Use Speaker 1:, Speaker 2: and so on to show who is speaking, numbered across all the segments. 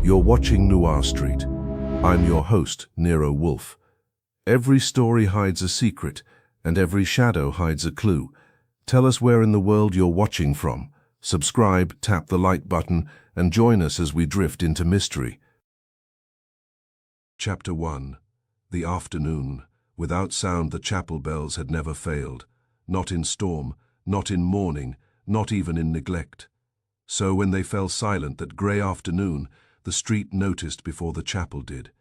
Speaker 1: You're watching Noir Street. I'm your host, Nero Wolfe. Every story hides a secret, and every shadow hides a clue. Tell us where in the world you're watching from. Subscribe, tap the like button, and join us as we drift into mystery. Chapter 1. The afternoon. Without sound, the chapel bells had never failed. Not in storm, not in mourning, not even in neglect. So when they fell silent that grey afternoon, the street noticed before the chapel did.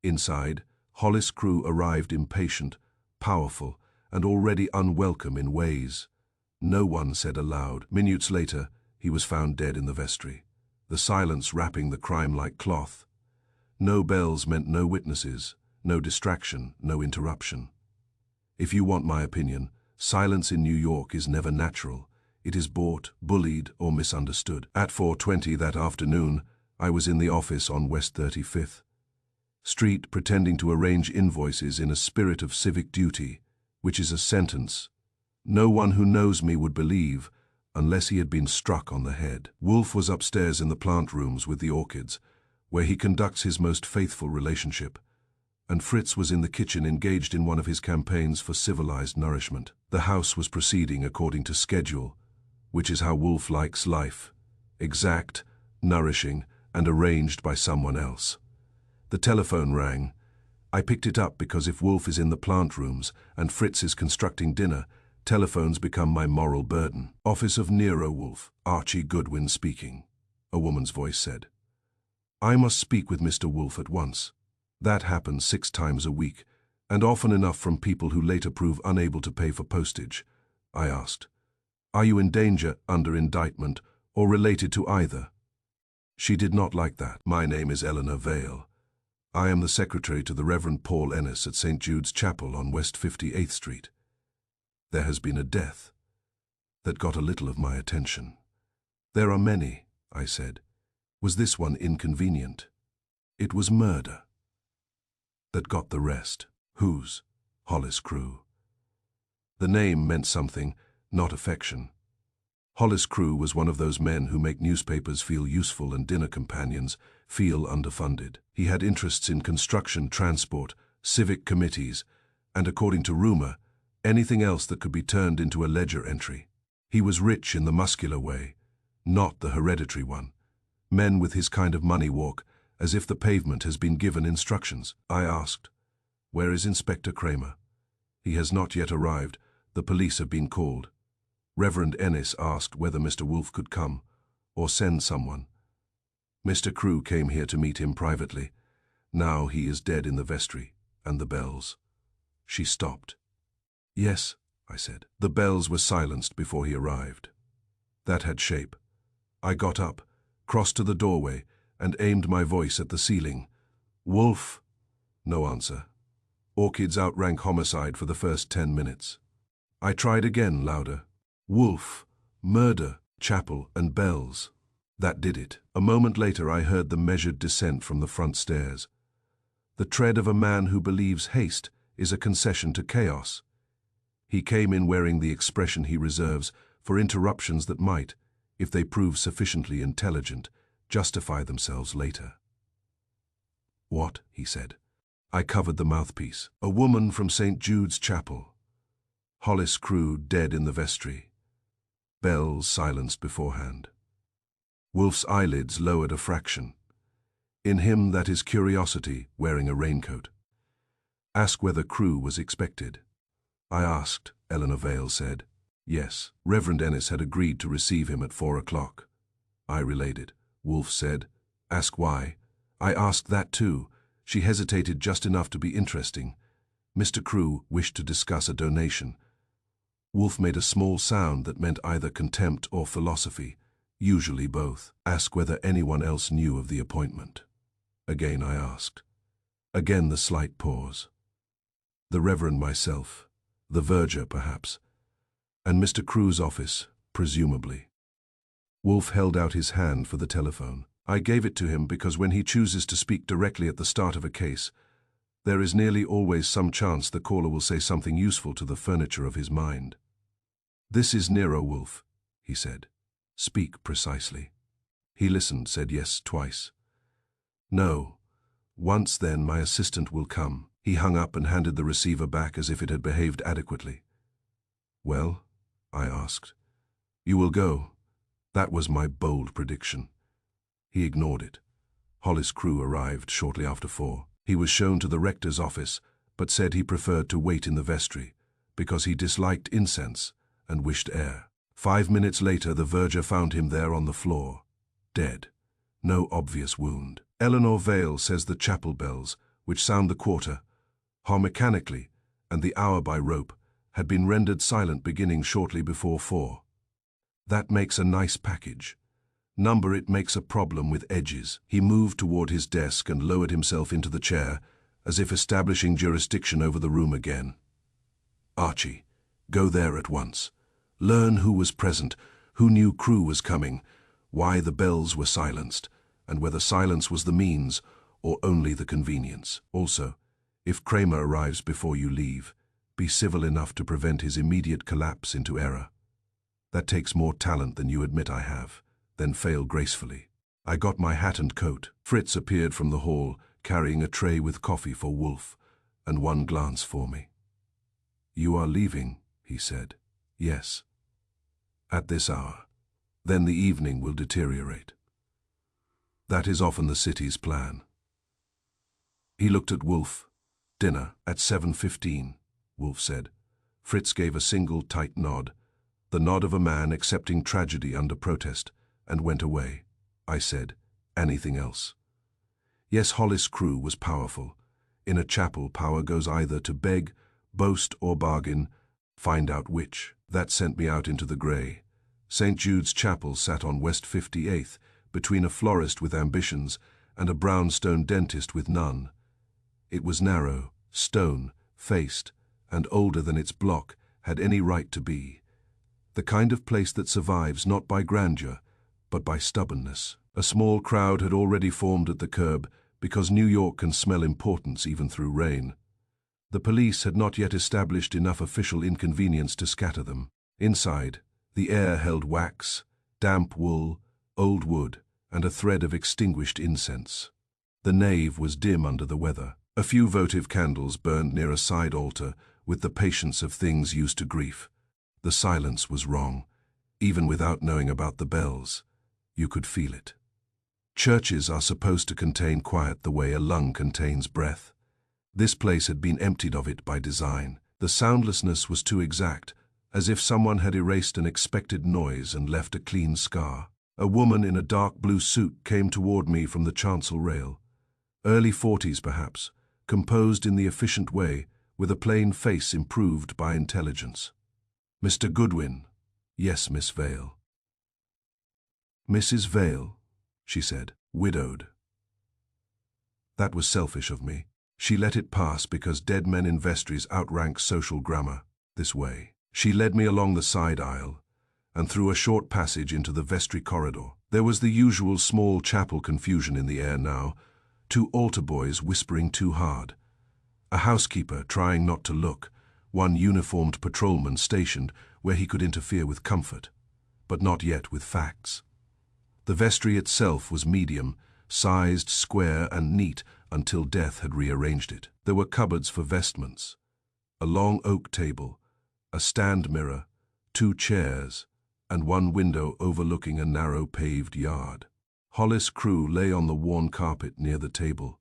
Speaker 1: Inside, Hollis' crew arrived impatient, powerful, and already unwelcome in ways. No one said aloud. Minutes later, he was found dead in the vestry, the silence wrapping the crime like cloth. No bells meant no witnesses, no distraction, no interruption. If you want my opinion, silence in New York is never natural. It is bought, bullied, or misunderstood. At 4:20 that afternoon, I was in the office on West 35th Street pretending to arrange invoices in a spirit of civic duty, which is a sentence no one who knows me would believe unless he had been struck on the head. Wolfe was upstairs in the plant rooms with the orchids, where he conducts his most faithful relationship, and Fritz was in the kitchen engaged in one of his campaigns for civilized nourishment. The house was proceeding according to schedule, which is how Wolfe likes life: exact, nourishing, and arranged by someone else. The telephone rang. I picked it up because if Wolfe is in the plant rooms and Fritz is constructing dinner, telephones become my moral burden. Office of Nero Wolfe, Archie Goodwin speaking, a woman's voice said. I must speak with Mr. Wolfe at once. That happens 6 times a week, and often enough from people who later prove unable to pay for postage. I asked, are you in danger, under indictment, or related to either? She did not like that. My name is Eleanor Vale. I am the secretary to the Reverend Paul Ennis at St. Jude's Chapel on West 58th Street. There has been a death that got a little of my attention. There are many, I said. Was this one inconvenient? It was murder that got the rest. Whose? Hollis' crew. The name meant something, not affection. Hollis' crew was one of those men who make newspapers feel useful and dinner companions feel underfunded. He had interests in construction, transport, civic committees, and according to rumor, anything else that could be turned into a ledger entry. He was rich in the muscular way, not the hereditary one. Men with his kind of money walk as if the pavement has been given instructions. I asked, where is Inspector Kramer? He has not yet arrived. The police have been called. Reverend Ennis asked whether Mr. Wolfe could come, or send someone. Mr. Crew came here to meet him privately. Now he is dead in the vestry, and the bells. She stopped. Yes, I said. The bells were silenced before he arrived. That had shape. I got up, crossed to the doorway, and aimed my voice at the ceiling. Wolfe. No answer. Orchids outrank homicide for the first 10 minutes. I tried again, louder. Wolfe, murder, chapel, and bells. That did it. A moment later I heard the measured descent from the front stairs. The tread of a man who believes haste is a concession to chaos. He came in wearing the expression he reserves for interruptions that might, if they prove sufficiently intelligent, justify themselves later. What? He said. I covered the mouthpiece. A woman from St. Jude's Chapel. Hollis' crew dead in the vestry. Bells silenced beforehand. Wolfe's eyelids lowered a fraction. In him that is curiosity, wearing a raincoat. Ask whether Crew was expected. I asked, Eleanor Vale said. Yes, Reverend Ennis had agreed to receive him at 4 o'clock. I relayed it. Wolfe said, ask why. I asked that too. She hesitated just enough to be interesting. Mr. Crew wished to discuss a donation. Wolfe made a small sound that meant either contempt or philosophy, usually both. Ask whether anyone else knew of the appointment. Again I asked. Again the slight pause. The Reverend myself, the verger perhaps, and Mr. Crew's office, presumably. Wolfe held out his hand for the telephone. I gave it to him because when he chooses to speak directly at the start of a case, there is nearly always some chance the caller will say something useful to the furniture of his mind. This is Nero Wolfe, he said. Speak precisely. He listened, said yes twice. No. Once then my assistant will come. He hung up and handed the receiver back as if it had behaved adequately. Well? I asked. You will go. That was my bold prediction. He ignored it. Hollis' crew arrived shortly after 4. He was shown to the rector's office, but said he preferred to wait in the vestry, because he disliked incense and wished air. 5 minutes later, the verger found him there on the floor, dead. No obvious wound. Eleanor Vale says the chapel bells, which sound the quarter, mechanically, and the hour by rope, had been rendered silent beginning shortly before 4. That makes a nice package. Number it makes a problem with edges. He moved toward his desk and lowered himself into the chair, as if establishing jurisdiction over the room again. Archie, go there at once. Learn who was present, who knew crew was coming, why the bells were silenced, and whether silence was the means or only the convenience. Also, if Kramer arrives before you leave, be civil enough to prevent his immediate collapse into error. That takes more talent than you admit I have, then fail gracefully. I got my hat and coat. Fritz appeared from the hall, carrying a tray with coffee for Wolfe, and one glance for me. You are leaving, he said. Yes. At this hour. Then the evening will deteriorate. That is often the city's plan. He looked at Wolfe. Dinner at 7:15, Wolfe said. Fritz gave a single tight nod, the nod of a man accepting tragedy under protest, and went away. I said, anything else? Yes, Hollis' crew was powerful. In a chapel, power goes either to beg, boast, or bargain. Find out which. That sent me out into the grey. St. Jude's Chapel sat on West 58th, between a florist with ambitions and a brownstone dentist with none. It was narrow, stone-faced, and older than its block had any right to be. The kind of place that survives not by grandeur, but by stubbornness. A small crowd had already formed at the curb because New York can smell importance even through rain. The police had not yet established enough official inconvenience to scatter them. Inside, the air held wax, damp wool, old wood, and a thread of extinguished incense. The nave was dim under the weather. A few votive candles burned near a side altar with the patience of things used to grief. The silence was wrong. Even without knowing about the bells, you could feel it. Churches are supposed to contain quiet the way a lung contains breath. This place had been emptied of it by design. The soundlessness was too exact, as if someone had erased an expected noise and left a clean scar. A woman in a dark blue suit came toward me from the chancel rail. Early 40s perhaps, composed in the efficient way, with a plain face improved by intelligence. Mr. Goodwin. Yes, Miss Vale. Mrs. Vale, she said, widowed. That was selfish of me. She let it pass because dead men in vestries outrank social grammar. This way. She led me along the side aisle and through a short passage into the vestry corridor. There was the usual small chapel confusion in the air now, 2 altar boys whispering too hard, a housekeeper trying not to look, one uniformed patrolman stationed where he could interfere with comfort, but not yet with facts. The vestry itself was medium, sized, square, and neat until death had rearranged it. There were cupboards for vestments, a long oak table, a stand mirror, 2 chairs, and one window overlooking a narrow paved yard. Hollis' crew lay on the worn carpet near the table,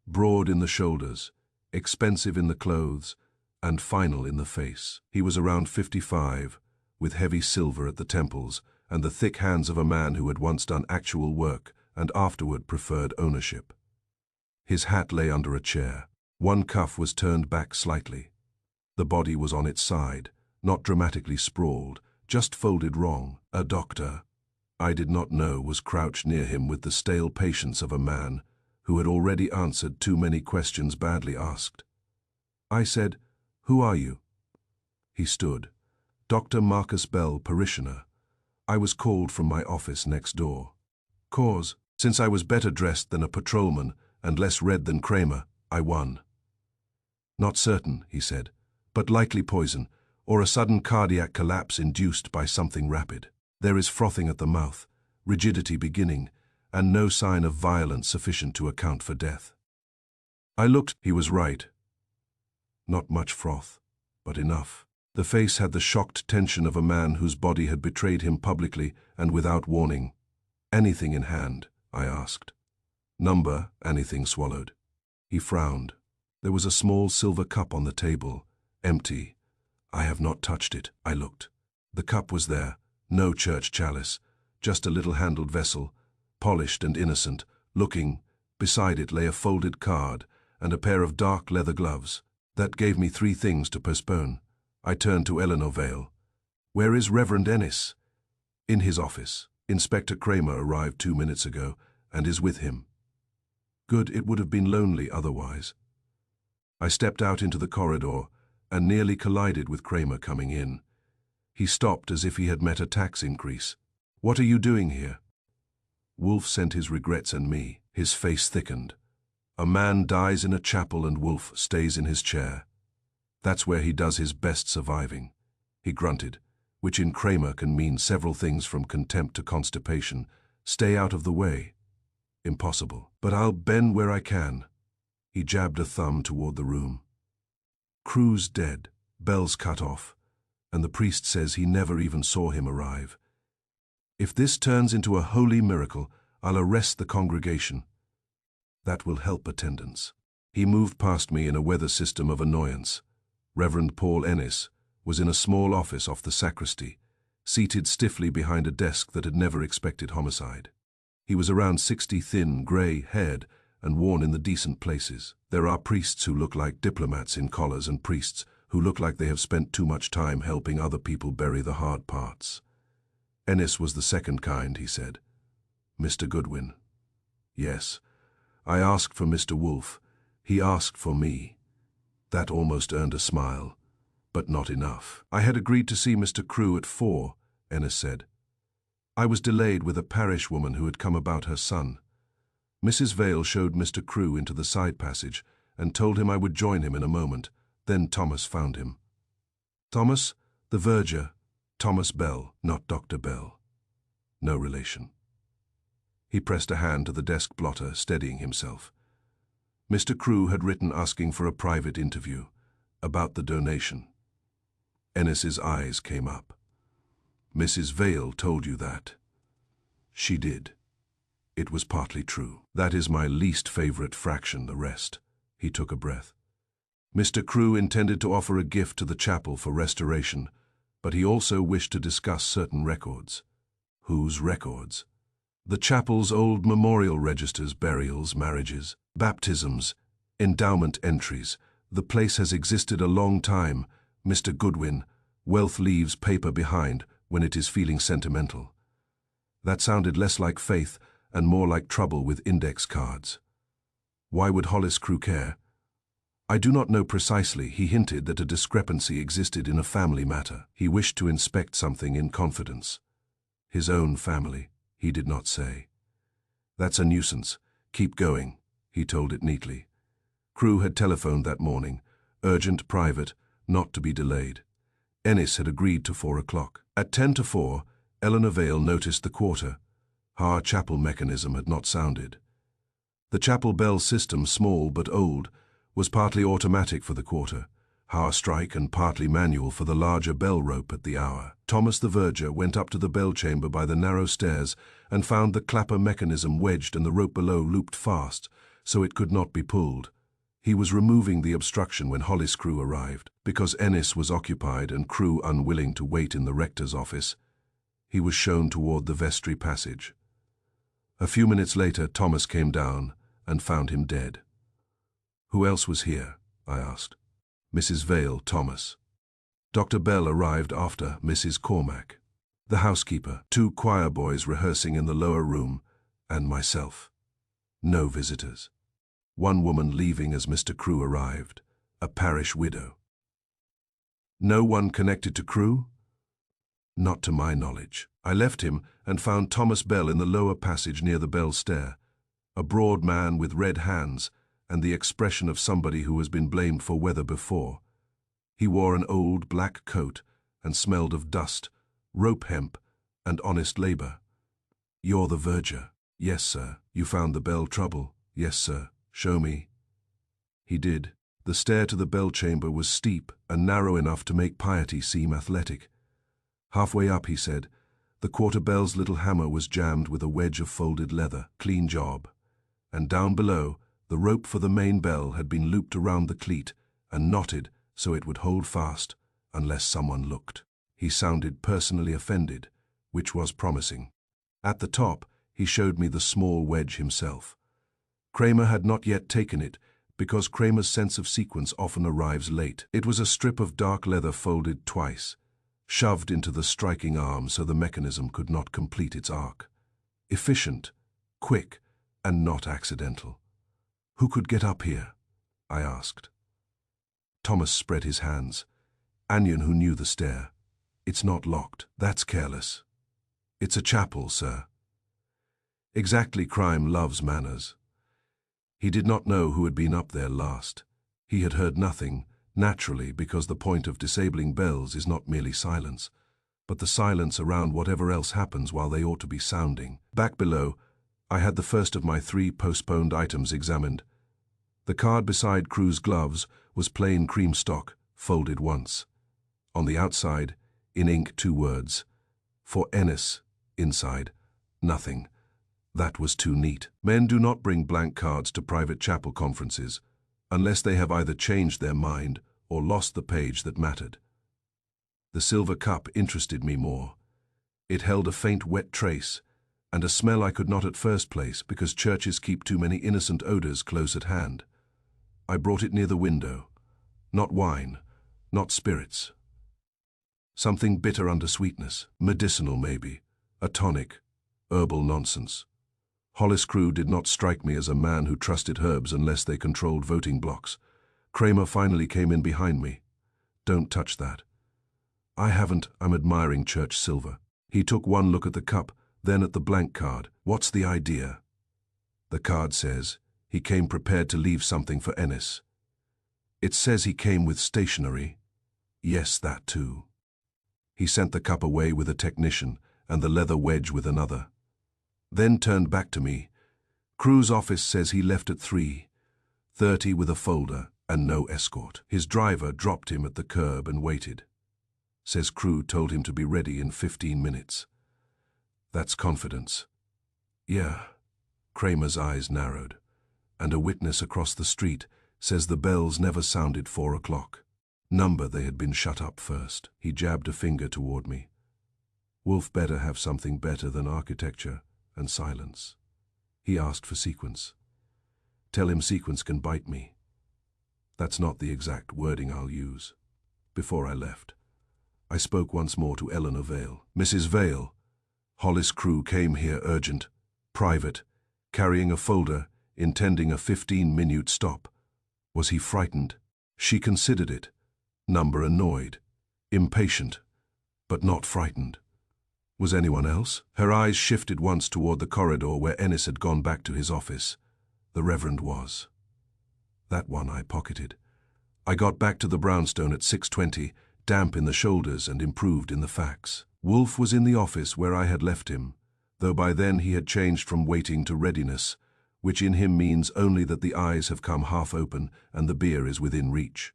Speaker 1: broad in the shoulders, expensive in the clothes, and final in the face. He was around 55, with heavy silver at the temples and the thick hands of a man who had once done actual work and afterward preferred ownership. His hat lay under a chair. One cuff was turned back slightly. The body was on its side, not dramatically sprawled, just folded wrong. A doctor, I did not know, was crouched near him with the stale patience of a man who had already answered too many questions badly asked. I said, "Who are you?" He stood. Dr. Marcus Bell, parishioner. I was called from my office next door. Cause, since I was better dressed than a patrolman and less red than Kramer, I won. Not certain, he said, but likely poison, or a sudden cardiac collapse induced by something rapid. There is frothing at the mouth, rigidity beginning, and no sign of violence sufficient to account for death. I looked. He was right. Not much froth, but enough. The face had the shocked tension of a man whose body had betrayed him publicly and without warning. "Anything in hand?" I asked. "Number," anything swallowed. He frowned. There was a small silver cup on the table, empty. "I have not touched it." I looked. The cup was there, no church chalice, just a little-handled vessel, polished and innocent, looking. Beside it lay a folded card and a pair of dark leather gloves. That gave me 3 things to postpone. I turned to Eleanor Vale. "Where is Reverend Ennis?" "In his office. Inspector Kramer arrived 2 minutes ago and is with him." Good, it would have been lonely otherwise. I stepped out into the corridor and nearly collided with Kramer coming in. He stopped as if he had met a tax increase. "What are you doing here?" Wolfe sent his regrets and me. His face thickened. A man dies in a chapel and Wolfe stays in his chair. That's where he does his best surviving. He grunted, which in Kramer can mean several things from contempt to constipation. "Stay out of the way." "Impossible. But I'll bend where I can." He jabbed a thumb toward the room. "Crew's dead, bells cut off, and the priest says he never even saw him arrive. If this turns into a holy miracle, I'll arrest the congregation. That will help attendance." He moved past me in a weather system of annoyance. Reverend Paul Ennis was in a small office off the sacristy, seated stiffly behind a desk that had never expected homicide. He was around 60, thin, grey-haired, and worn in the decent places. There are priests who look like diplomats in collars and priests who look like they have spent too much time helping other people bury the hard parts. Ennis was the second kind, he said. "Mr. Goodwin." "Yes. I asked for Mr. Wolfe. He asked for me." That almost earned a smile, but not enough. "I had agreed to see Mr. Crewe at 4, Ennis said. "I was delayed with a parish woman who had come about her son." Mrs. Vale showed Mr. Crewe into the side passage and told him I would join him in a moment. Then Thomas found him. "Thomas, the verger, Thomas Bell, not Dr. Bell. No relation." He pressed a hand to the desk blotter, steadying himself. Mr. Crewe had written asking for a private interview, about the donation. Ennis's eyes came up. "Mrs. Vale told you that?" "She did. It was partly true. That is my least favorite fraction, the rest." He took a breath. "Mr. Crewe intended to offer a gift to the chapel for restoration, but he also wished to discuss certain records." "Whose records?" "The chapel's old memorial registers, burials, marriages, baptisms, endowment entries. The place has existed a long time, Mr. Goodwin. Wealth leaves paper behind when it is feeling sentimental." That sounded less like faith and more like trouble with index cards. Why would Hollis Crewe care? I do not know precisely. He hinted that a discrepancy existed in a family matter. He wished to inspect something in confidence. His own family, he did not say. "That's a nuisance. Keep going," he told it neatly. Crewe had telephoned that morning. Urgent, private, not to be delayed. Ennis had agreed to 4 o'clock. At 10 to 4, Eleanor Vale noticed the quarter. Her chapel mechanism had not sounded. The chapel bell system, small but old, was partly automatic for the quarter, Haar strike, and partly manual for the larger bell rope at the hour. Thomas the verger went up to the bell chamber by the narrow stairs and found the clapper mechanism wedged and the rope below looped fast, so it could not be pulled. He was removing the obstruction when Hollis Crewe arrived. Because Ennis was occupied and Crewe unwilling to wait in the rector's office, he was shown toward the vestry passage. A few minutes later, Thomas came down and found him dead. "Who else was here?" I asked. "Mrs. Vale, Thomas." Dr. Bell arrived after Mrs. Cormack. The housekeeper, 2 choir boys rehearsing in the lower room, and myself. No visitors. 1 woman leaving as Mr. Crewe arrived, a parish widow. No one connected to Crewe? Not to my knowledge. I left him and found Thomas Bell in the lower passage near the bell stair, a broad man with red hands and the expression of somebody who has been blamed for weather before. He wore an old black coat and smelled of dust, rope hemp, and honest labor. "You're the verger." Yes, sir. You found the bell trouble? Yes, sir. Show me. He did. The stair to the bell chamber was steep and narrow enough to make piety seem athletic. Halfway up, he said, the quarter bell's little hammer was jammed with a wedge of folded leather. Clean job. And down below, the rope for the main bell had been looped around the cleat and knotted so it would hold fast unless someone looked. He sounded personally offended, which was promising. At the top, he showed me the small wedge himself. Kramer had not yet taken it, because Kramer's sense of sequence often arrives late. It was a strip of dark leather folded twice, shoved into the striking arm so the mechanism could not complete its arc. Efficient, quick, and not accidental. Who could get up here? I asked. Thomas spread his hands. Anion, who knew the stair. It's not locked. That's careless. It's a chapel, sir. Exactly, crime loves manners. He did not know who had been up there last. He had heard nothing, naturally, because the point of disabling bells is not merely silence, but the silence around whatever else happens while they ought to be sounding. Back below, I had the first of my 3 postponed items examined. The card beside Crewe's gloves was plain cream stock, folded once. On the outside, in ink, 2 words. For Ennis, inside, nothing. That was too neat. Men do not bring blank cards to private chapel conferences, unless they have either changed their mind or lost the page that mattered. The silver cup interested me more. It held a faint wet trace, and a smell I could not at first place because churches keep too many innocent odors close at hand. I brought it near the window. Not wine, not spirits. Something bitter under sweetness, medicinal maybe, a tonic, herbal nonsense. Hollis Crewe did not strike me as a man who trusted herbs unless they controlled voting blocks. Kramer finally came in behind me. Don't touch that. I haven't. I'm admiring church silver. He took one look at the cup, then at the blank card. What's the idea? The card says he came prepared to leave something for Ennis. It says he came with stationery. Yes, that too. He sent the cup away with a technician and the leather wedge with another. Then turned back to me. Crewe's office says he left at 3:30 with a folder and no escort. His driver dropped him at the curb and waited. Says Crewe told him to be ready in 15 minutes. That's confidence. Yeah. Kramer's eyes narrowed. And a witness across the street says the bells never sounded 4 o'clock. Number they had been shut up first. He jabbed a finger toward me. Wolfe better have something better than architecture and silence. He asked for sequence. Tell him sequence can bite me. That's not the exact wording I'll use. Before I left, I spoke once more to Eleanor Vale. Mrs. Vale, Hollis Crewe came here urgent, private, carrying a folder, intending a 15-minute stop. Was he frightened? She considered it. Number annoyed, impatient, but not frightened. Was anyone else? Her eyes shifted once toward the corridor where Ennis had gone back to his office. The Reverend was. That one I pocketed. I got back to the brownstone at 6:20, damp in the shoulders and improved in the facts. Wolfe was in the office where I had left him, though by then he had changed from waiting to readiness, which in him means only that the eyes have come half open and the beer is within reach.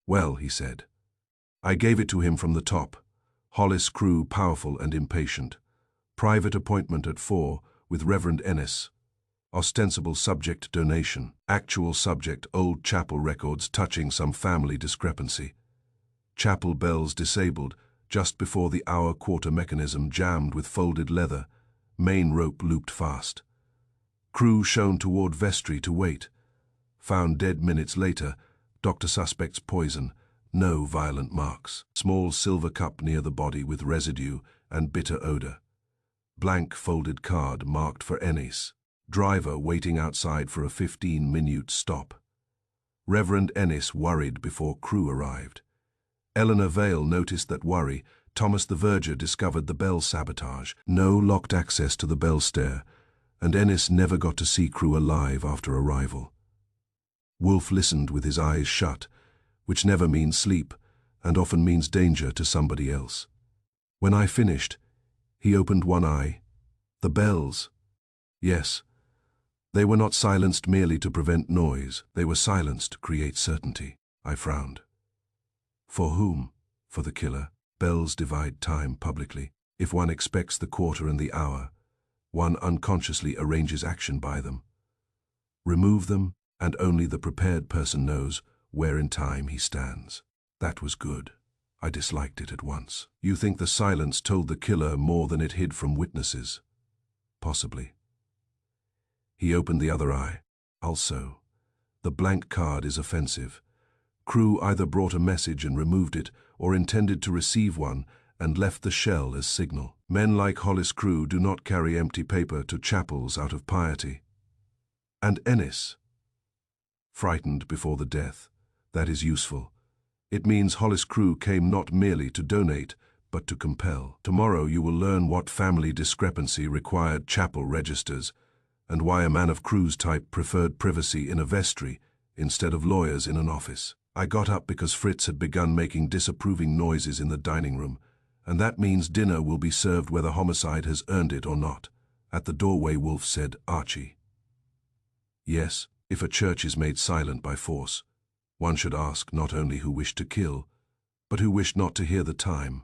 Speaker 1: Well, he said. I gave it to him from the top. Hollis Crewe powerful and impatient. Private appointment at 4 with Reverend Ennis. Ostensible subject donation. Actual subject old chapel records touching some family discrepancy. Chapel bells disabled just before the hour-quarter mechanism jammed with folded leather. Main rope looped fast. Crewe shown toward vestry to wait. Found dead minutes later. Doctor suspects poison. No violent marks. Small silver cup near the body with residue and bitter odor. Blank folded card marked for Ennis. Driver waiting outside for a 15-minute stop. Reverend Ennis worried before Crewe arrived. Eleanor Vale noticed that worry. Thomas the Verger discovered the bell sabotage. No locked access to the bell stair, and Ennis never got to see Crewe alive after arrival. Wolfe listened with his eyes shut, which never means sleep and often means danger to somebody else. When I finished, he opened one eye. The bells. Yes, they were not silenced merely to prevent noise, they were silenced to create certainty. I frowned. For whom? For the killer. Bells divide time publicly. If one expects the quarter and the hour, one unconsciously arranges action by them. Remove them, and only the prepared person knows where in time he stands. That was good. I disliked it at once. You think the silence told the killer more than it hid from witnesses? Possibly. He opened the other eye. Also, the blank card is offensive. Crew either brought a message and removed it, or intended to receive one and left the shell as signal. Men like Hollis Crew do not carry empty paper to chapels out of piety. And Ennis, frightened before the death. That is useful. It means Hollis Crew came not merely to donate, but to compel. Tomorrow you will learn what family discrepancy required chapel registers, and why a man of Crew's type preferred privacy in a vestry instead of lawyers in an office. I got up because Fritz had begun making disapproving noises in the dining room, and that means dinner will be served whether homicide has earned it or not. At the doorway Wolfe said, "Archie." Yes, if a church is made silent by force, one should ask not only who wished to kill, but who wished not to hear the time.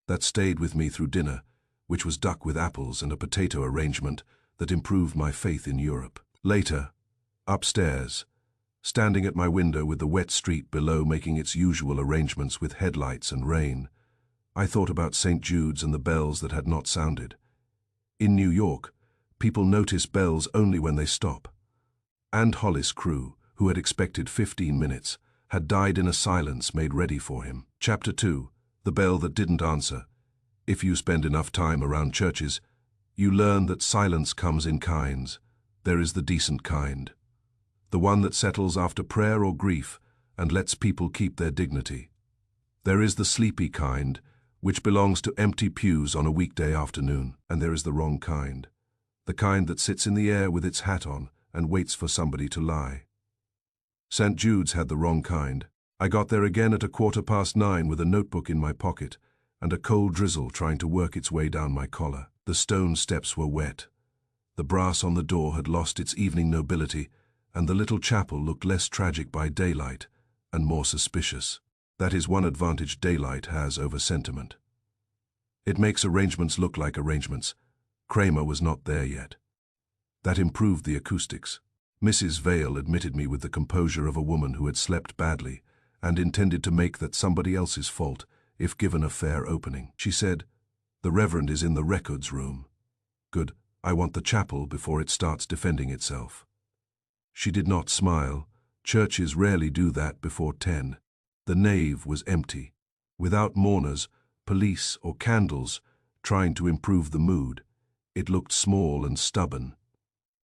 Speaker 1: That stayed with me through dinner, which was duck with apples and a potato arrangement that improved my faith in Europe. Later, upstairs, standing at my window with the wet street below making its usual arrangements with headlights and rain, I thought about St. Jude's and the bells that had not sounded. In New York, people notice bells only when they stop. And Hollis Crew, who had expected 15 minutes, had died in a silence made ready for him. Chapter 2, The Bell That Didn't Answer. If you spend enough time around churches, you learn that silence comes in kinds. There is the decent kind, the one that settles after prayer or grief and lets people keep their dignity. There is the sleepy kind, which belongs to empty pews on a weekday afternoon. And there is the wrong kind, the kind that sits in the air with its hat on and waits for somebody to lie. St. Jude's had the wrong kind. I got there again at 9:15 with a notebook in my pocket and a cold drizzle trying to work its way down my collar. The stone steps were wet. The brass on the door had lost its evening nobility, and the little chapel looked less tragic by daylight and more suspicious. That is one advantage daylight has over sentiment. It makes arrangements look like arrangements. Kramer was not there yet. That improved the acoustics. Mrs. Vale admitted me with the composure of a woman who had slept badly and intended to make that somebody else's fault if given a fair opening. She said, "The reverend is in the records room." Good, I want the chapel before it starts defending itself. She did not smile. Churches rarely do that before 10. The nave was empty, without mourners, police, or candles trying to improve the mood. It looked small and stubborn.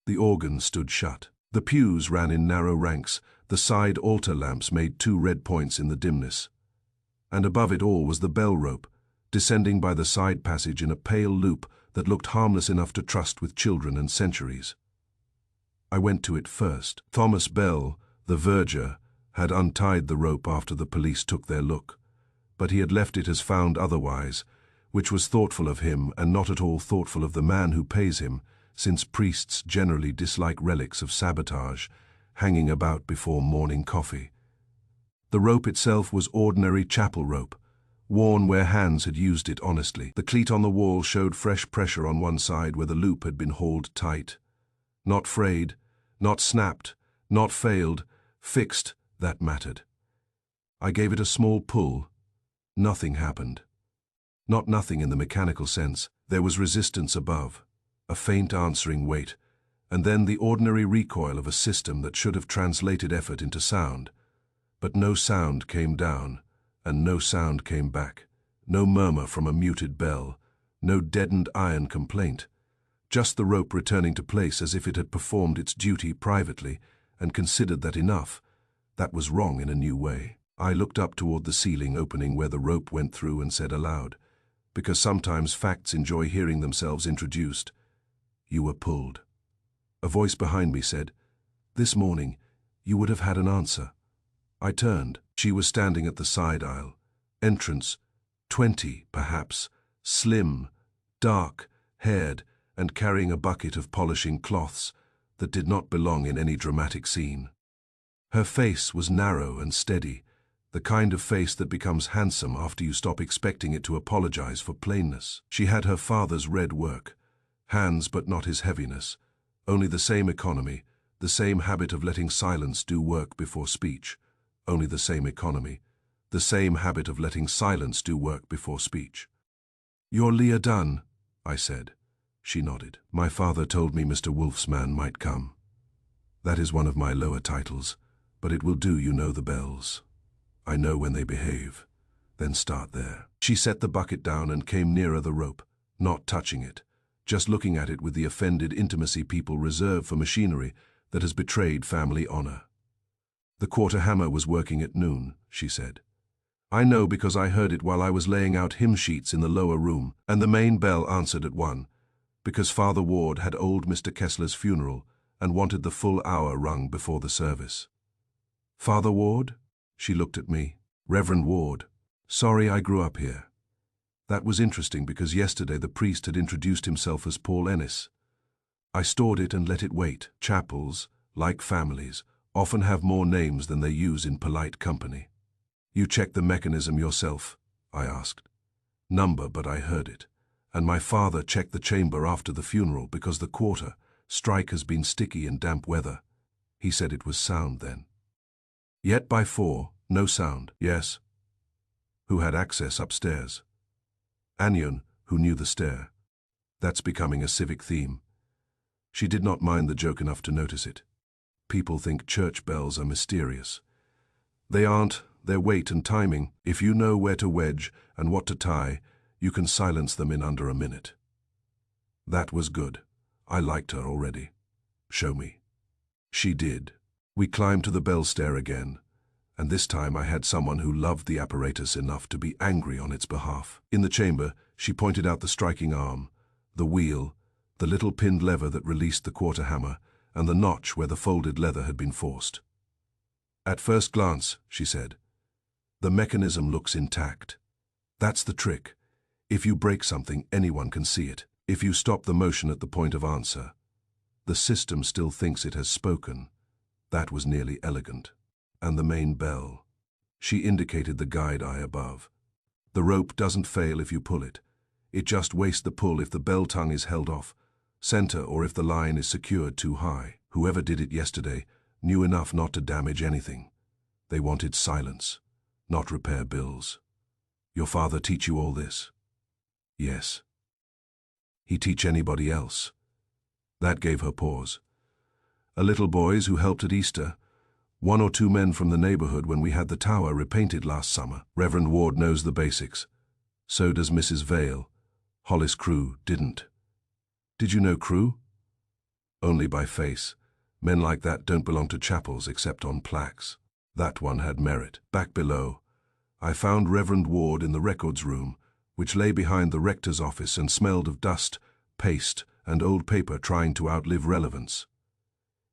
Speaker 1: The organ stood shut. The pews ran in narrow ranks. The side altar lamps made 2 red points in the dimness. And above it all was the bell rope, descending by the side passage in a pale loop that looked harmless enough to trust with children and centuries. I went to it first. Thomas Bell, the verger, had untied the rope after the police took their look, but he had left it as found otherwise, which was thoughtful of him and not at all thoughtful of the man who pays him, since priests generally dislike relics of sabotage hanging about before morning coffee. The rope itself was ordinary chapel rope, worn where hands had used it honestly. The cleat on the wall showed fresh pressure on one side where the loop had been hauled tight. Not frayed, not snapped, not failed, fixed, that mattered. I gave it a small pull. Nothing happened. Not nothing in the mechanical sense. There was resistance above, a faint answering weight, and then the ordinary recoil of a system that should have translated effort into sound. But no sound came down, and no sound came back. No murmur from a muted bell, no deadened iron complaint. Just the rope returning to place as if it had performed its duty privately and considered that enough. That was wrong in a new way. I looked up toward the ceiling opening where the rope went through and said aloud, because sometimes facts enjoy hearing themselves introduced, "You were pulled." A voice behind me said, "This morning, you would have had an answer." I turned. She was standing at the side aisle. Entrance, 20, perhaps, slim, dark-haired, and carrying a bucket of polishing cloths that did not belong in any dramatic scene. Her face was narrow and steady, the kind of face that becomes handsome after you stop expecting it to apologize for plainness. She had her father's red work, hands but not his heaviness, only the same economy, the same habit of letting silence do work before speech, only the same economy, the same habit of letting silence do work before speech. "You're Leah Dunn," I said. She nodded. "My father told me Mr. Wolfe's man might come. That is one of my lower titles, but it will do, you know the bells. I know when they behave. Then start there." She set the bucket down and came nearer the rope, not touching it, just looking at it with the offended intimacy people reserve for machinery that has betrayed family honor. "The quarter hammer was working at noon," she said. "I know because I heard it while I was laying out hymn sheets in the lower room, and the main bell answered at 1, because Father Ward had old Mr. Kessler's funeral and wanted the full hour rung before the service." "Father Ward?" She looked at me. "Reverend Ward. Sorry I grew up here." That was interesting because yesterday the priest had introduced himself as Paul Ennis. I stored it and let it wait. Chapels, like families, often have more names than they use in polite company. "You checked the mechanism yourself?" I asked. "Number, but I heard it. And my father checked the chamber after the funeral because the quarter strike has been sticky in damp weather. He said it was sound then. Yet by 4, no sound." "Yes." "Who had access upstairs?" "Anyon, who knew the stair." That's becoming a civic theme. She did not mind the joke enough to notice it. People think church bells are mysterious. They aren't. Their weight and timing. If you know where to wedge and what to tie, you can silence them in under a minute. That was good. I liked her already. "Show me." She did. We climbed to the bell stair again, and this time I had someone who loved the apparatus enough to be angry on its behalf. In the chamber, she pointed out the striking arm, the wheel, the little pinned lever that released the quarter hammer, and the notch where the folded leather had been forced. "At first glance," she said, "the mechanism looks intact. That's the trick. If you break something, anyone can see it. If you stop the motion at the point of answer, the system still thinks it has spoken." That was nearly elegant. "And the main bell." She indicated the guide eye above. "The rope doesn't fail if you pull it. It just wastes the pull if the bell tongue is held off, center, or if the line is secured too high. Whoever did it yesterday knew enough not to damage anything. They wanted silence, not repair bills." "Your father teach you all this?" "Yes." "He teach anybody else?" That gave her pause. "A little boys who helped at Easter. 1 or 2 men from the neighborhood when we had the tower repainted last summer. Reverend Ward knows the basics. So does Mrs. Vale. Hollis Crew didn't." "Did you know Crew?" "Only by face. Men like that don't belong to chapels except on plaques." That one had merit. Back below, I found Reverend Ward in the records room, which lay behind the rector's office and smelled of dust, paste, and old paper trying to outlive relevance.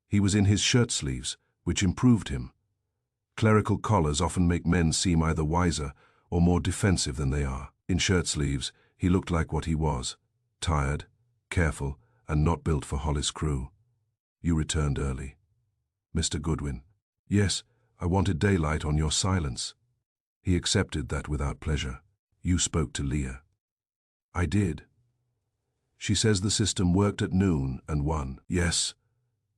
Speaker 1: He was in his shirt sleeves, which improved him. Clerical collars often make men seem either wiser or more defensive than they are. In shirt sleeves, he looked like what he was, tired, careful, and not built for Hollis Crew. "You returned early." "Mr. Goodwin." "Yes, I wanted daylight on your silence." He accepted that without pleasure. "You spoke to Leah." "I did." "She says the system worked at noon and 1. "Yes."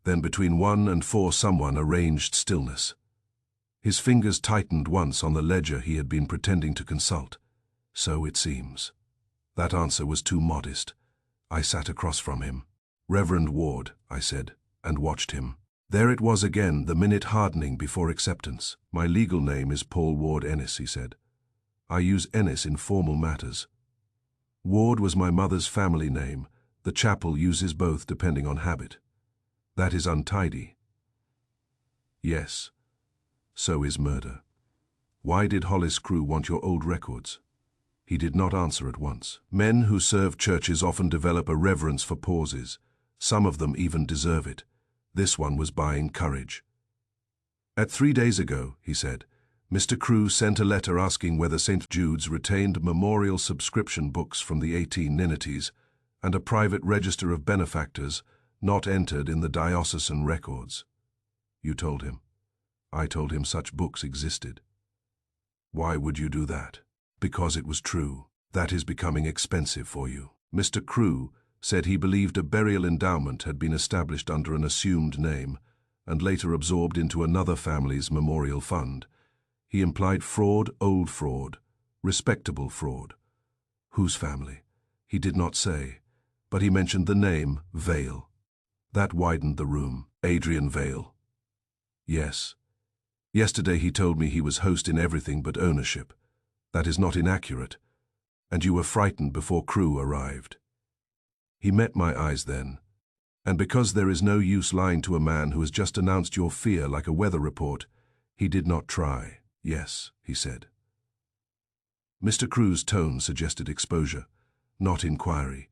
Speaker 1: Then between 1 and 4 someone arranged stillness. His fingers tightened once on the ledger he had been pretending to consult. "So it seems." That answer was too modest. I sat across from him. "Reverend Ward," I said, and watched him. There it was again, the minute hardening before acceptance. "My legal name is Paul Ward Ennis," he said. "I use Ennis in formal matters. Ward was my mother's family name. The chapel uses both depending on habit. That is untidy." "Yes. So is murder. Why did Hollis Crew want your old records?" He did not answer at once. Men who serve churches often develop a reverence for pauses. Some of them even deserve it. This one was buying courage. "At 3 days ago," he said, "Mr. Crew sent a letter asking whether St. Jude's retained memorial subscription books from the 18 ninities, and a private register of benefactors not entered in the diocesan records. You told him. I told him such books existed. Why would you do that? Because it was true. That is becoming expensive for you. Mr. Crewe said he believed a burial endowment had been established under an assumed name and later absorbed into another family's memorial fund. He implied fraud, old fraud, respectable fraud. Whose family? He did not say, but he mentioned the name Vale. That widened the room. Adrian Vale. Yes. Yesterday he told me he was host in everything but ownership. That is not inaccurate. And you were frightened before Crewe arrived. He met my eyes then. And because there is no use lying to a man who has just announced your fear like a weather report, he did not try. Yes, he said. Mr. Crewe's tone suggested exposure, not inquiry.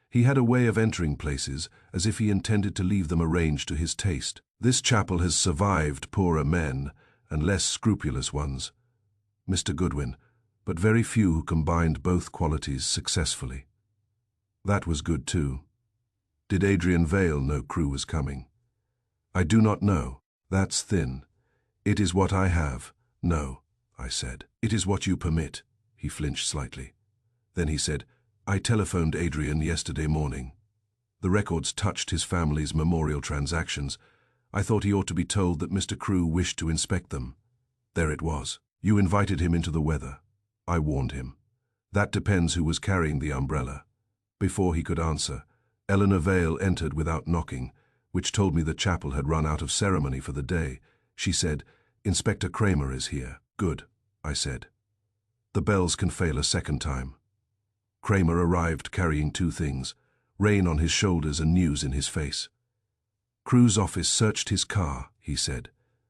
Speaker 1: He had a way of entering places as if he intended to leave them arranged to his taste. This chapel has survived poorer men and less scrupulous ones, Mr. Goodwin, but very few who combined both qualities successfully. That was good too. Did Adrian Vale know Crewe was coming? I do not know. That's thin. It is what I have. No, I said. It is what you permit. He flinched slightly. Then he said, I telephoned Adrian yesterday morning. The records touched his family's memorial transactions. I thought he ought to be told that Mr. Crewe wished to inspect them. There it was. You invited him into the weather. I warned him. That depends who was carrying the umbrella. Before he could answer, Eleanor Vale entered without knocking, which told me the chapel had run out of ceremony for the day. She said, Inspector Kramer is here. Good, I said. The bells can fail a second time. Kramer arrived carrying two things, rain on his shoulders and news in his face. Crewe's office searched his car, he said.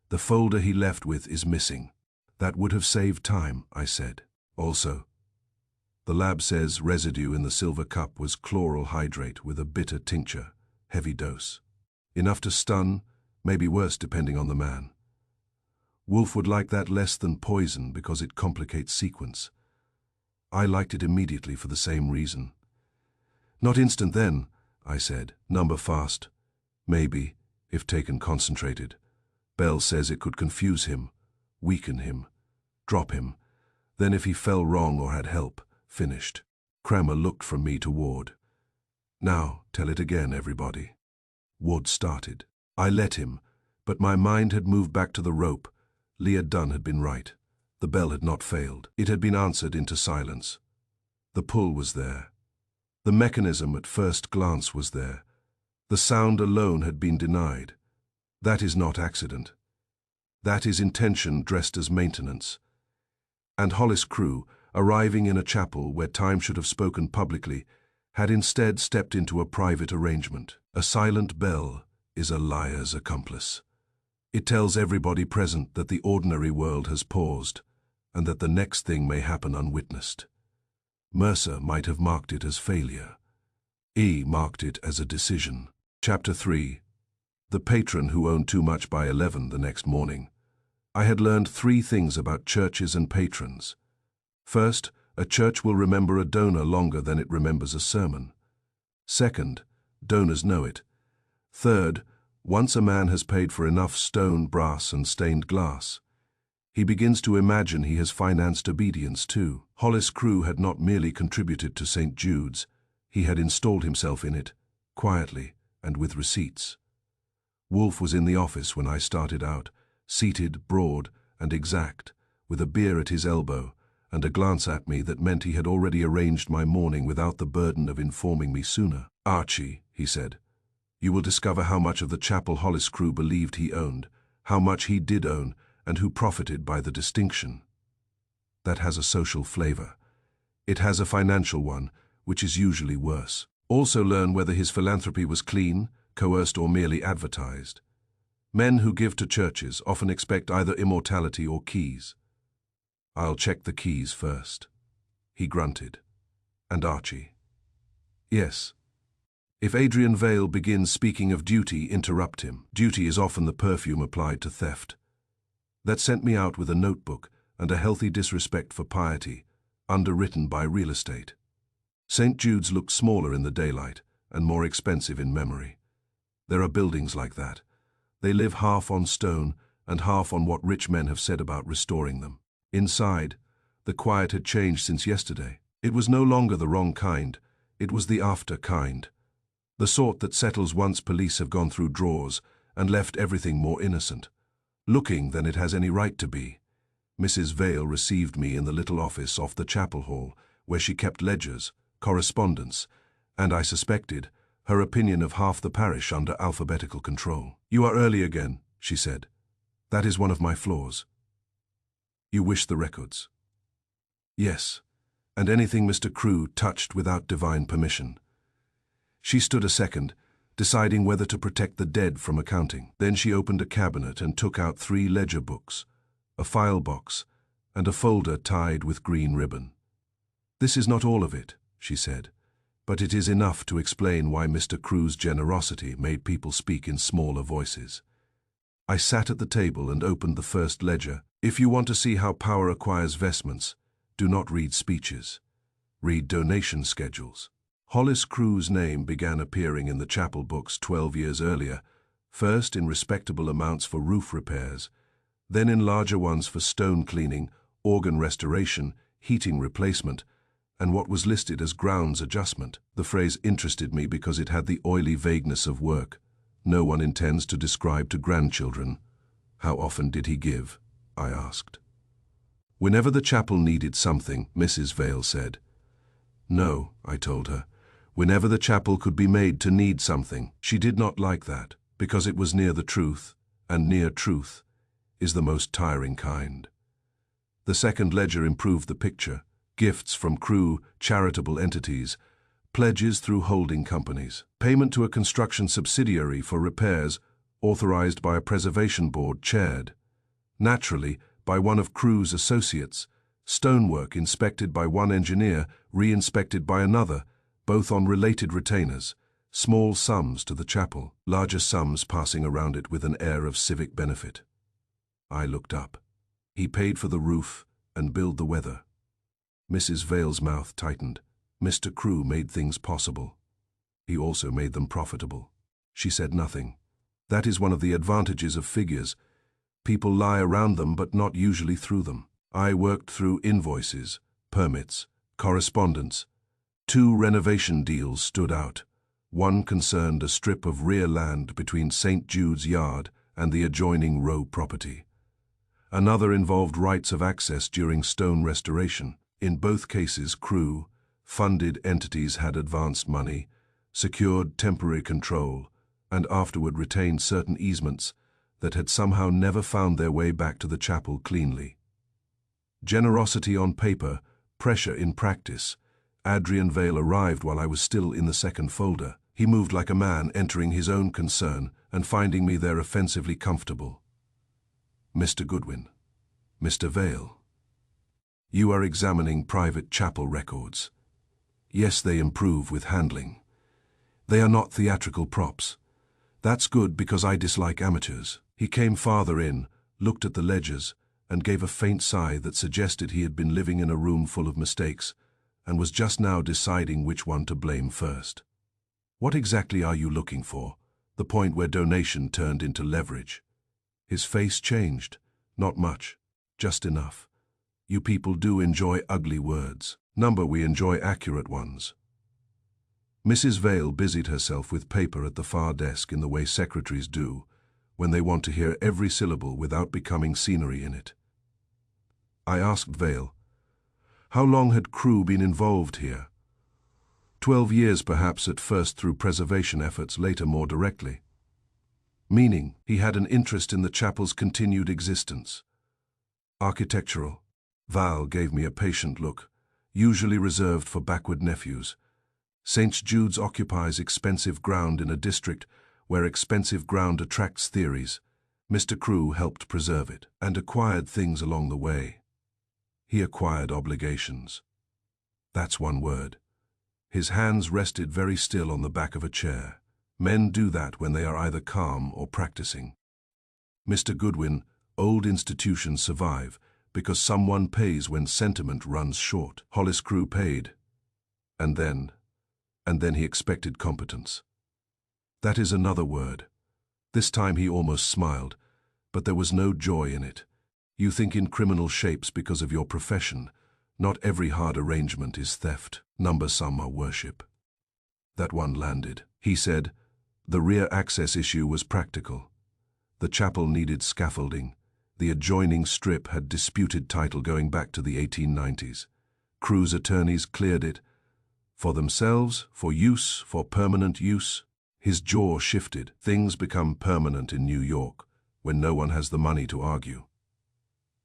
Speaker 1: The folder he left with is missing. That would have saved time, I said. Also, the lab says residue in the silver cup was chloral hydrate with a bitter tincture, heavy dose. Enough to stun, maybe worse depending on the man. Wolfe would like that less than poison because it complicates sequence. I liked it immediately for the same reason. Not instant then, I said. Number fast. Maybe, if taken concentrated. Bell says it could confuse him, weaken him, drop him. Then if he fell wrong or had help, finished. Kramer looked from me to Ward. Now, tell it again, everybody. Ward started. I let him, but my mind had moved back to the rope. Leah Dunn had been right. The bell had not failed. It had been answered into silence. The pull was there. The mechanism at first glance was there. The sound alone had been denied. That is not accident. That is intention dressed as maintenance. And Hollis Crewe, arriving in a chapel where time should have spoken publicly, had instead stepped into a private arrangement. A silent bell is a liar's accomplice. It tells everybody present that the ordinary world has paused, and that the next thing may happen unwitnessed. Mercer might have marked it as failure. E marked it as a decision. Chapter 3. The patron who owned too much by 11 the next morning. I had learned 3 things about churches and patrons. First, a church will remember a donor longer than it remembers a sermon. Second, donors know it. Third, once a man has paid for enough stone, brass, and stained glass, he begins to imagine he has financed obedience too. Hollis Crewe had not merely contributed to St. Jude's, he had installed himself in it, quietly and with receipts. Wolfe was in the office when I started out, seated, broad and exact, with a beer at his elbow, and a glance at me that meant he had already arranged my morning without the burden of informing me sooner. Archie, he said, you will discover how much of the chapel Hollis Crewe believed he owned, how much he did own, and who profited by the distinction. That has a social flavor. It has a financial one, which is usually worse. Also learn whether his philanthropy was clean, coerced, or merely advertised. Men who give to churches often expect either immortality or keys. I'll check the keys first. He grunted. And Archie. Yes. If Adrian Vale begins speaking of duty, interrupt him. Duty is often the perfume applied to theft. That sent me out with a notebook and a healthy disrespect for piety, underwritten by real estate. St. Jude's looked smaller in the daylight and more expensive in memory. There are buildings like that. They live half on stone and half on what rich men have said about restoring them. Inside, the quiet had changed since yesterday. It was no longer the wrong kind, it was the after kind. The sort that settles once police have gone through drawers and left everything more innocent, looking than it has any right to be. Mrs. Vale received me in the little office off the chapel hall, where she kept ledgers, correspondence, and, I suspected, her opinion of half the parish under alphabetical control. "You are early again," she said. "That is one of my flaws." "You wish the records?" "Yes, and anything Mr. Crewe touched without divine permission." She stood a second, deciding whether to protect the dead from accounting. Then she opened a cabinet and took out 3 ledger books, a file box, and a folder tied with green ribbon. "This is not all of it," she said, "but it is enough to explain why Mr. Crewe's generosity made people speak in smaller voices." I sat at the table and opened the first ledger. "If you want to see how power acquires vestments, do not read speeches. Read donation schedules." Hollis Crewe's name began appearing in the chapel books 12 years earlier, first in respectable amounts for roof repairs, then in larger ones for stone cleaning, organ restoration, heating replacement, and what was listed as grounds adjustment. The phrase interested me because it had the oily vagueness of work. No one intends to describe to grandchildren. "How often did he give?" I asked. "Whenever the chapel needed something," Mrs. Vale said. "No," I told her. "Whenever the chapel could be made to need something." She did not like that, because it was near the truth, and near truth is the most tiring kind. The second ledger improved the picture. Gifts from Crewe charitable entities, pledges through holding companies, payment to a construction subsidiary for repairs authorized by a preservation board chaired, naturally, by one of Crewe's associates, stonework inspected by one engineer, re-inspected by another, both on related retainers, small sums to the chapel, larger sums passing around it with an air of civic benefit. I looked up. "He paid for the roof and billed the weather." Mrs. Vale's mouth tightened. "Mr. Crewe made things possible. He also made them profitable." She said nothing. That is one of the advantages of figures. People lie around them, but not usually through them. I worked through invoices, permits, correspondence. 2 renovation deals stood out. One concerned a strip of rear land between St. Jude's Yard and the adjoining Row property. Another involved rights of access during stone restoration. In both cases, Crewe funded entities had advanced money, secured temporary control, and afterward retained certain easements that had somehow never found their way back to the chapel cleanly. Generosity on paper, pressure in practice. Adrian Vale arrived while I was still in the second folder. He moved like a man entering his own concern and finding me there offensively comfortable. "Mr. Goodwin, Mr. Vale, you are examining private chapel records. Yes, they improve with handling. They are not theatrical props. That's good because I dislike amateurs." He came farther in, looked at the ledgers, and gave a faint sigh that suggested he had been living in a room full of mistakes and was just now deciding which one to blame first. "What exactly are you looking for?" The point where donation turned into leverage. His face changed. "Not much, just enough. You people do enjoy ugly words. We enjoy accurate ones." Mrs. Vale busied herself with paper at the far desk in the way secretaries do when they want to hear every syllable without becoming scenery in it. I asked Vale, how long had Crewe been involved here? 12 years perhaps at first through preservation efforts, later more directly. Meaning, he had an interest in the chapel's continued existence. Architectural. Val gave me a patient look, usually reserved for backward nephews. St. Jude's occupies expensive ground in a district where expensive ground attracts theories. Mr. Crewe helped preserve it and acquired things along the way. He acquired obligations. That's one word. His hands rested very still on the back of a chair. Men do that when they are either calm or practicing. Mr. Goodwin, old institutions survive because someone pays when sentiment runs short. Hollis Crewe paid. And then he expected competence. That is another word. This time he almost smiled, but there was no joy in it. You think in criminal shapes because of your profession. Not every hard arrangement is theft. Some are worship. That one landed. He said, the rear access issue was practical. The chapel needed scaffolding. The adjoining strip had disputed title going back to the 1890s. Crewe's attorneys cleared it. For themselves, for use, for permanent use. His jaw shifted. Things become permanent in New York when no one has the money to argue.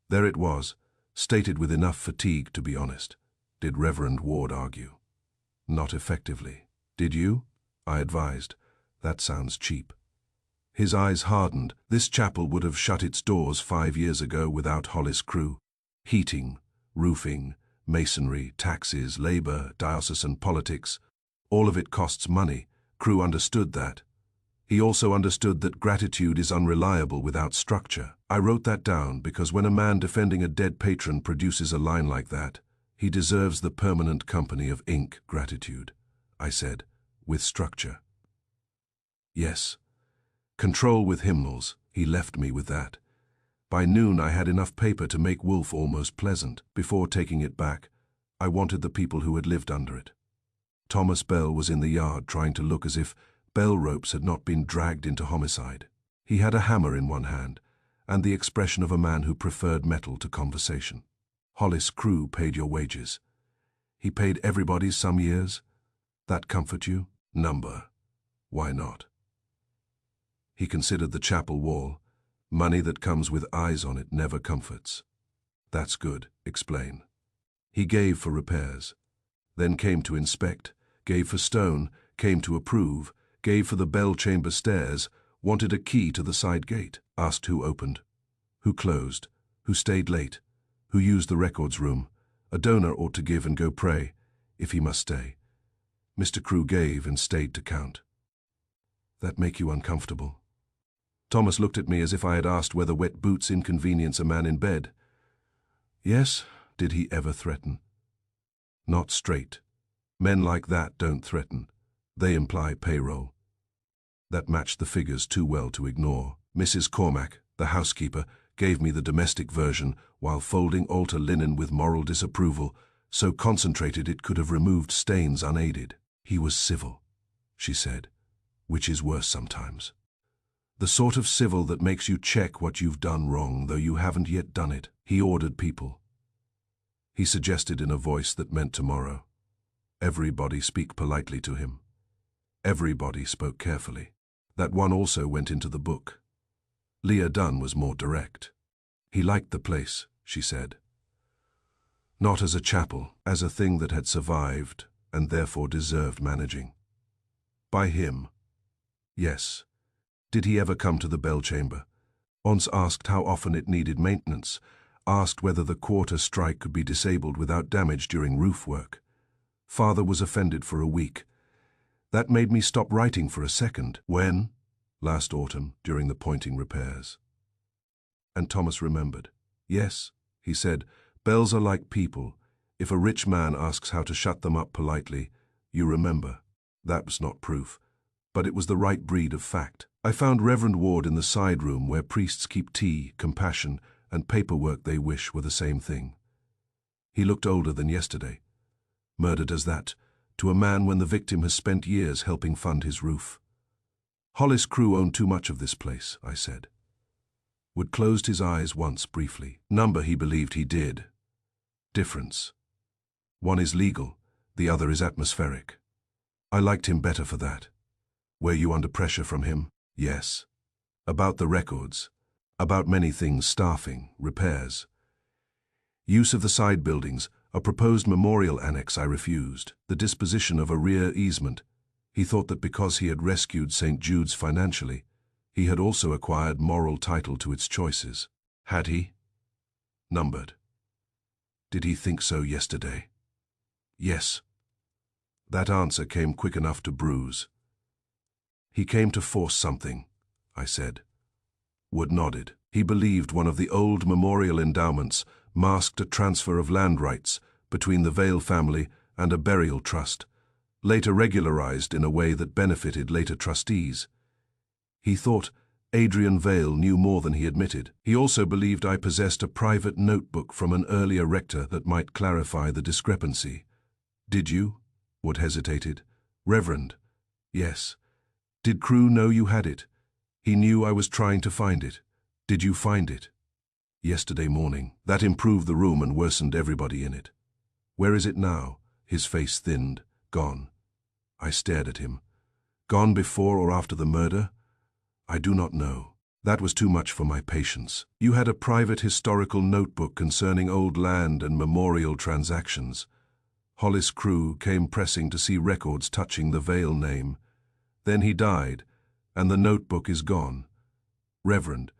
Speaker 1: There it was, stated with enough fatigue to be honest. Did Reverend Ward argue? Not effectively. Did you? I advised. That sounds cheap. His eyes hardened. This chapel would have shut its doors 5 years ago without Hollis Crewe. Heating, roofing, masonry, taxes, labor, diocesan politics, all of it costs money. Crewe understood that. He also understood that gratitude is unreliable without structure. I wrote that down because when a man defending a dead patron produces a line like that, he deserves the permanent company of ink gratitude, I said, with structure. Yes. Control with hymnals, he left me with that. By noon I had enough paper to make Wolfe almost pleasant. Before taking it back, I wanted the people who had lived under it. Thomas Bell was in the yard trying to look as if bell ropes had not been dragged into homicide. He had a hammer in one hand, and the expression of a man who preferred metal to conversation. Hollis Crewe paid your wages. He paid everybody some years. That comfort you? Why not? He considered the chapel wall. Money that comes with eyes on it never comforts. That's good, explain. He gave for repairs, then came to inspect, gave for stone, came to approve, gave for the bell chamber stairs, wanted a key to the side gate, asked who opened, who closed, who stayed late, who used the records room. A donor ought to give and go pray, if he must stay. Mr. Crewe gave and stayed to count. That make you uncomfortable? Thomas looked at me as if I had asked whether wet boots inconvenience a man in bed. Yes, did he ever threaten? Not straight. Men like that don't threaten. They imply payroll. That matched the figures too well to ignore. Mrs. Cormack, the housekeeper, gave me the domestic version while folding altar linen with moral disapproval, so concentrated it could have removed stains unaided. He was civil, she said, which is worse sometimes. The sort of civil that makes you check what you've done wrong, though you haven't yet done it. He ordered people. He suggested in a voice that meant tomorrow. Everybody speak politely to him. Everybody spoke carefully. That one also went into the book. Leah Dunn was more direct. He liked the place, she said. Not as a chapel, as a thing that had survived and therefore deserved managing. By him. Yes. Did he ever come to the bell chamber? Once asked how often it needed maintenance, asked whether the quarter strike could be disabled without damage during roof work. Father was offended for a week. That made me stop writing for a second. When? Last autumn, during the pointing repairs. And Thomas remembered. Yes, he said, bells are like people. If a rich man asks how to shut them up politely, you remember. That was not proof, but it was the right breed of fact. I found Reverend Ward in the side room where priests keep tea, compassion, and paperwork they wish were the same thing. He looked older than yesterday. Murder does that to a man when the victim has spent years helping fund his roof. Hollis Crewe owned too much of this place, I said. Wood closed his eyes once briefly. He believed he did. Difference. One is legal, the other is atmospheric. I liked him better for that. Were you under pressure from him? Yes. About the records. About many things, staffing, repairs. Use of the side buildings, a proposed memorial annex I refused. The disposition of a rear easement. He thought that because he had rescued St. Jude's financially, he had also acquired moral title to its choices. Had he? Numbered. Did he think so yesterday? Yes. That answer came quick enough to bruise. He came to force something, I said. Wood nodded. He believed one of the old memorial endowments masked a transfer of land rights between the Vale family and a burial trust, later regularized in a way that benefited later trustees. He thought Adrian Vale knew more than he admitted. He also believed I possessed a private notebook from an earlier rector that might clarify the discrepancy. Did you? Wood hesitated. Reverend. Yes. Did Crew know you had it? He knew I was trying to find it. Did you find it? Yesterday morning. That improved the room and worsened everybody in it. Where is it now? His face thinned. Gone. I stared at him. Gone before or after the murder? I do not know. That was too much for my patience. You had a private historical notebook concerning old land and memorial transactions. Hollis Crew came pressing to see records touching the Vale name. Then he died, and the notebook is gone. Reverend,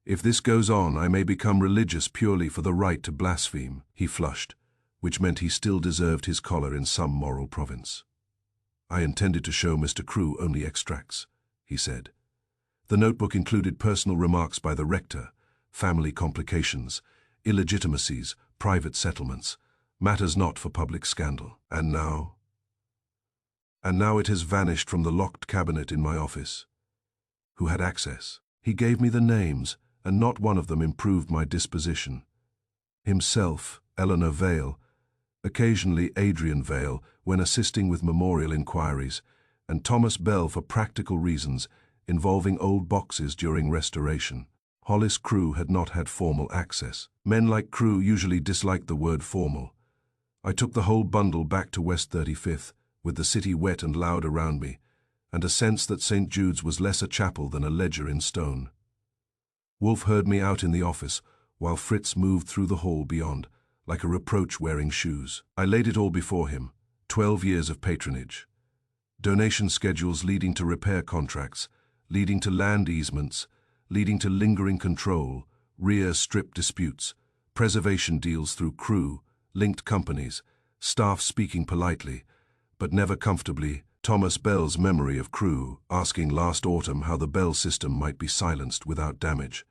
Speaker 1: if this goes on, I may become religious purely for the right to blaspheme. He flushed, which meant he still deserved his collar in some moral province. I intended to show Mr. Crew only extracts, he said. The notebook included personal remarks by the rector, family complications, illegitimacies, private settlements, matters not for public scandal. And now it has vanished from the locked cabinet in my office. Who had access? He gave me the names, and not one of them improved my disposition. Himself, Eleanor Vale, occasionally Adrian Vale when assisting with memorial inquiries, and Thomas Bell for practical reasons involving old boxes during restoration. Hollis Crew had not had formal access. Men like Crew usually disliked the word formal. I took the whole bundle back to West 35th, with the city wet and loud around me, and a sense that St. Jude's was less a chapel than a ledger in stone. Wolfe heard me out in the office, while Fritz moved through the hall beyond, like a reproach wearing shoes. I laid it all before him, 12 years of patronage. Donation schedules leading to repair contracts, leading to land easements, leading to lingering control, rear strip disputes, preservation deals through Crew, linked companies, staff speaking politely, but never comfortably, Thomas Bell's memory of Crew, asking last autumn how the Bell system might be silenced without damage.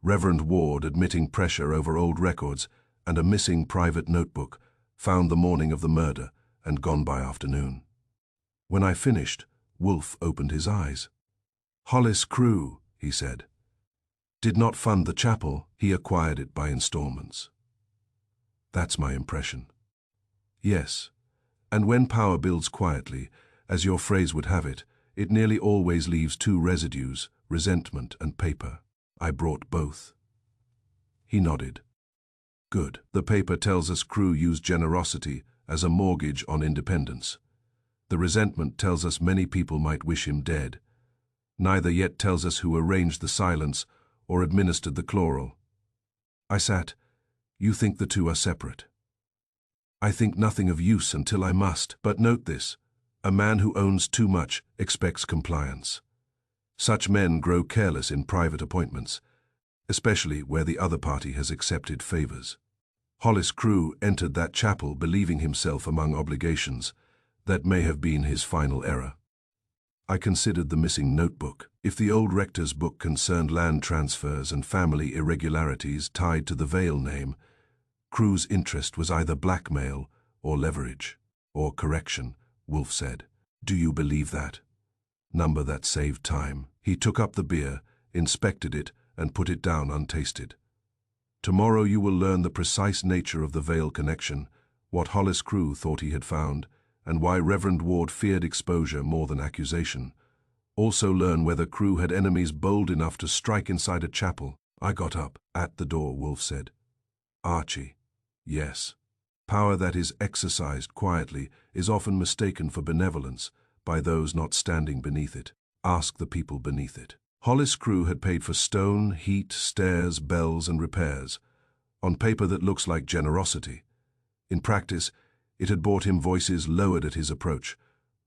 Speaker 1: Reverend Ward admitting pressure over old records and a missing private notebook, found the morning of the murder and gone by afternoon. When I finished, Wolfe opened his eyes. Hollis Crew, he said, did not fund the chapel, he acquired it by installments. That's my impression. Yes, and when power builds quietly, as your phrase would have it, it nearly always leaves two residues, resentment and paper. I brought both. He nodded. Good. The paper tells us Crew used generosity as a mortgage on independence. The resentment tells us many people might wish him dead. Neither yet tells us who arranged the silence or administered the chloral. I sat. You think the two are separate. I think nothing of use until I must. But note this, a man who owns too much expects compliance. Such men grow careless in private appointments, especially where the other party has accepted favors. Hollis Crew entered that chapel believing himself among obligations. That may have been his final error. I considered the missing notebook. If the old rector's book concerned land transfers and family irregularities tied to the Vale name, Crew's interest was either blackmail or leverage, or correction, Wolfe said. Do you believe that? Number that saved time. He took up the beer, inspected it, and put it down untasted. Tomorrow you will learn the precise nature of the Vale connection, what Hollis Crew thought he had found, and why Reverend Ward feared exposure more than accusation. Also learn whether Crew had enemies bold enough to strike inside a chapel. I got up. At the door, Wolfe said. Archie. Yes. Power that is exercised quietly is often mistaken for benevolence by those not standing beneath it. Ask the people beneath it. Hollis Crew had paid for stone, heat, stairs, bells, and repairs, on paper that looks like generosity. In practice, it had bought him voices lowered at his approach,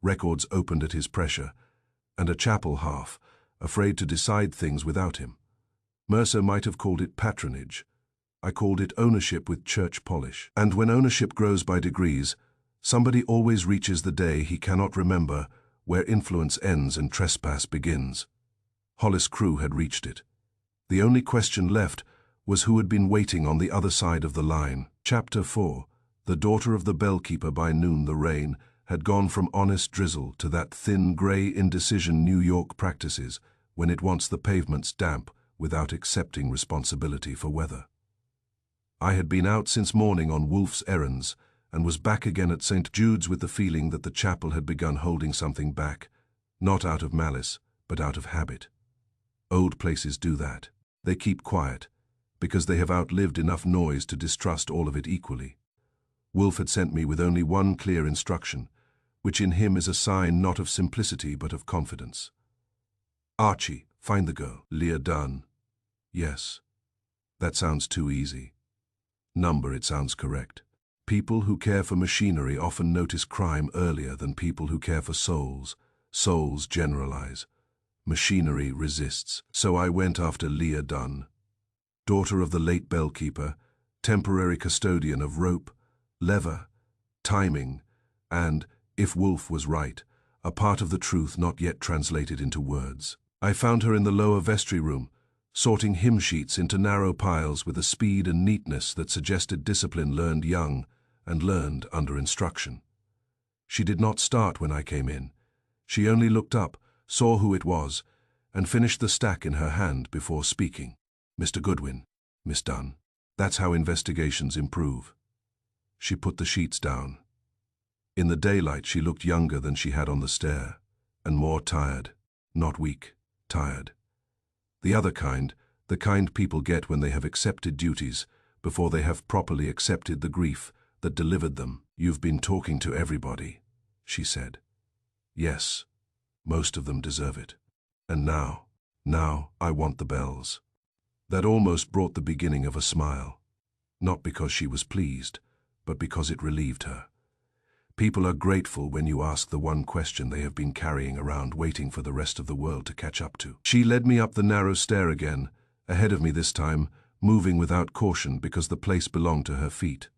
Speaker 1: records opened at his pressure, and a chapel half, afraid to decide things without him. Mercer might have called it patronage. I called it ownership with church polish. And when ownership grows by degrees, somebody always reaches the day he cannot remember where influence ends and trespass begins. Hollis Crew had reached it. The only question left was who had been waiting on the other side of the line. Chapter 4. The daughter of the bellkeeper. By noon the rain had gone from honest drizzle to that thin grey indecision New York practices when it wants the pavements damp without accepting responsibility for weather. I had been out since morning on Wolfe's errands and was back again at St. Jude's with the feeling that the chapel had begun holding something back, not out of malice, but out of habit. Old places do that. They keep quiet, because they have outlived enough noise to distrust all of it equally. Wolfe had sent me with only one clear instruction, which in him is a sign not of simplicity but of confidence. Archie, find the girl. Leah Dunn. Yes. That sounds too easy. Number, it sounds correct. People who care for machinery often notice crime earlier than people who care for souls. Souls generalize. Machinery resists. So I went after Leah Dunn, daughter of the late bellkeeper, temporary custodian of rope, lever, timing, and, if Wolfe was right, a part of the truth not yet translated into words. I found her in the lower vestry room, sorting hymn sheets into narrow piles with a speed and neatness that suggested discipline learned young and learned under instruction. She did not start when I came in. She only looked up, saw who it was, and finished the stack in her hand before speaking. Mr. Goodwin, Miss Dunn. That's how investigations improve. She put the sheets down. In the daylight she looked younger than she had on the stair, and more tired, not weak, tired. The other kind, the kind people get when they have accepted duties, before they have properly accepted the grief that delivered them. You've been talking to everybody, she said. Yes, most of them deserve it. And now I want the bells. That almost brought the beginning of a smile. Not because she was pleased, but because it relieved her. People are grateful when you ask the one question they have been carrying around, waiting for the rest of the world to catch up to. She led me up the narrow stair again, ahead of me this time, moving without caution because the place belonged to her feet.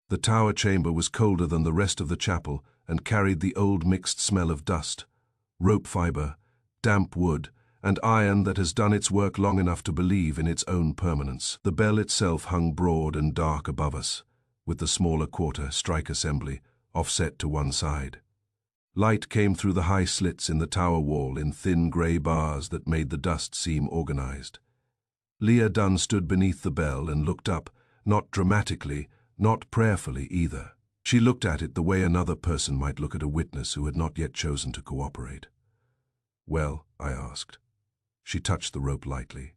Speaker 1: The tower chamber was colder than the rest of the chapel and carried the old mixed smell of dust, rope fiber, damp wood, and iron that has done its work long enough to believe in its own permanence. The bell itself hung broad and dark above us, with the smaller quarter strike assembly offset to one side. Light came through the high slits in the tower wall in thin grey bars that made the dust seem organized. Leah Dunn stood beneath the bell and looked up, not dramatically, not prayerfully either. She looked at it the way another person might look at a witness who had not yet chosen to cooperate. Well, I asked. She touched the rope lightly.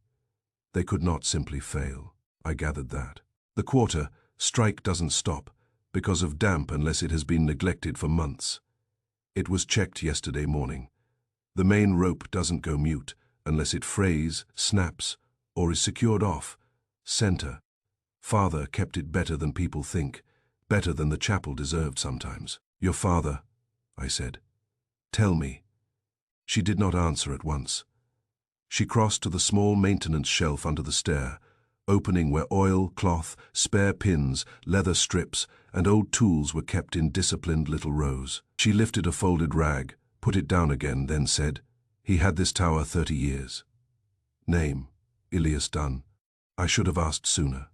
Speaker 1: They could not simply fail. I gathered that. The quarter, strike doesn't stop, because of damp unless it has been neglected for months. It was checked yesterday morning. The main rope doesn't go mute unless it frays, snaps, or is secured off. Center. Father kept it better than people think, better than the chapel deserved sometimes. Your father, I said. Tell me. She did not answer at once. She crossed to the small maintenance shelf under the stair, opening where oil, cloth, spare pins, leather strips, and old tools were kept in disciplined little rows. She lifted a folded rag, put it down again, then said, He had this tower 30 years. Name, Elias Dunn. I should have asked sooner.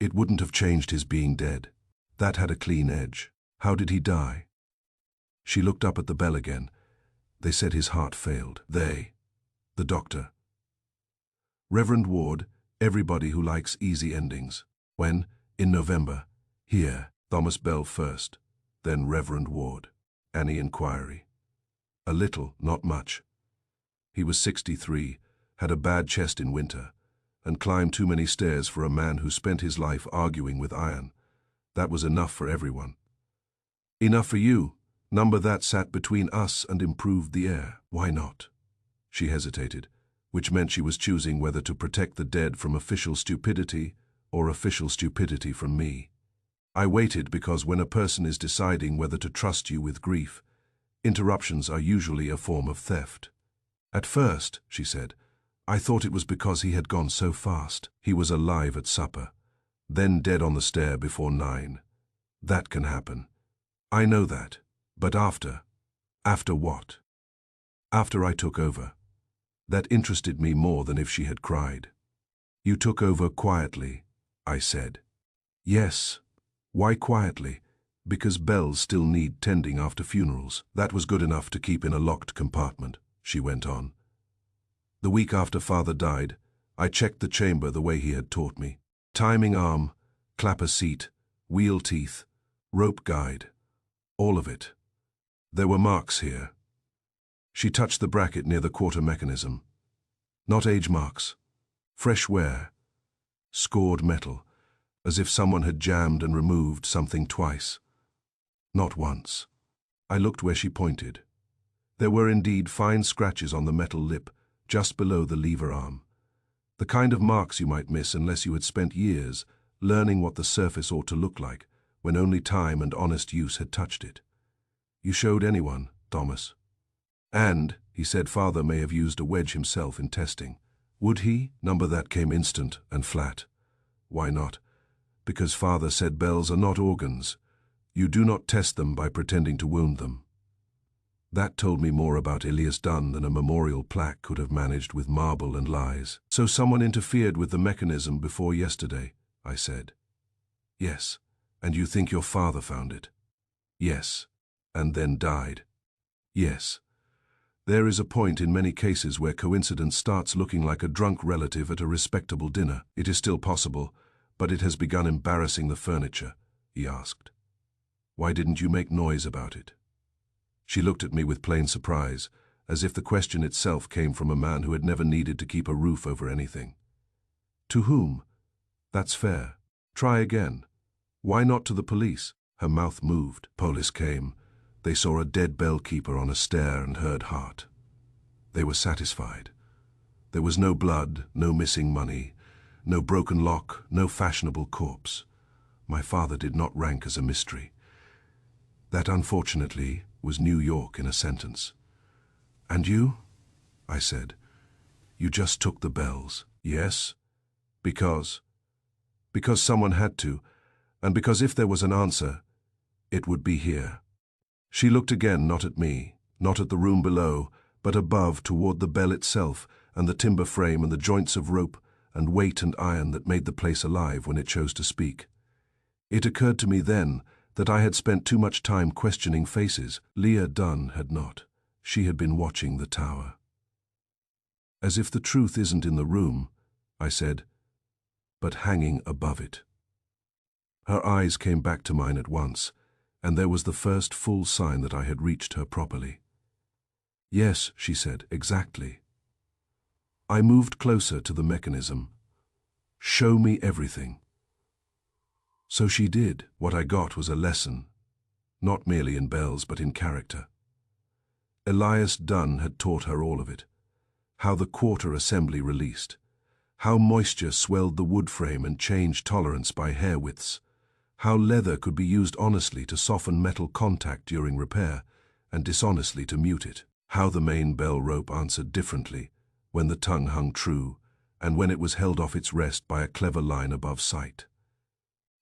Speaker 1: It wouldn't have changed his being dead. That had a clean edge. How did he die? She looked up at the bell again. They said his heart failed. They. The doctor. Reverend Ward, everybody who likes easy endings. When, in November, here, Thomas Bell first, then Reverend Ward. Annie inquiry. A little, not much. He was 63, had a bad chest in winter, and climbed too many stairs for a man who spent his life arguing with iron. That was enough for everyone. Enough for you. Number that sat between us and improved the air. Why not? She hesitated, which meant she was choosing whether to protect the dead from official stupidity or official stupidity from me. I waited because when a person is deciding whether to trust you with grief, interruptions are usually a form of theft. At first, she said, I thought it was because he had gone so fast. He was alive at supper, then dead on the stair before 9. That can happen. I know that. But after what? After I took over. That interested me more than if she had cried. You took over quietly, I said. Yes. Why quietly? Because bells still need tending after funerals. That was good enough to keep in a locked compartment, she went on. The week after Father died, I checked the chamber the way he had taught me. Timing arm, clapper seat, wheel teeth, rope guide, all of it. There were marks here. She touched the bracket near the quarter mechanism. Not age marks. Fresh wear. Scored metal, as if someone had jammed and removed something twice. Not once. I looked where she pointed. There were indeed fine scratches on the metal lip, just below the lever arm. The kind of marks you might miss unless you had spent years learning what the surface ought to look like, when only time and honest use had touched it. You showed anyone, Thomas? And, he said, Father may have used a wedge himself in testing. Would he? Number that came instant and flat. Why not? Because Father said bells are not organs. You do not test them by pretending to wound them. That told me more about Elias Dunn than a memorial plaque could have managed with marble and lies. So someone interfered with the mechanism before yesterday, I said. Yes. And you think your father found it? Yes. And then died? Yes. There is a point in many cases where coincidence starts looking like a drunk relative at a respectable dinner. It is still possible, but it has begun embarrassing the furniture, he asked. Why didn't you make noise about it? She looked at me with plain surprise, as if the question itself came from a man who had never needed to keep a roof over anything. To whom? That's fair. Try again. Why not to the police? Her mouth moved. Police came. They saw a dead bellkeeper on a stair and heard heart. They were satisfied. There was no blood, no missing money, no broken lock, no fashionable corpse. My father did not rank as a mystery. That, unfortunately, was New York in a sentence. And you? I said. You just took the bells. Yes? Because someone had to, and because if there was an answer, it would be here. She looked again, not at me, not at the room below, but above toward the bell itself and the timber frame and the joints of rope and weight and iron that made the place alive when it chose to speak. It occurred to me then that I had spent too much time questioning faces. Leah Dunn had not. She had been watching the tower. As if the truth isn't in the room, I said, but hanging above it. Her eyes came back to mine at once, and there was the first full sign that I had reached her properly. Yes, she said, exactly. I moved closer to the mechanism. Show me everything. So she did. What I got was a lesson, not merely in bells but in character. Elias Dunn had taught her all of it. How the quarter assembly released. How moisture swelled the wood frame and changed tolerance by hair widths. How leather could be used honestly to soften metal contact during repair and dishonestly to mute it. How the main bell rope answered differently when the tongue hung true and when it was held off its rest by a clever line above sight.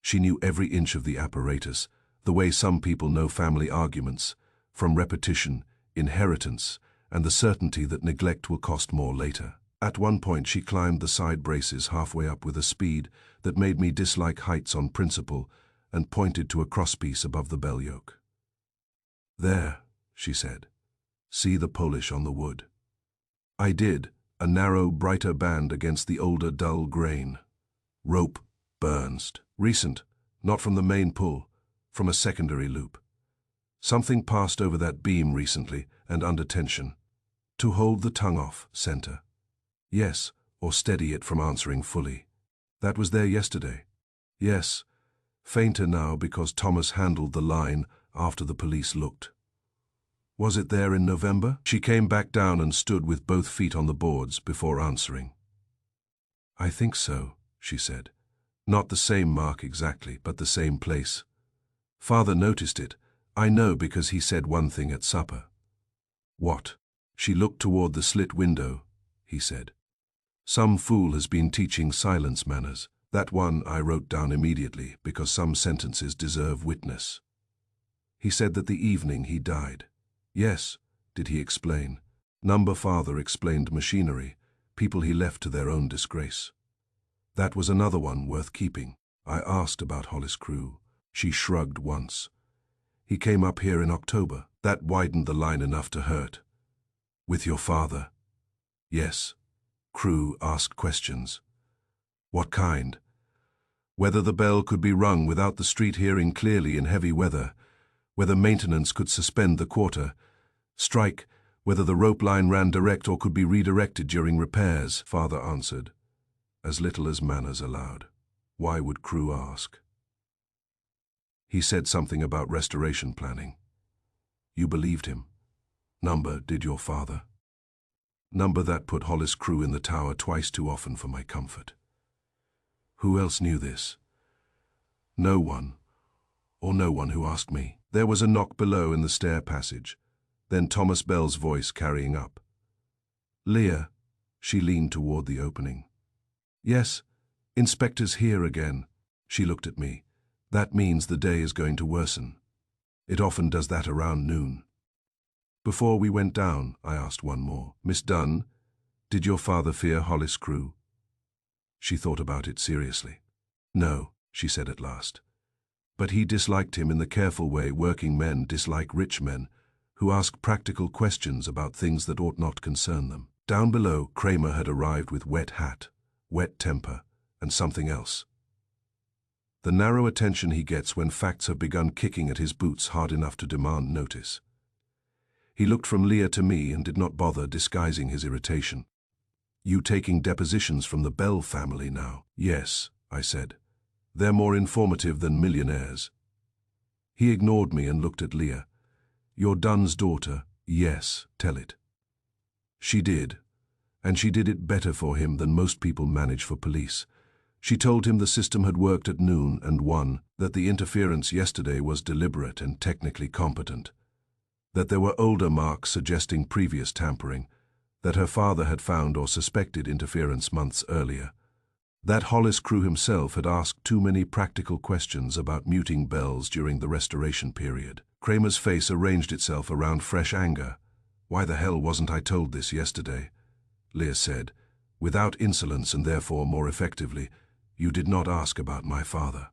Speaker 1: She knew every inch of the apparatus, the way some people know family arguments, from repetition, inheritance, and the certainty that neglect will cost more later. At one point she climbed the side braces halfway up with a speed that made me dislike heights on principle and pointed to a crosspiece above the bell yoke. There, she said. See the polish on the wood. I did, a narrow, brighter band against the older, dull grain. Rope burned. Recent, not from the main pull, from a secondary loop. Something passed over that beam recently and under tension. To hold the tongue off, center. Yes, or steady it from answering fully. That was there yesterday. Yes, fainter now because Thomas handled the line after the police looked. Was it there in November? She came back down and stood with both feet on the boards before answering. I think so, she said. Not the same mark exactly, but the same place. Father noticed it. I know because he said one thing at supper. What? She looked toward the slit window, he said. Some fool has been teaching silence manners. That one I wrote down immediately because some sentences deserve witness. He said that the evening he died. Yes, did he explain? Number Father explained machinery, people he left to their own disgrace. That was another one worth keeping. I asked about Hollis' crew. She shrugged once. He came up here in October. That widened the line enough to hurt. With your father? Yes. Crew asked questions. What kind? Whether the bell could be rung without the street hearing clearly in heavy weather, whether maintenance could suspend the quarter, strike, whether the rope line ran direct or could be redirected during repairs, father answered, as little as manners allowed. Why would Crew ask? He said something about restoration planning. You believed him. Number did your father. Number that put Hollis Crew in the tower twice too often for my comfort. Who else knew this? No one, or no one who asked me. There was a knock below in the stair passage, then Thomas Bell's voice carrying up. Leah, she leaned toward the opening. Yes, Inspector's here again. She looked at me. That means the day is going to worsen. It often does that around noon. Before we went down, I asked one more. Miss Dunn, did your father fear Hollis Crew? She thought about it seriously. No, she said at last. But he disliked him in the careful way working men dislike rich men, who ask practical questions about things that ought not concern them. Down below, Kramer had arrived with wet hat, wet temper, and something else. The narrow attention he gets when facts have begun kicking at his boots hard enough to demand notice. He looked from Leah to me and did not bother disguising his irritation. You taking depositions from the Bell family now? Yes, I said. They're more informative than millionaires. He ignored me and looked at Leah. Your Dunn's daughter, yes, tell it. She did, and she did it better for him than most people manage for police. She told him the system had worked at noon and won, that the interference yesterday was deliberate and technically competent, that there were older marks suggesting previous tampering, that her father had found or suspected interference months earlier, that Hollis Crew himself had asked too many practical questions about muting bells during the restoration period. Kramer's face arranged itself around fresh anger. Why the hell wasn't I told this yesterday? Leah said, without insolence and therefore more effectively, you did not ask about my father.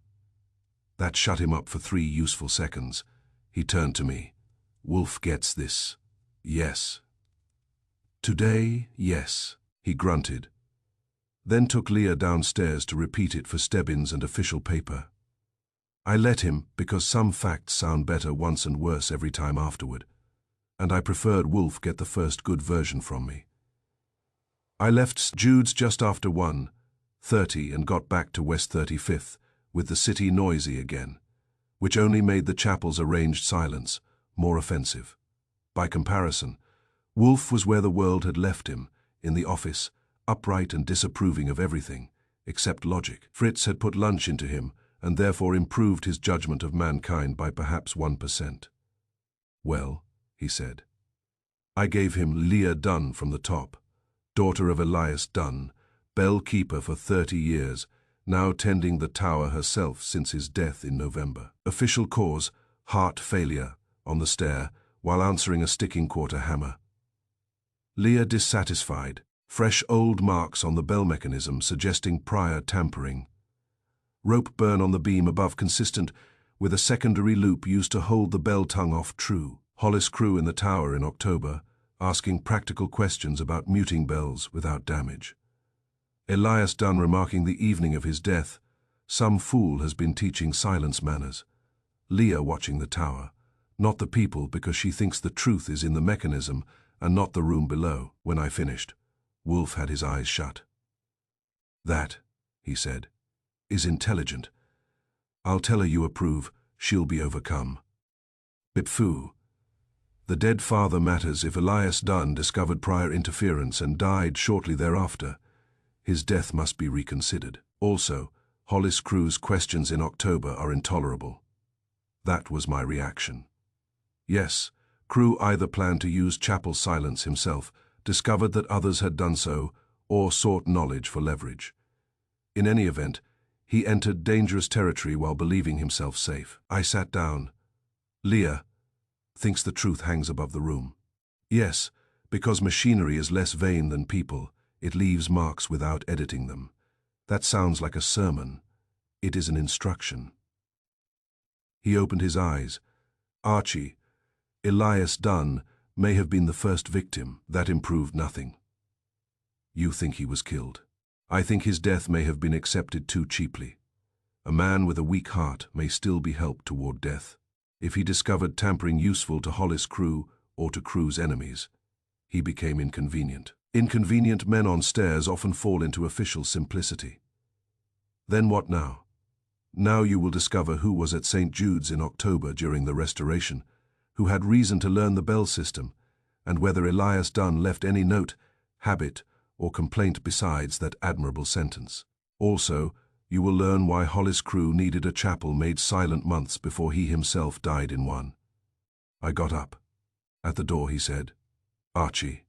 Speaker 1: That shut him up for 3 useful seconds. He turned to me. Wolfe gets this. Yes. Today, yes, he grunted. Then took Leah downstairs to repeat it for Stebbins and official paper. I let him because some facts sound better once and worse every time afterward, and I preferred Wolfe get the first good version from me. I left Jude's just after 1:30 and got back to West 35th, with the city noisy again, which only made the chapel's arranged silence more offensive. By comparison, Wolfe was where the world had left him, in the office, upright and disapproving of everything, except logic. Fritz had put lunch into him, and therefore improved his judgment of mankind by perhaps 1%. Well, he said. I gave him Leah Dunn from the top, daughter of Elias Dunn, bellkeeper for 30 years, now tending the tower herself since his death in November. Official cause, heart failure, on the stair, while answering a sticking quarter hammer. Leah dissatisfied, fresh old marks on the bell mechanism suggesting prior tampering. Rope burn on the beam above consistent with a secondary loop used to hold the bell tongue off true. Hollis Crew in the tower in October, asking practical questions about muting bells without damage. Elias Dunn remarking the evening of his death, some fool has been teaching silence manners. Leah watching the tower, not the people because she thinks the truth is in the mechanism and not the room below. When I finished, Wolfe had his eyes shut. That, he said, is intelligent. I'll tell her you approve, she'll be overcome. Bipfoo. The dead father matters if Elias Dunn discovered prior interference and died shortly thereafter. His death must be reconsidered. Also, Hollis Crew's questions in October are intolerable. That was my reaction. Yes, Crew either planned to use chapel silence himself, discovered that others had done so, or sought knowledge for leverage. In any event, he entered dangerous territory while believing himself safe. I sat down. Leah thinks the truth hangs above the room. Yes, because machinery is less vain than people, it leaves marks without editing them. That sounds like a sermon. It is an instruction. He opened his eyes. Archie, Elias Dunn may have been the first victim. That improved nothing. You think he was killed. I think his death may have been accepted too cheaply. A man with a weak heart may still be helped toward death. If he discovered tampering useful to Hollis' crew or to crew's enemies, he became inconvenient. Inconvenient men on stairs often fall into official simplicity. Then what now? Now you will discover who was at St. Jude's in October during the Restoration, who had reason to learn the bell system, and whether Elias Dunn left any note, habit, or complaint besides that admirable sentence. Also, you will learn why Hollis' crew needed a chapel made silent months before he himself died in one. I got up. At the door he said, Archie.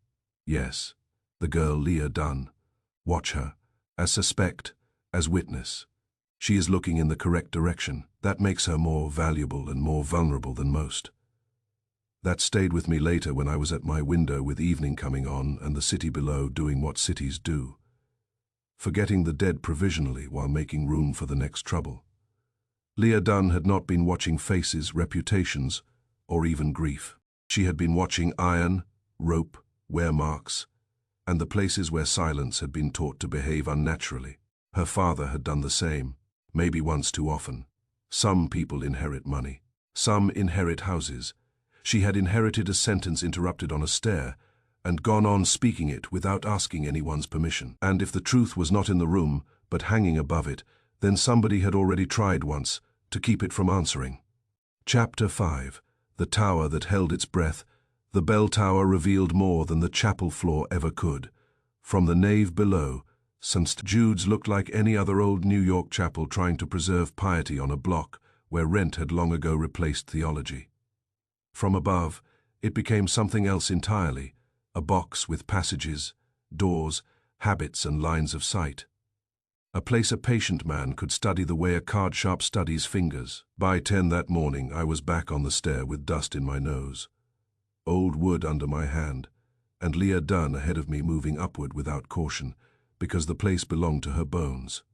Speaker 1: Yes, the girl Leah Dunn. Watch her, as suspect, as witness. She is looking in the correct direction. That makes her more valuable and more vulnerable than most. That stayed with me later when I was at my window with evening coming on and the city below doing what cities do, forgetting the dead provisionally while making room for the next trouble. Leah Dunn had not been watching faces, reputations, or even grief. She had been watching iron, rope, wear marks, and the places where silence had been taught to behave unnaturally. Her father had done the same, maybe once too often. Some people inherit money. Some inherit houses. She had inherited a sentence interrupted on a stair, and gone on speaking it without asking anyone's permission. And if the truth was not in the room, but hanging above it, then somebody had already tried once to keep it from answering. Chapter 5. The tower that held its breath. The bell tower revealed more than the chapel floor ever could. From the nave below, St. Jude's looked like any other old New York chapel trying to preserve piety on a block where rent had long ago replaced theology. From above, it became something else entirely, a box with passages, doors, habits and lines of sight. A place a patient man could study the way a card sharp studies fingers. By 10 that morning, I was back on the stair with dust in my nose, old wood under my hand, and Leah Dunn ahead of me moving upward without caution, because the place belonged to her bones.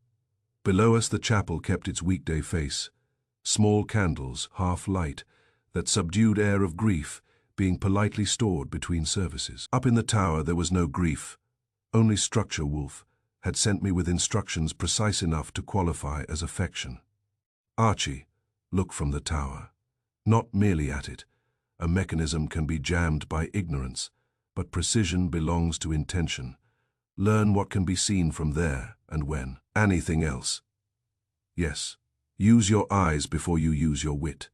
Speaker 1: Below us the chapel kept its weekday face, small candles, half light, that subdued air of grief being politely stored between services. Up in the tower there was no grief, only structure. Wolfe had sent me with instructions precise enough to qualify as affection. Archie, look from the tower. Not merely at it. A mechanism can be jammed by ignorance, but precision belongs to intention. Learn what can be seen from there and when. Anything else? Yes. Use your eyes before you use your wit.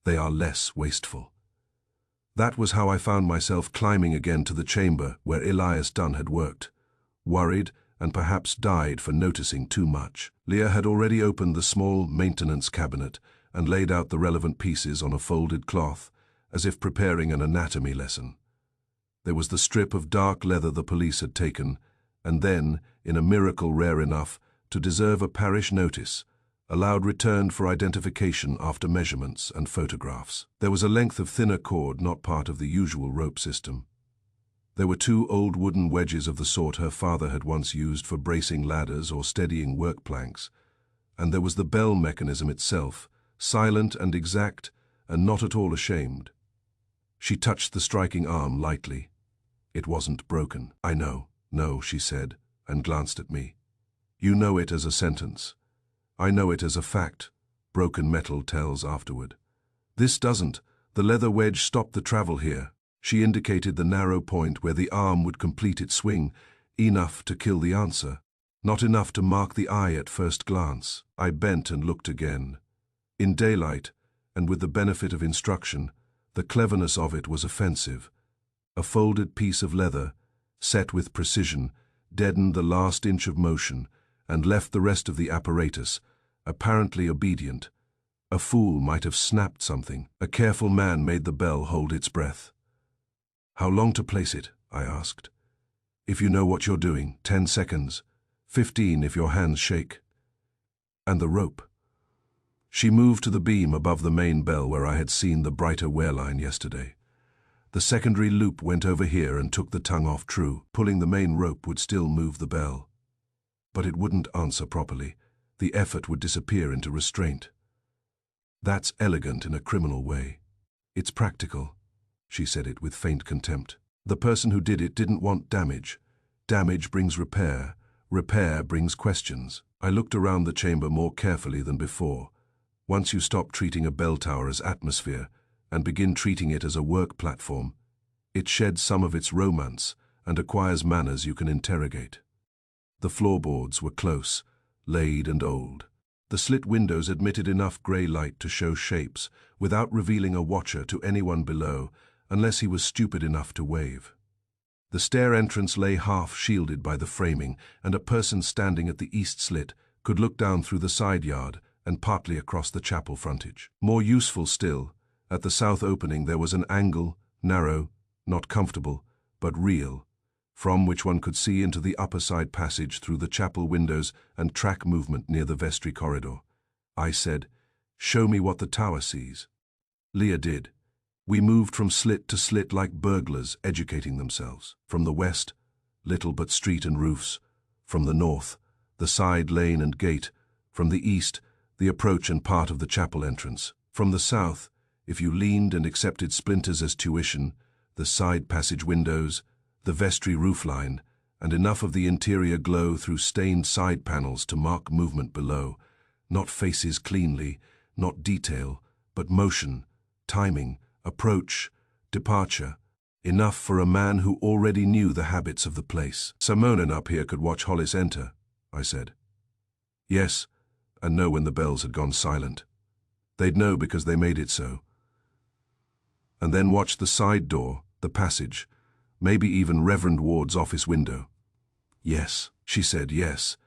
Speaker 1: They are less wasteful. That was how I found myself climbing again to the chamber where Elias Dunn had worked, worried and perhaps died for noticing too much. Leah had already opened the small maintenance cabinet and laid out the relevant pieces on a folded cloth, as if preparing an anatomy lesson. There was the strip of dark leather the police had taken, and then, in a miracle rare enough to deserve a parish notice, allowed returned for identification after measurements and photographs. There was a length of thinner cord not part of the usual rope system. There were 2 old wooden wedges of the sort her father had once used for bracing ladders or steadying work planks, and there was the bell mechanism itself, silent and exact and not at all ashamed. She touched the striking arm lightly. It wasn't broken. I know, no, she said, and glanced at me. You know it as a sentence. I know it as a fact, broken metal tells afterward. This doesn't. The leather wedge stopped the travel here. She indicated the narrow point where the arm would complete its swing, enough to kill the answer, not enough to mark the eye at first glance. I bent and looked again. In daylight, and with the benefit of instruction, the cleverness of it was offensive. A folded piece of leather, set with precision, deadened the last inch of motion, and left the rest of the apparatus, apparently obedient. A fool might have snapped something. A careful man made the bell hold its breath. How long to place it? I asked. If you know what you're doing, 10 seconds. 15 if your hands shake. And the rope. She moved to the beam above the main bell where I had seen the brighter wear line yesterday. The secondary loop went over here and took the tongue off true. Pulling the main rope would still move the bell. But it wouldn't answer properly. The effort would disappear into restraint. That's elegant in a criminal way. It's practical. She said it with faint contempt. The person who did it didn't want damage. Damage brings repair. Repair brings questions. I looked around the chamber more carefully than before. Once you stop treating a bell tower as atmosphere and begin treating it as a work platform, it sheds some of its romance and acquires manners you can interrogate. The floorboards were close, laid and old. The slit windows admitted enough grey light to show shapes without revealing a watcher to anyone below unless he was stupid enough to wave. The stair entrance lay half shielded by the framing, and a person standing at the east slit could look down through the side yard and partly across the chapel frontage. More useful still, at the south opening there was an angle, narrow, not comfortable, but real, from which one could see into the upper side passage through the chapel windows and track movement near the vestry corridor. I said, "Show me what the tower sees." Leah did. We moved from slit to slit like burglars educating themselves. From the west, little but street and roofs. From the north, the side lane and gate. From the east, the approach and part of the chapel entrance. From the south, if you leaned and accepted splinters as tuition, the side passage windows, the vestry roofline, and enough of the interior glow through stained side panels to mark movement below. Not faces cleanly, not detail, but motion, timing, approach, departure, enough for a man who already knew the habits of the place. "Simonin up here could watch Hollis enter," I said. "Yes, and know when the bells had gone silent. They'd know because they made it so. And then watch the side door, the passage, maybe even Reverend Ward's office window." "Yes," she said, "yes,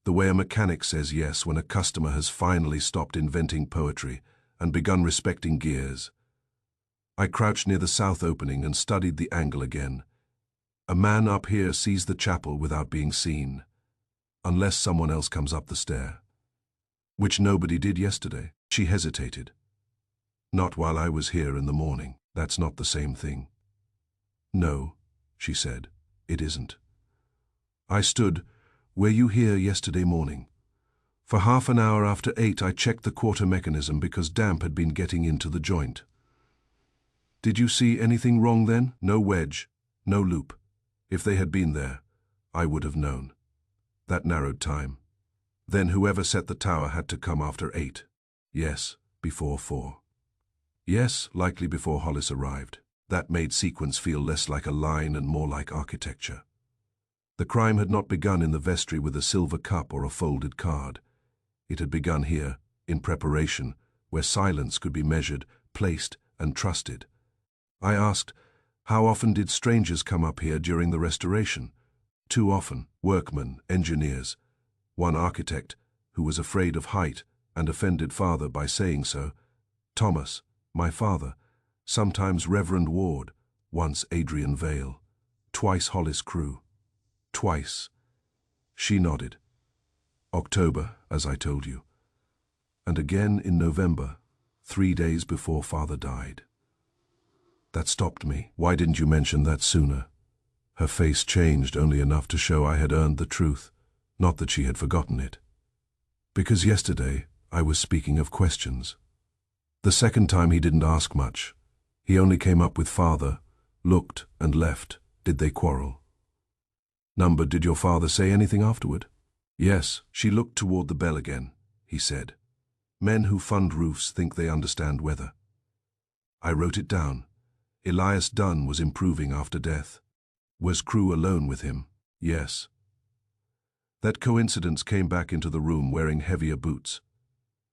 Speaker 1: the way a mechanic says yes when a customer has finally stopped inventing poetry and begun respecting gears." I crouched near the south opening and studied the angle again. A man up here sees the chapel without being seen, unless someone else comes up the stair. Which nobody did yesterday. She hesitated. "Not while I was here in the morning. That's not the same thing." "No," she said, "it isn't. I stood, were you here yesterday morning? For half an hour after 8 I checked the quarter mechanism because damp had been getting into the joint. Did you see anything wrong then? No wedge, no loop. If they had been there, I would have known. That narrowed time. Then whoever set the tower had to come after 8. Yes, before 4. Yes, likely before Hollis arrived. That made sequence feel less like a line and more like architecture. The crime had not begun in the vestry with a silver cup or a folded card. It had begun here, in preparation, where silence could be measured, placed, and trusted. I asked, how often did strangers come up here during the restoration? Too often. Workmen, engineers. One architect, who was afraid of height and offended father by saying so. Thomas, my father. Sometimes Reverend Ward. Once Adrian Vale. Twice Hollis crew. Twice. She nodded. October, as I told you. And again in November, 3 days before father died. That stopped me. Why didn't you mention that sooner? Her face changed only enough to show I had earned the truth, not that she had forgotten it. Because yesterday I was speaking of questions. The second time he didn't ask much. He only came up with father, looked and left. Did they quarrel? Number, did your father say anything afterward? Yes, she looked toward the bell again, he said. Men who fund roofs think they understand weather. I wrote it down. Elias Dunn was improving after death. Was Crew alone with him? Yes. That coincidence came back into the room wearing heavier boots.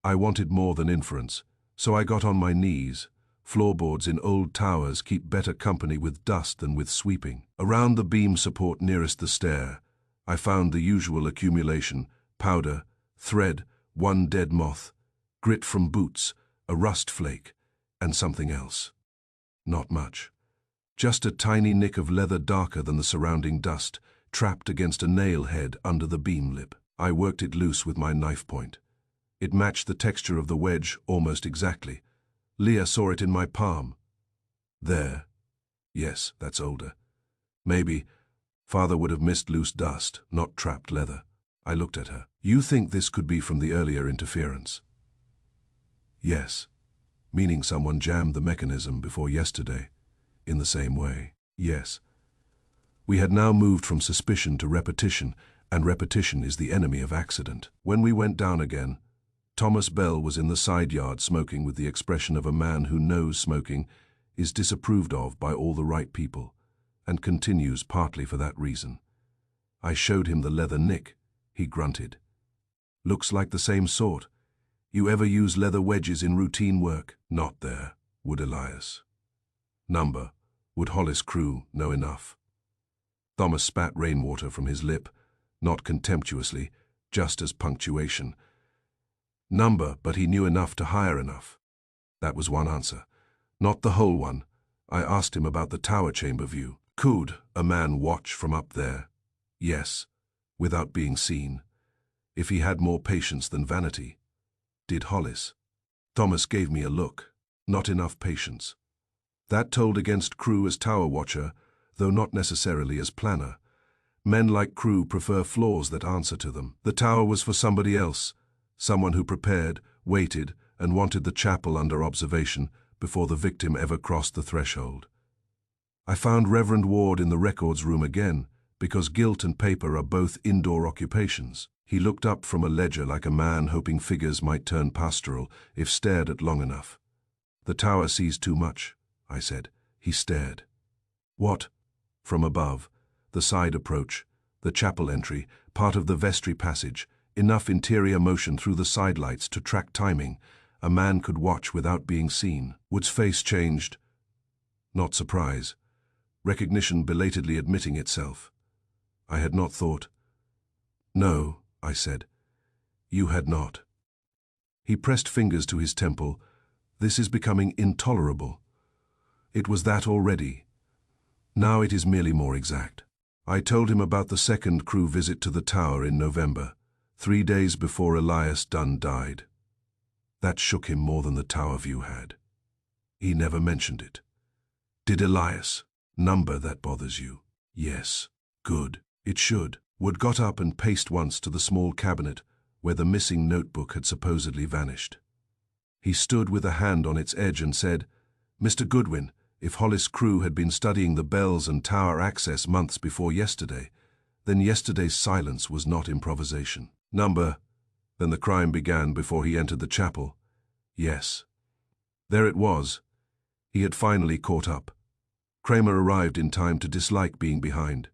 Speaker 1: I wanted more than inference, so I got on my knees. Floorboards in old towers keep better company with dust than with sweeping. Around the beam support nearest the stair, I found the usual accumulation: powder, thread, one dead moth, grit from boots, a rust flake, and something else. Not much. Just a tiny nick of leather darker than the surrounding dust, trapped against a nail head under the beam lip. I worked it loose with my knife point. It matched the texture of the wedge almost exactly. Leah saw it in my palm. There. Yes, that's older. Maybe father would have missed loose dust, not trapped leather. I looked at her. You think this could be from the earlier interference? Yes. meaning someone jammed the mechanism before yesterday, in the same way. Yes. We had now moved from suspicion to repetition, and repetition is the enemy of accident. When we went down again, Thomas Bell was in the side yard smoking with the expression of a man who knows smoking is disapproved of by all the right people, and continues partly for that reason. I showed him the leather nick. He grunted. Looks like the same sort. You ever use leather wedges in routine work? Not there, would Elias. Number, would Hollis Crew know enough? Thomas spat rainwater from his lip, not contemptuously, just as punctuation. Number, but he knew enough to hire enough. That was one answer. Not the whole one. I asked him about the tower chamber view. Could a man watch from up there? Yes, without being seen. If he had more patience than vanity. Did Hollis? Thomas gave me a look. Not enough patience. That told against Crew as tower watcher, though not necessarily as planner. Men like Crew prefer floors that answer to them. The tower was for somebody else, someone who prepared, waited, and wanted the chapel under observation before the victim ever crossed the threshold. I found Reverend Ward in the records room again, because gilt and paper are both indoor occupations. He looked up from a ledger like a man hoping figures might turn pastoral if stared at long enough. The tower sees too much, I said. He stared. What? From above, the side approach, the chapel entry, part of the vestry passage, enough interior motion through the sidelights to track timing. A man could watch without being seen. Wood's face changed. Not surprise. Recognition belatedly admitting itself. I had not thought. No, I said. You had not. He pressed fingers to his temple. This is becoming intolerable. It was that already. Now it is merely more exact. I told him about the second Crew visit to the tower in November, 3 days before Elias Dunn died. That shook him more than the tower view had. He never mentioned it. Did Elias? Number that bothers you? Yes. Good. It should. Wood got up and paced once to the small cabinet where the missing notebook had supposedly vanished. He stood with a hand on its edge and said, Mr. Goodwin, if Hollis Crew had been studying the bells and tower access months before yesterday, then yesterday's silence was not improvisation. Number, then the crime began before he entered the chapel. Yes. There it was. He had finally caught up. Kramer arrived in time to dislike being behind.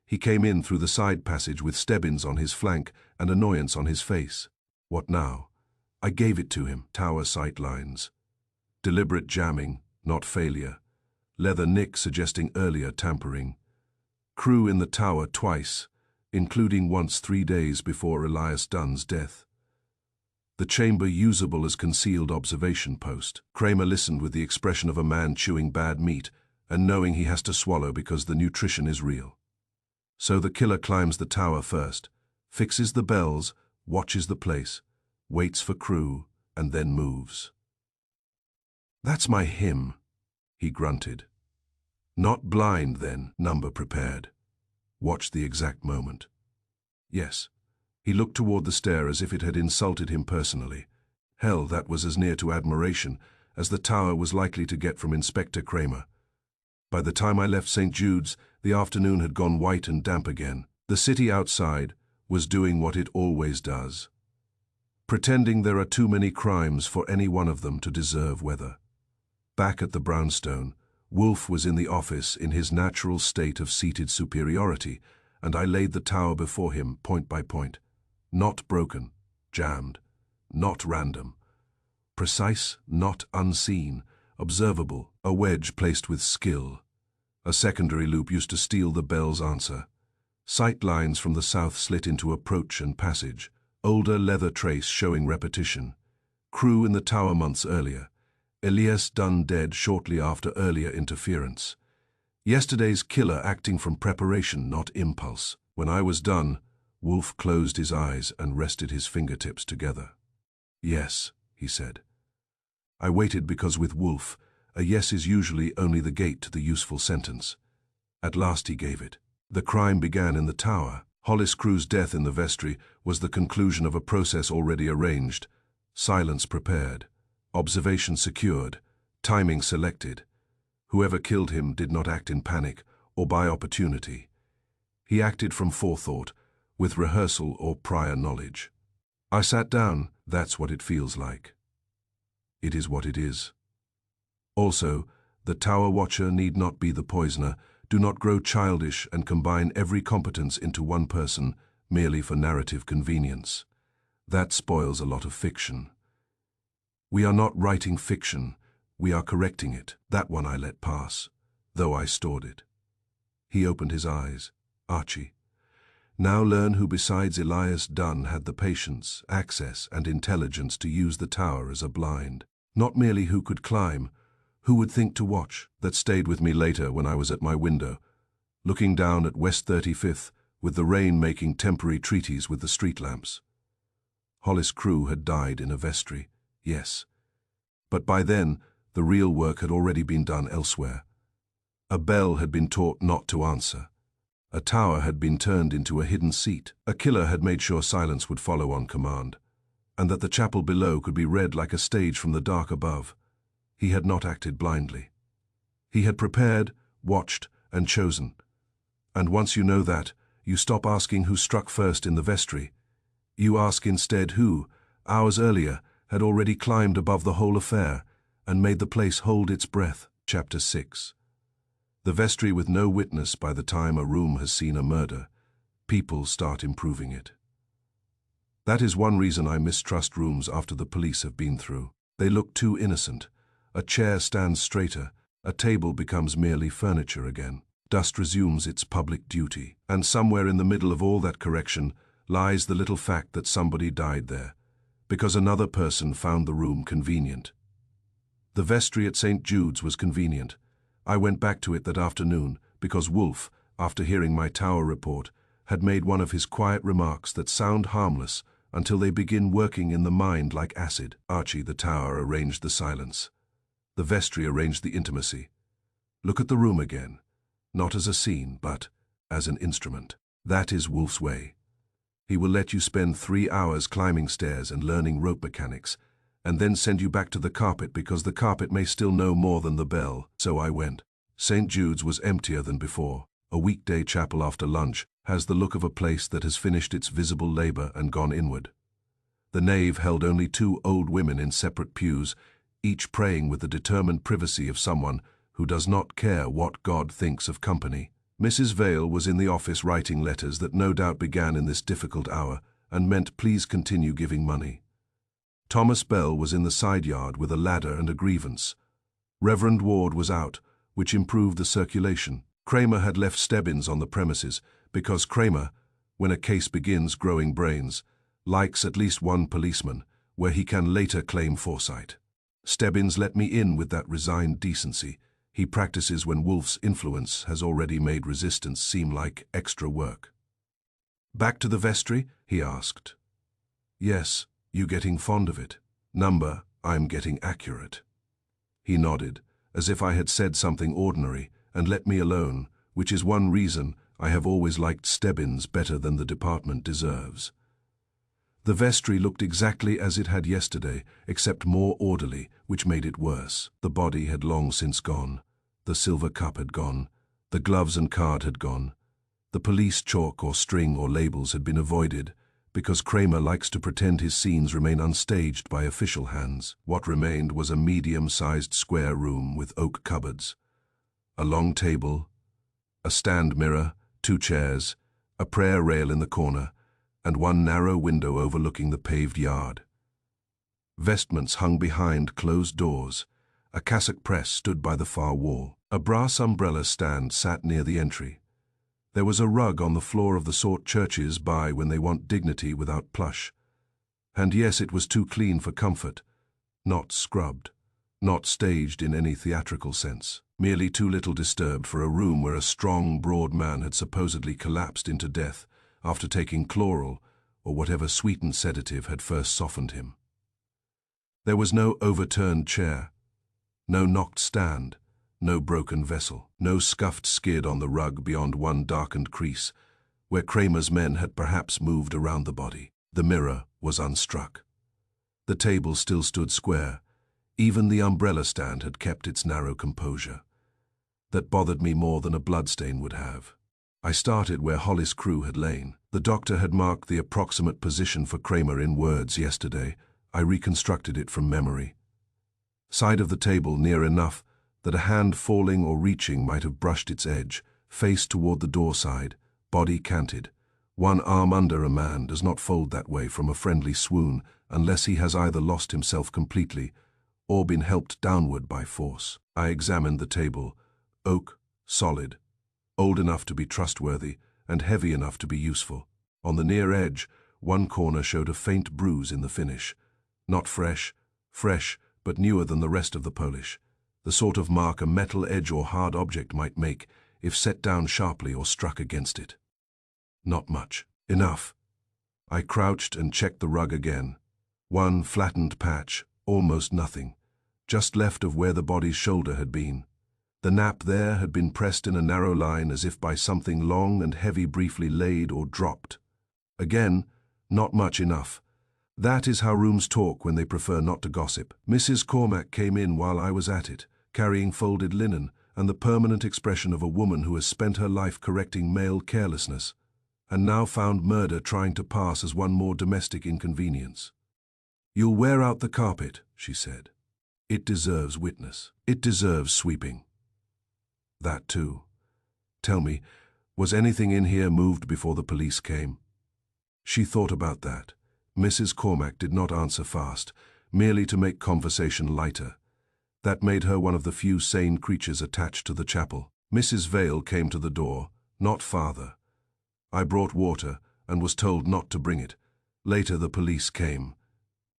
Speaker 1: He came in through the side passage with Stebbins on his flank and annoyance on his face. What now? I gave it to him. Tower sight lines. Deliberate jamming, not failure. Leather nick suggesting earlier tampering. Crew in the tower twice, including once 3 days before Elias Dunn's death. The chamber usable as concealed observation post. Kramer listened with the expression of a man chewing bad meat and knowing he has to swallow because the nutrition is real. So the killer climbs the tower first, fixes the bells, watches the place, waits for Crew, and then moves. That's my hymn, he grunted. Not blind, then, Number prepared. Watched the exact moment. Yes. He looked toward the stair as if it had insulted him personally. Hell, that was as near to admiration as the tower was likely to get from Inspector Kramer. By the time I left St. Jude's, the afternoon had gone white and damp again. The city outside was doing what it always does. Pretending there are too many crimes for any one of them to deserve weather. Back at the brownstone, Wolfe was in the office in his natural state of seated superiority, and I laid the tower before him point by point. Not broken, jammed, not random. Precise, not unseen, observable, a wedge placed with skill. A secondary loop used to steal the bell's answer. Sight lines from the south slit into approach and passage, older leather trace showing repetition. Crew in the tower months earlier. Elias Dunn dead shortly after earlier interference. Yesterday's killer acting from preparation, not impulse. When I was done, Wolfe closed his eyes and rested his fingertips together. Yes, he said. I waited because with Wolfe, a yes is usually only the gate to the useful sentence. At last he gave it. The crime began in the tower. Hollis Crew's death in the vestry was the conclusion of a process already arranged. Silence prepared. Observation secured, timing selected. Whoever killed him did not act in panic or by opportunity. He acted from forethought, with rehearsal or prior knowledge. I sat down. That's what it feels like. It is what it is. Also, the Tower Watcher need not be the poisoner. Do not grow childish and combine every competence into one person merely for narrative convenience. That spoils a lot of fiction. We are not writing fiction, we are correcting it. That one I let pass, though I stored it. He opened his eyes. Archie. Now learn who besides Elias Dunn had the patience, access, and intelligence to use the tower as a blind. Not merely who could climb, who would think to watch. That stayed with me later when I was at my window, looking down at West 35th, with the rain making temporary treaties with the street lamps. Hollis' crew had died in a vestry, yes. But by then, the real work had already been done elsewhere. A bell had been taught not to answer. A tower had been turned into a hidden seat. A killer had made sure silence would follow on command, and that the chapel below could be read like a stage from the dark above. He had not acted blindly. He had prepared, watched, and chosen. And once you know that, you stop asking who struck first in the vestry. You ask instead who, hours earlier, had already climbed above the whole affair and made the place hold its breath. Chapter 6. The vestry with no witness. By the time a room has seen a murder, people start improving it. That is one reason I mistrust rooms after the police have been through. They look too innocent. A chair stands straighter, a table becomes merely furniture again. Dust resumes its public duty. And somewhere in the middle of all that correction lies the little fact that somebody died there, because another person found the room convenient. The vestry at St. Jude's was convenient. I went back to it that afternoon because Wolfe, after hearing my tower report, had made one of his quiet remarks that sound harmless until they begin working in the mind like acid. Archie, the tower, arranged the silence. The vestry arranged the intimacy. Look at the room again, not as a scene, but as an instrument. That is Wolfe's way. He will let you spend 3 hours climbing stairs and learning rope mechanics, and then send you back to the carpet because the carpet may still know more than the bell. So I went. St. Jude's was emptier than before. A weekday chapel after lunch has the look of a place that has finished its visible labor and gone inward. The nave held only 2 old women in separate pews, each praying with the determined privacy of someone who does not care what God thinks of company. Mrs. Vale was in the office writing letters that no doubt began in this difficult hour and meant please continue giving money. Thomas Bell was in the side yard with a ladder and a grievance. Reverend Ward was out, which improved the circulation. Kramer had left Stebbins on the premises because Kramer, when a case begins growing brains, likes at least one policeman, where he can later claim foresight. Stebbins let me in with that resigned decency he practices when Wolfe's influence has already made resistance seem like extra work. "Back to the vestry?" he asked. "Yes. You getting fond of it?" "Number, I'm getting accurate." He nodded, as if I had said something ordinary, and let me alone, which is one reason I have always liked Stebbins better than the department deserves. The vestry looked exactly as it had yesterday, except more orderly, which made it worse. The body had long since gone. The silver cup had gone. The gloves and card had gone. The police chalk or string or labels had been avoided, because Kramer likes to pretend his scenes remain unstaged by official hands. What remained was a medium-sized square room with oak cupboards, a long table, a stand mirror, 2 chairs, a prayer rail in the corner, and one narrow window overlooking the paved yard. Vestments hung behind closed doors. A cassock press stood by the far wall. A brass umbrella stand sat near the entry. There was a rug on the floor of the sort churches buy when they want dignity without plush. And yes, it was too clean for comfort, not scrubbed, not staged in any theatrical sense, merely too little disturbed for a room where a strong, broad man had supposedly collapsed into death after taking chloral or whatever sweetened sedative had first softened him. There was no overturned chair, no knocked stand, no broken vessel, no scuffed skid on the rug beyond one darkened crease, where Kramer's men had perhaps moved around the body. The mirror was unstruck. The table still stood square, Even the umbrella stand had kept its narrow composure. That bothered me more than a bloodstain would have. I started where Hollis' crew had lain. The doctor had marked the approximate position for Kramer in words yesterday. I reconstructed it from memory. Side of the table near enough that a hand falling or reaching might have brushed its edge, face toward the door side, body canted. One arm under a man does not fold that way from a friendly swoon unless he has either lost himself completely or been helped downward by force. I examined the table. Oak, solid, old enough to be trustworthy, and heavy enough to be useful. On the near edge, one corner showed a faint bruise in the finish. Not fresh, but newer than the rest of the polish. The sort of mark a metal edge or hard object might make if set down sharply or struck against it. Not much. Enough. I crouched and checked the rug again. One flattened patch, almost nothing, just left of where the body's shoulder had been. The nap there had been pressed in a narrow line as if by something long and heavy briefly laid or dropped. Again, not much enough. That is how rooms talk when they prefer not to gossip. Mrs. Cormack came in while I was at it, carrying folded linen and the permanent expression of a woman who has spent her life correcting male carelessness, and now found murder trying to pass as one more domestic inconvenience. "You'll wear out the carpet," she said. "It deserves witness. It deserves sweeping." That too. Tell me, was anything in here moved before the police came? She thought about that. Mrs. Cormack did not answer fast, merely to make conversation lighter. That made her one of the few sane creatures attached to the chapel. Mrs. Vale came to the door, not father. I brought water and was told not to bring it. Later the police came.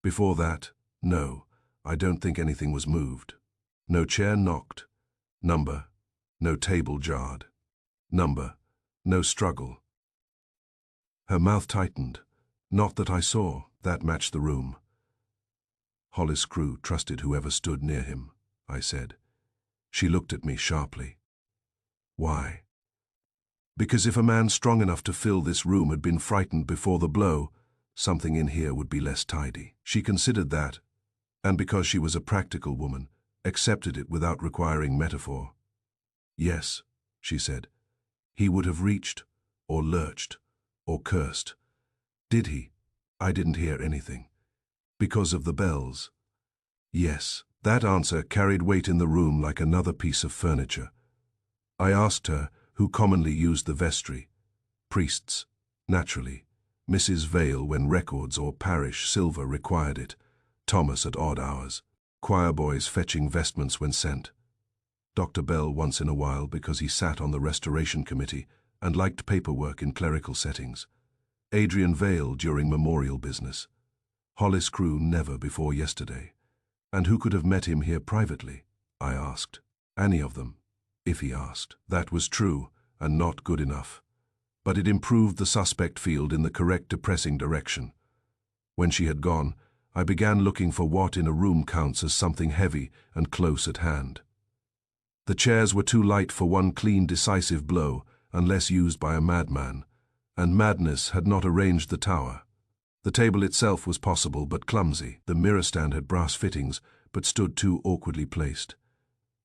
Speaker 1: Before that, no, I don't think anything was moved. No chair knocked. Number. No table jarred. Number. No struggle. Her mouth tightened. Not that I saw. That matched the room. Hollis' crew trusted whoever stood near him, I said. She looked at me sharply. Why? Because if a man strong enough to fill this room had been frightened before the blow, something in here would be less tidy. She considered that, and because she was a practical woman, accepted it without requiring metaphor. Yes, she said. He would have reached, or lurched, or cursed. Did he? I didn't hear anything. Because of the bells? Yes. That answer carried weight in the room like another piece of furniture. I asked her who commonly used the vestry. Priests, naturally. Mrs. Vale when records or parish silver required it. Thomas at odd hours. Choir boys fetching vestments when sent. Dr. Bell once in a while because he sat on the restoration committee and liked paperwork in clerical settings. Adrian Vale during memorial business. Hollis' crew never before yesterday. And who could have met him here privately? I asked. Any of them, if he asked. That was true and not good enough. But it improved the suspect field in the correct depressing direction. When she had gone, I began looking for what in a room counts as something heavy and close at hand. The chairs were too light for one clean, decisive blow, unless used by a madman, and madness had not arranged the tower. The table itself was possible but clumsy. The mirror stand had brass fittings, but stood too awkwardly placed.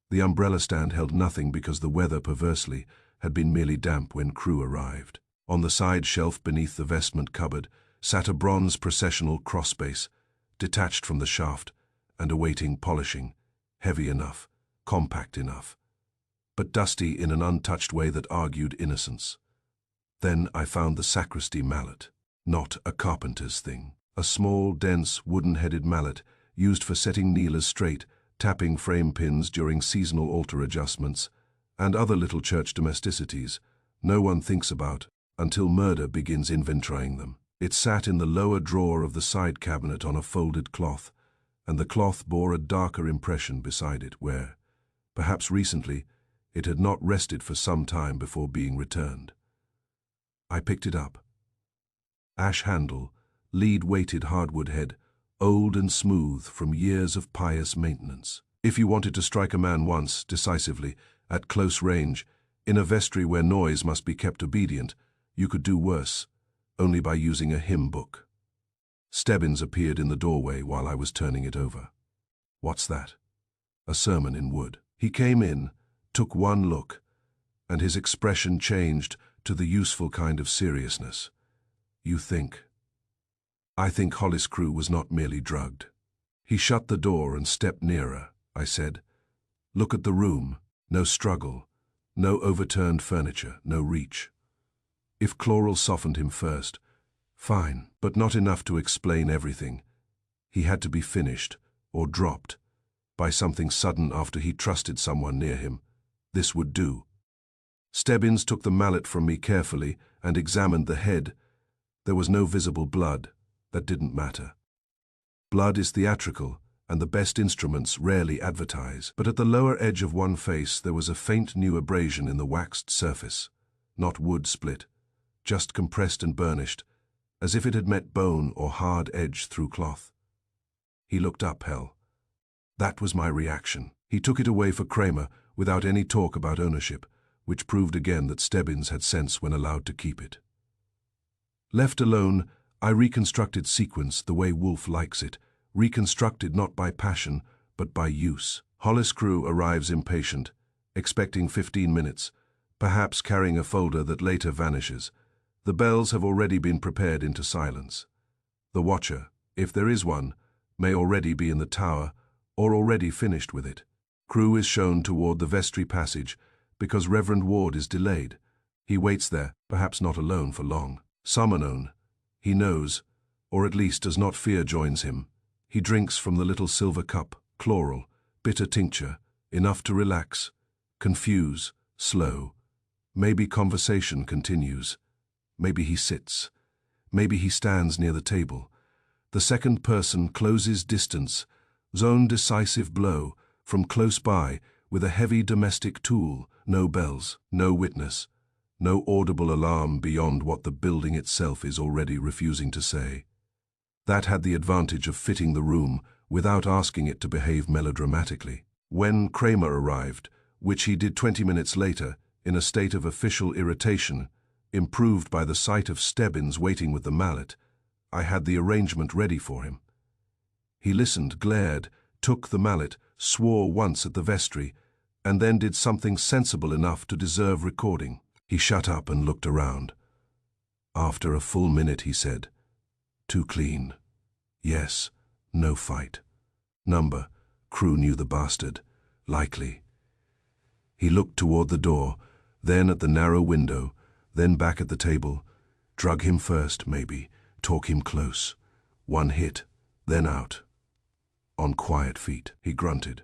Speaker 1: The umbrella stand held nothing because the weather, perversely, had been merely damp when crew arrived. On the side shelf beneath the vestment cupboard sat a bronze processional crossbase, detached from the shaft and awaiting polishing, heavy enough, compact enough, but dusty in an untouched way that argued innocence. Then I found the sacristy mallet, not a carpenter's thing. A small, dense, wooden-headed mallet used for setting kneelers straight, tapping frame pins during seasonal altar adjustments, and other little church domesticities no one thinks about until murder begins inventorying them. It sat in the lower drawer of the side cabinet on a folded cloth, and the cloth bore a darker impression beside it where, perhaps recently, it had not rested for some time before being returned. I picked it up. Ash handle, lead-weighted hardwood head, old and smooth from years of pious maintenance. If you wanted to strike a man once, decisively, at close range, in a vestry where noise must be kept obedient, you could do worse, only by using a hymn book. Stebbins appeared in the doorway while I was turning it over. What's that? A sermon in wood. He came in, took one look, and his expression changed to the useful kind of seriousness. You think? I think Hollis' crew was not merely drugged. He shut the door and stepped nearer, I said. Look at the room. No struggle. No overturned furniture. No reach. If chloral softened him first, fine, but not enough to explain everything. He had to be finished, or dropped, by something sudden after he trusted someone near him. This would do. Stebbins took the mallet from me carefully and examined the head. There was no visible blood. That didn't matter. Blood is theatrical, and the best instruments rarely advertise. But at the lower edge of one face there was a faint new abrasion in the waxed surface. Not wood split, just compressed and burnished, as if it had met bone or hard edge through cloth. He looked up, Hell. That was my reaction. He took it away for Kramer without any talk about ownership, which proved again that Stebbins had sense when allowed to keep it. Left alone, I reconstructed sequence the way Wolfe likes it, reconstructed not by passion, but by use. Hollis' crew arrives impatient, expecting 15 minutes, perhaps carrying a folder that later vanishes. The bells have already been prepared into silence. The watcher, if there is one, may already be in the tower, or already finished with it. Crew is shown toward the vestry passage, because Reverend Ward is delayed. He waits there, perhaps not alone for long. Some are known. He knows, or at least does not fear joins him. He drinks from the little silver cup, chloral, bitter tincture, enough to relax, confuse, slow. Maybe conversation continues. Maybe he sits. Maybe he stands near the table. The second person closes distance, zone decisive blow, from close by, with a heavy domestic tool, no bells, no witness, no audible alarm beyond what the building itself is already refusing to say. That had the advantage of fitting the room without asking it to behave melodramatically. When Kramer arrived, which he did 20 minutes later, in a state of official irritation, improved by the sight of Stebbins waiting with the mallet, I had the arrangement ready for him. He listened, glared, took the mallet, swore once at the vestry, and then did something sensible enough to deserve recording. He shut up and looked around. After a full minute he said, "Too clean. Yes, no fight. Number, crew knew the bastard. Likely." He looked toward the door, then at the narrow window, then back at the table. Drug him first, maybe. Talk him close. One hit, then out. On quiet feet, he grunted.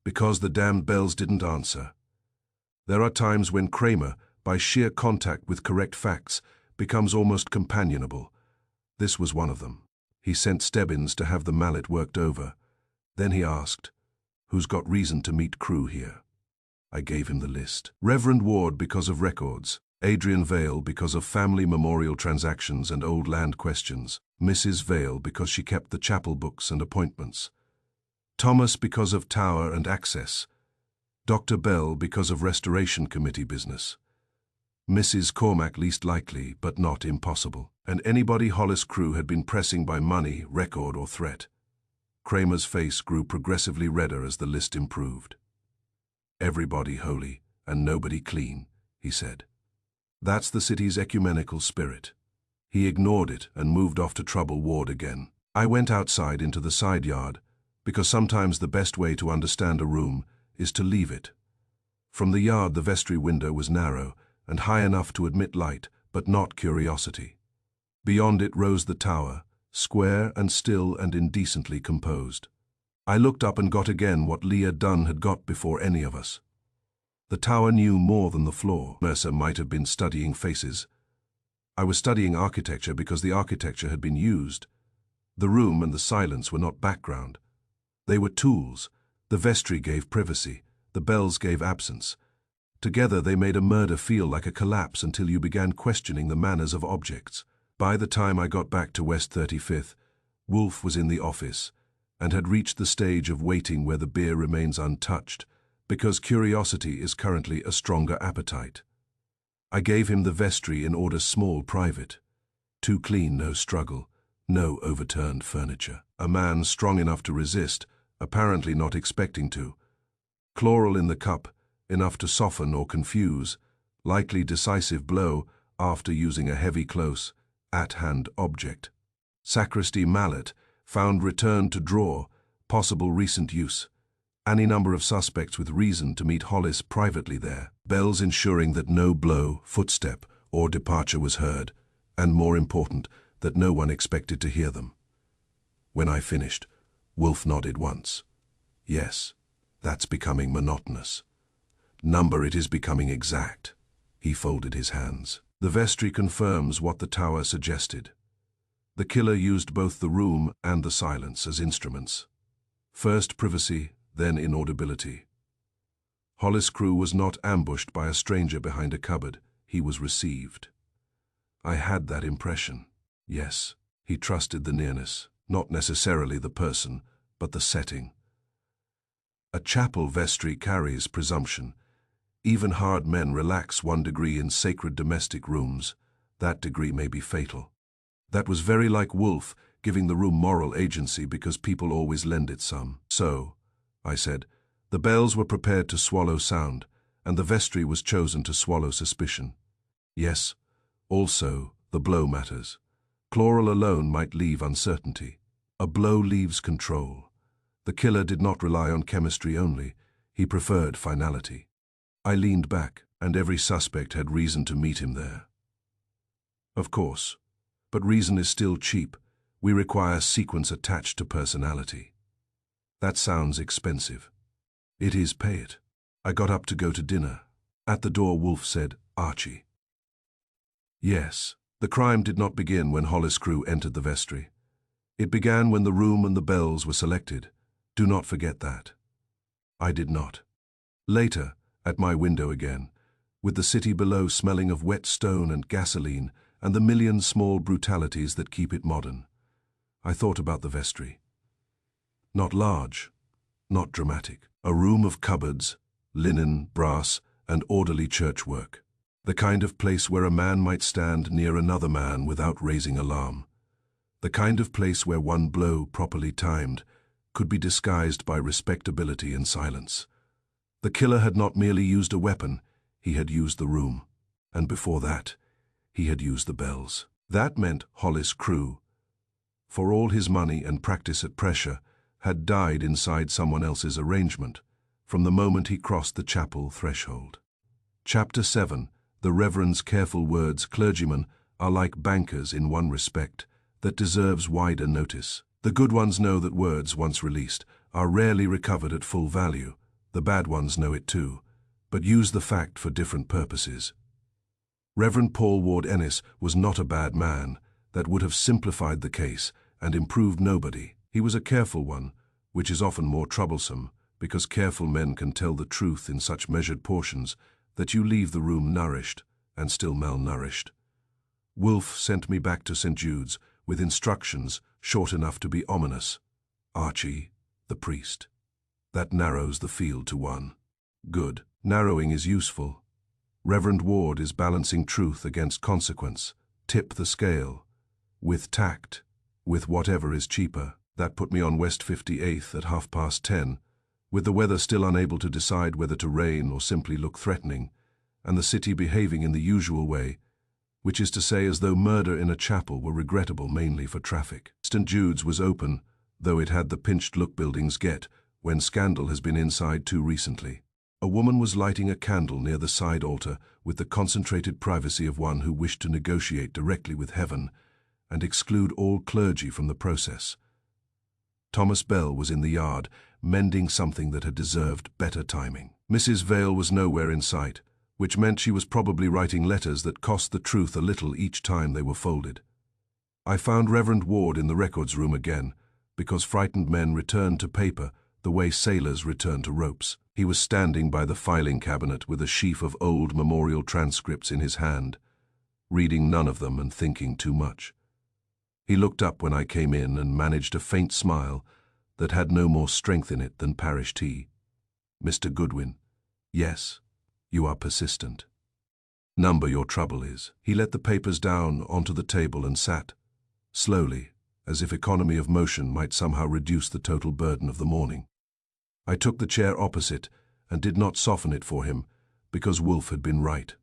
Speaker 1: Because the damned bells didn't answer. There are times when Kramer, by sheer contact with correct facts, becomes almost companionable. This was one of them. He sent Stebbins to have the mallet worked over. Then he asked, "Who's got reason to meet crew here?" I gave him the list. Reverend Ward because of records, Adrian Vale because of family memorial transactions and old land questions, Mrs. Vale because she kept the chapel books and appointments, Thomas because of tower and access, Dr. Bell because of restoration committee business, Mrs. Cormac least likely, but not impossible, and anybody Hollis' crew had been pressing by money, record, or threat. Kramer's face grew progressively redder as the list improved. "Everybody holy, and nobody clean," he said. "That's the city's ecumenical spirit." He ignored it and moved off to trouble Ward again. I went outside into the side yard, because sometimes the best way to understand a room is to leave it. From the yard the vestry window was narrow, and high enough to admit light, but not curiosity. Beyond it rose the tower, square and still and indecently composed. I looked up and got again what Leah Dunn had got before any of us. The tower knew more than the floor. Mercer might have been studying faces. I was studying architecture because the architecture had been used. The room and the silence were not background. They were tools. The vestry gave privacy, the bells gave absence. Together they made a murder feel like a collapse until you began questioning the manners of objects. By the time I got back to West 35th, Wolfe was in the office and had reached the stage of waiting where the beer remains untouched, because curiosity is currently a stronger appetite. I gave him the vestry in order small private. Too clean, no struggle, no overturned furniture. A man strong enough to resist, apparently not expecting to. Chloral in the cup, enough to soften or confuse, likely decisive blow after using a heavy close, at-hand object. Sacristy mallet, found returned to drawer, possible recent use. Any number of suspects with reason to meet Hollis privately there. Bells ensuring that no blow, footstep, or departure was heard, and more important, that no one expected to hear them. When I finished, Wolfe nodded once. Yes, that's becoming monotonous. Number, it is becoming exact. He folded his hands. The vestry confirms what the tower suggested. The killer used both the room and the silence as instruments. First privacy, then inaudibility. Hollis' crew was not ambushed by a stranger behind a cupboard. He was received. I had that impression. Yes, he trusted the nearness, not necessarily the person, but the setting. A chapel vestry carries presumption. Even hard men relax 1 degree in sacred domestic rooms. That degree may be fatal. That was very like Wolfe, giving the room moral agency because people always lend it some. So, I said, the bells were prepared to swallow sound, and the vestry was chosen to swallow suspicion. Yes, also, the blow matters. Chloral alone might leave uncertainty. A blow leaves control. The killer did not rely on chemistry only. He preferred finality. I leaned back, and every suspect had reason to meet him there. Of course, but reason is still cheap. We require sequence attached to personality. That sounds expensive. It is, pay it. I got up to go to dinner. At the door, Wolfe said, Archie. Yes, the crime did not begin when Hollis' crew entered the vestry. It began when the room and the bells were selected. Do not forget that. I did not. Later, at my window again, with the city below smelling of wet stone and gasoline and the million small brutalities that keep it modern, I thought about the vestry. Not large, not dramatic. A room of cupboards, linen, brass, and orderly church work. The kind of place where a man might stand near another man without raising alarm. The kind of place where one blow, properly timed, could be disguised by respectability and silence. The killer had not merely used a weapon, he had used the room. And before that, he had used the bells. That meant Hollis' crew, for all his money and practice at pressure, had died inside someone else's arrangement from the moment he crossed the chapel threshold. Chapter 7. The Reverend's careful words, clergymen, are like bankers in one respect that deserves wider notice. The good ones know that words, once released, are rarely recovered at full value. The bad ones know it too, but use the fact for different purposes. Reverend Paul Ward Ennis was not a bad man that would have simplified the case and improved nobody. He was a careful one, which is often more troublesome, because careful men can tell the truth in such measured portions that you leave the room nourished and still malnourished. Wolfe sent me back to St. Jude's with instructions short enough to be ominous. Archie, the priest. That narrows the field to one. Good. Narrowing is useful. Reverend Ward is balancing truth against consequence. Tip the scale. With tact. With whatever is cheaper. That put me on West 58th at 10:30, with the weather still unable to decide whether to rain or simply look threatening, and the city behaving in the usual way, which is to say as though murder in a chapel were regrettable mainly for traffic. St. Jude's was open, though it had the pinched look buildings get when scandal has been inside too recently. A woman was lighting a candle near the side altar with the concentrated privacy of one who wished to negotiate directly with heaven and exclude all clergy from the process. Thomas Bell was in the yard, mending something that had deserved better timing. Mrs. Vale was nowhere in sight, which meant she was probably writing letters that cost the truth a little each time they were folded. I found Reverend Ward in the records room again, because frightened men return to paper the way sailors return to ropes. He was standing by the filing cabinet with a sheaf of old memorial transcripts in his hand, reading none of them and thinking too much. He looked up when I came in and managed a faint smile that had no more strength in it than parish tea. Mr. Goodwin, yes, you are persistent. Number your trouble is. He let the papers down onto the table and sat, slowly, as if economy of motion might somehow reduce the total burden of the morning. I took the chair opposite and did not soften it for him, because Wolfe had been right.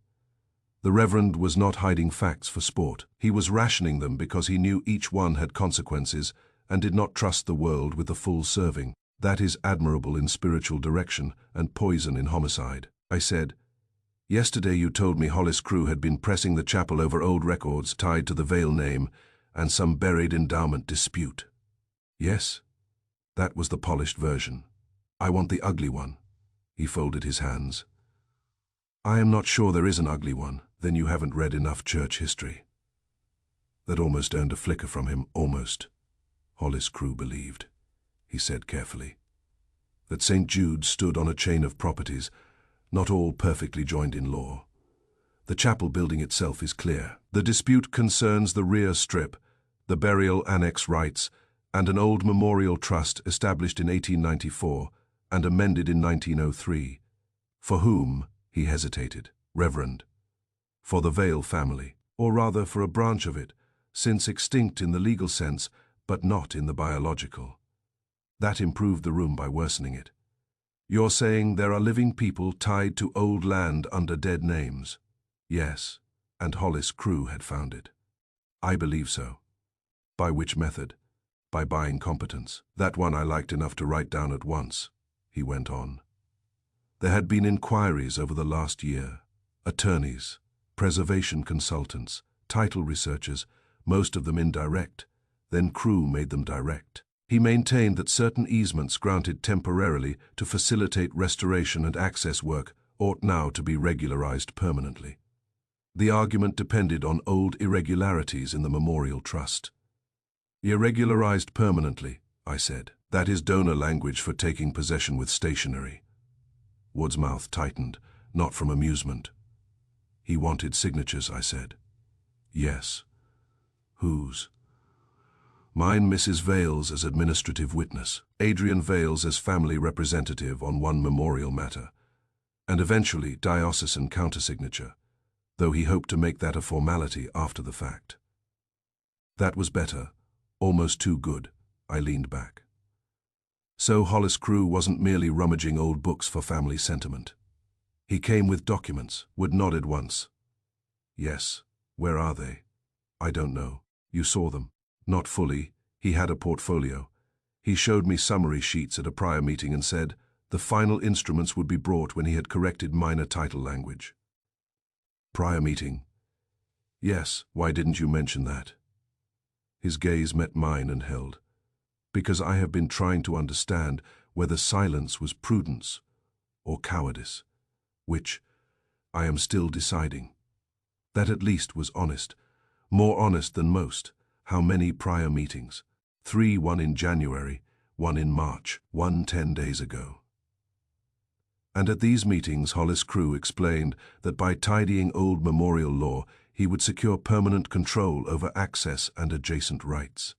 Speaker 1: The reverend was not hiding facts for sport. He was rationing them because he knew each one had consequences and did not trust the world with the full serving. That is admirable in spiritual direction and poison in homicide. I said, "Yesterday you told me Hollis Crew had been pressing the chapel over old records tied to the Vale name and some buried endowment dispute." "Yes, that was the polished version. I want the ugly one." He folded his hands. "I am not sure there is an ugly one. Then you haven't read enough church history." That almost earned a flicker from him, almost. Hollis Crew believed, he said carefully, that St. Jude stood on a chain of properties, not all perfectly joined in law. The chapel building itself is clear. The dispute concerns the rear strip, the burial annex rights, and an old memorial trust established in 1894 and amended in 1903. For whom, he hesitated, reverend. For the Vale family, or rather for a branch of it, since extinct in the legal sense, but not in the biological. That improved the room by worsening it. "You're saying there are living people tied to old land under dead names?" "Yes, and Hollis Crew had found it." "I believe so." "By which method?" "By buying competence. That one I liked enough to write down at once," he went on. "There had been inquiries over the last year. Attorneys, preservation consultants, title researchers, most of them indirect. Then Crew made them direct. He maintained that certain easements granted temporarily to facilitate restoration and access work ought now to be regularized permanently. The argument depended on old irregularities in the memorial trust. "Irregularized permanently," I said. "That is donor language for taking possession with stationery." Wood's mouth tightened, not from amusement. "He wanted signatures," I said. "Yes." "Whose?" "Mine, Mrs. Vale's as administrative witness, Adrian Vale's as family representative on one memorial matter, and eventually diocesan countersignature, though he hoped to make that a formality after the fact." That was better, almost too good. I leaned back. So Hollis Crew wasn't merely rummaging old books for family sentiment. He came with documents. Wood nodded once. "Yes. Where are they?" "I don't know." "You saw them?" "Not fully. He had a portfolio. He showed me summary sheets at a prior meeting and said the final instruments would be brought when he had corrected minor title language." "Prior meeting?" "Yes. Why didn't you mention that?" His gaze met mine and held. "Because I have been trying to understand whether silence was prudence or cowardice, which I am still deciding. That at least was honest, more honest than most. How many prior meetings? 3, one in January, one in March, one 10 days ago. And at these meetings Hollis Crew explained that by tidying old memorial law he would secure permanent control over access and adjacent rights.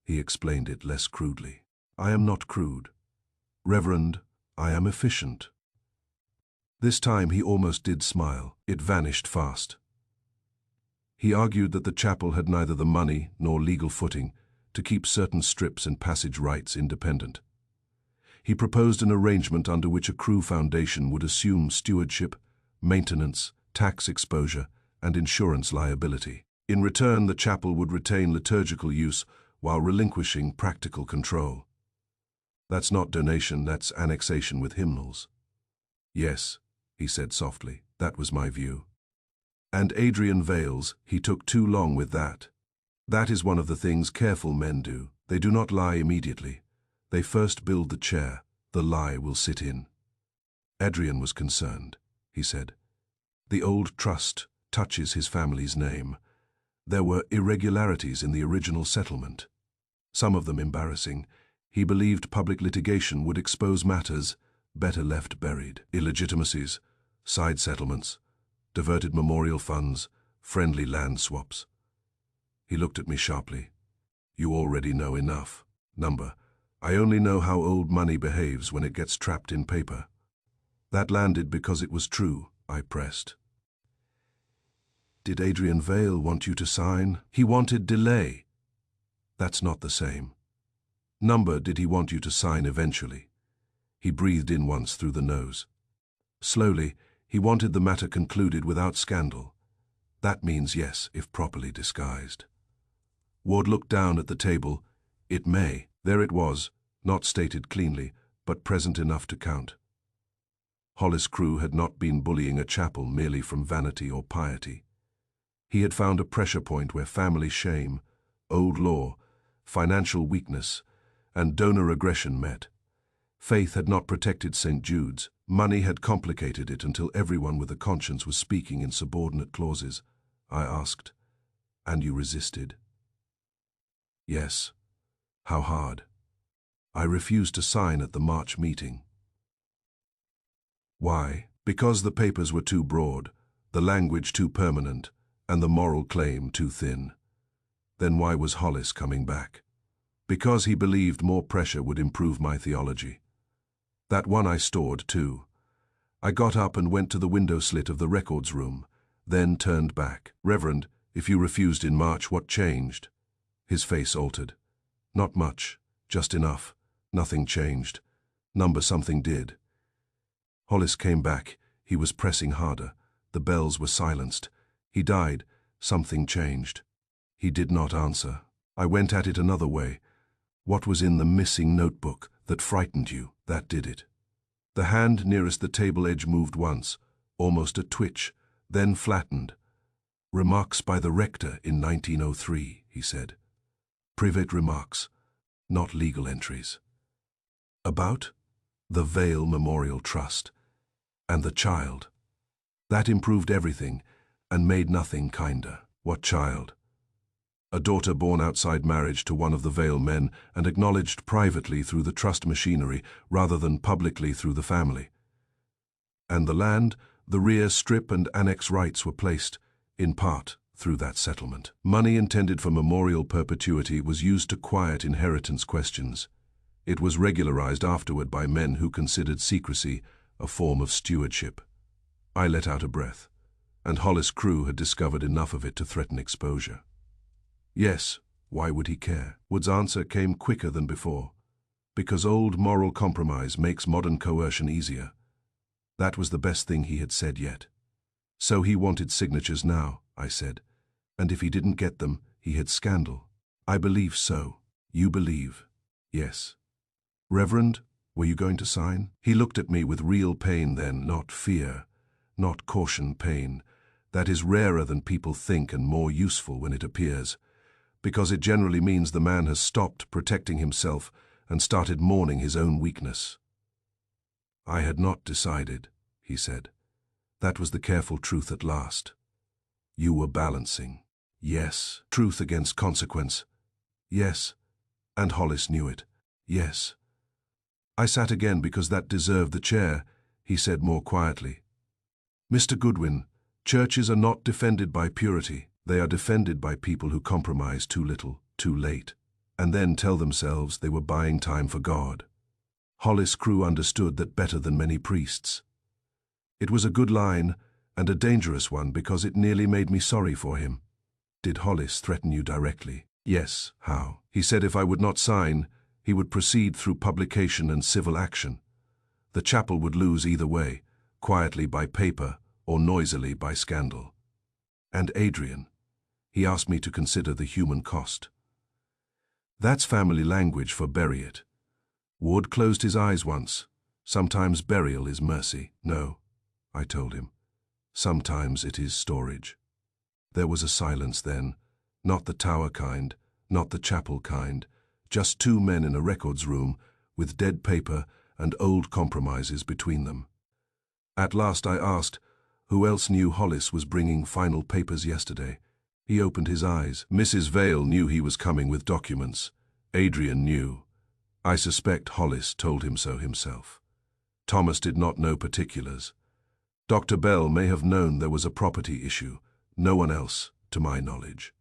Speaker 1: He explained it less crudely. "I am not crude. Reverend, I am efficient." This time he almost did smile. It vanished fast. He argued that the chapel had neither the money nor legal footing to keep certain strips and passage rights independent. He proposed an arrangement under which a Crew foundation would assume stewardship, maintenance, tax exposure, and insurance liability. In return, the chapel would retain liturgical use while relinquishing practical control. "That's not donation, that's annexation with hymnals." "Yes," he said softly, "that was my view. And Adrian Vale's, he took too long with that. That is one of the things careful men do. They do not lie immediately. They first build the chair. The lie will sit in." Adrian was concerned, he said. "The old trust touches his family's name. There were irregularities in the original settlement. Some of them embarrassing. He believed public litigation would expose matters better left buried. Illegitimacies, side settlements, diverted memorial funds, friendly land swaps." He looked at me sharply. "You already know enough. Number, I only know how old money behaves when it gets trapped in paper." "That landed because it was true," I pressed. "Did Adrian Vale want you to sign?" "He wanted delay." "That's not the same." "Number, did he want you to sign eventually?" He breathed in once through the nose. Slowly, he wanted the matter concluded without scandal. That means yes, if properly disguised. Ward looked down at the table. It may. There it was, not stated cleanly, but present enough to count. Hollis Crewe had not been bullying a chapel merely from vanity or piety. He had found a pressure point where family shame, old law, financial weakness, and donor aggression met. Faith had not protected St. Jude's. Money had complicated it until everyone with a conscience was speaking in subordinate clauses. I asked, "And you resisted?" "Yes." "How hard?" "I refused to sign at the March meeting." "Why?" "Because the papers were too broad, the language too permanent, and the moral claim too thin." "Then why was Hollis coming back?" "Because he believed more pressure would improve my theology. That one I stored, too." I got up and went to the window slit of the records room, then turned back. "Reverend, if you refused in March, what changed?" His face altered. "Not much, just enough. Nothing changed. Number something did." Hollis came back. He was pressing harder. The bells were silenced. "He died. Something changed." He did not answer. I went at it another way. "What was in the missing notebook that frightened you?" "That did it." The hand nearest the table edge moved once, almost a twitch, then flattened. "Remarks by the rector in 1903, he said. "Private remarks, not legal entries." "About?" "The Vale Memorial Trust. And the child." "That improved everything, and made nothing kinder." "What child?" "A daughter born outside marriage to one of the Vale men and acknowledged privately through the trust machinery rather than publicly through the family." "And the land, the rear strip and annex rights were placed, in part, through that settlement. Money intended for memorial perpetuity was used to quiet inheritance questions. It was regularized afterward by men who considered secrecy a form of stewardship." I let out a breath, and Hollis Crewe had discovered enough of it to threaten exposure. "Yes, why would he care?" Wood's answer came quicker than before. "Because old moral compromise makes modern coercion easier." That was the best thing he had said yet. "So he wanted signatures now," I said, "and if he didn't get them, he had scandal." "I believe so." "You believe?" "Yes." "Reverend, were you going to sign?" He looked at me with real pain then, not fear, not caution pain. That is rarer than people think and more useful when it appears, because it generally means the man has stopped protecting himself and started mourning his own weakness. "I had not decided," he said. "That was the careful truth at last. You were balancing." "Yes." "Truth against consequence." "Yes." And Hollis knew it. "Yes." I sat again because that deserved the chair. He said more quietly, "Mr. Goodwin, churches are not defended by purity. They are defended by people who compromise too little, too late, and then tell themselves they were buying time for God." Hollis Crewe understood that better than many priests. It was a good line, and a dangerous one because it nearly made me sorry for him. "Did Hollis threaten you directly?" "Yes." "How?" "He said if I would not sign, he would proceed through publication and civil action. The chapel would lose either way, quietly by paper or noisily by scandal. And Adrian, he asked me to consider the human cost." That's family language for bury it. Ward closed his eyes once. "Sometimes burial is mercy." "No," I told him. "Sometimes it is storage." There was a silence then, not the tower kind, not the chapel kind, just two men in a records room with dead paper and old compromises between them. At last I asked, who else knew Hollis was bringing final papers yesterday? He opened his eyes. "Mrs. Vale knew he was coming with documents. Adrian knew. I suspect Hollis told him so himself. Thomas did not know particulars. Dr. Bell may have known there was a property issue. No one else, to my knowledge."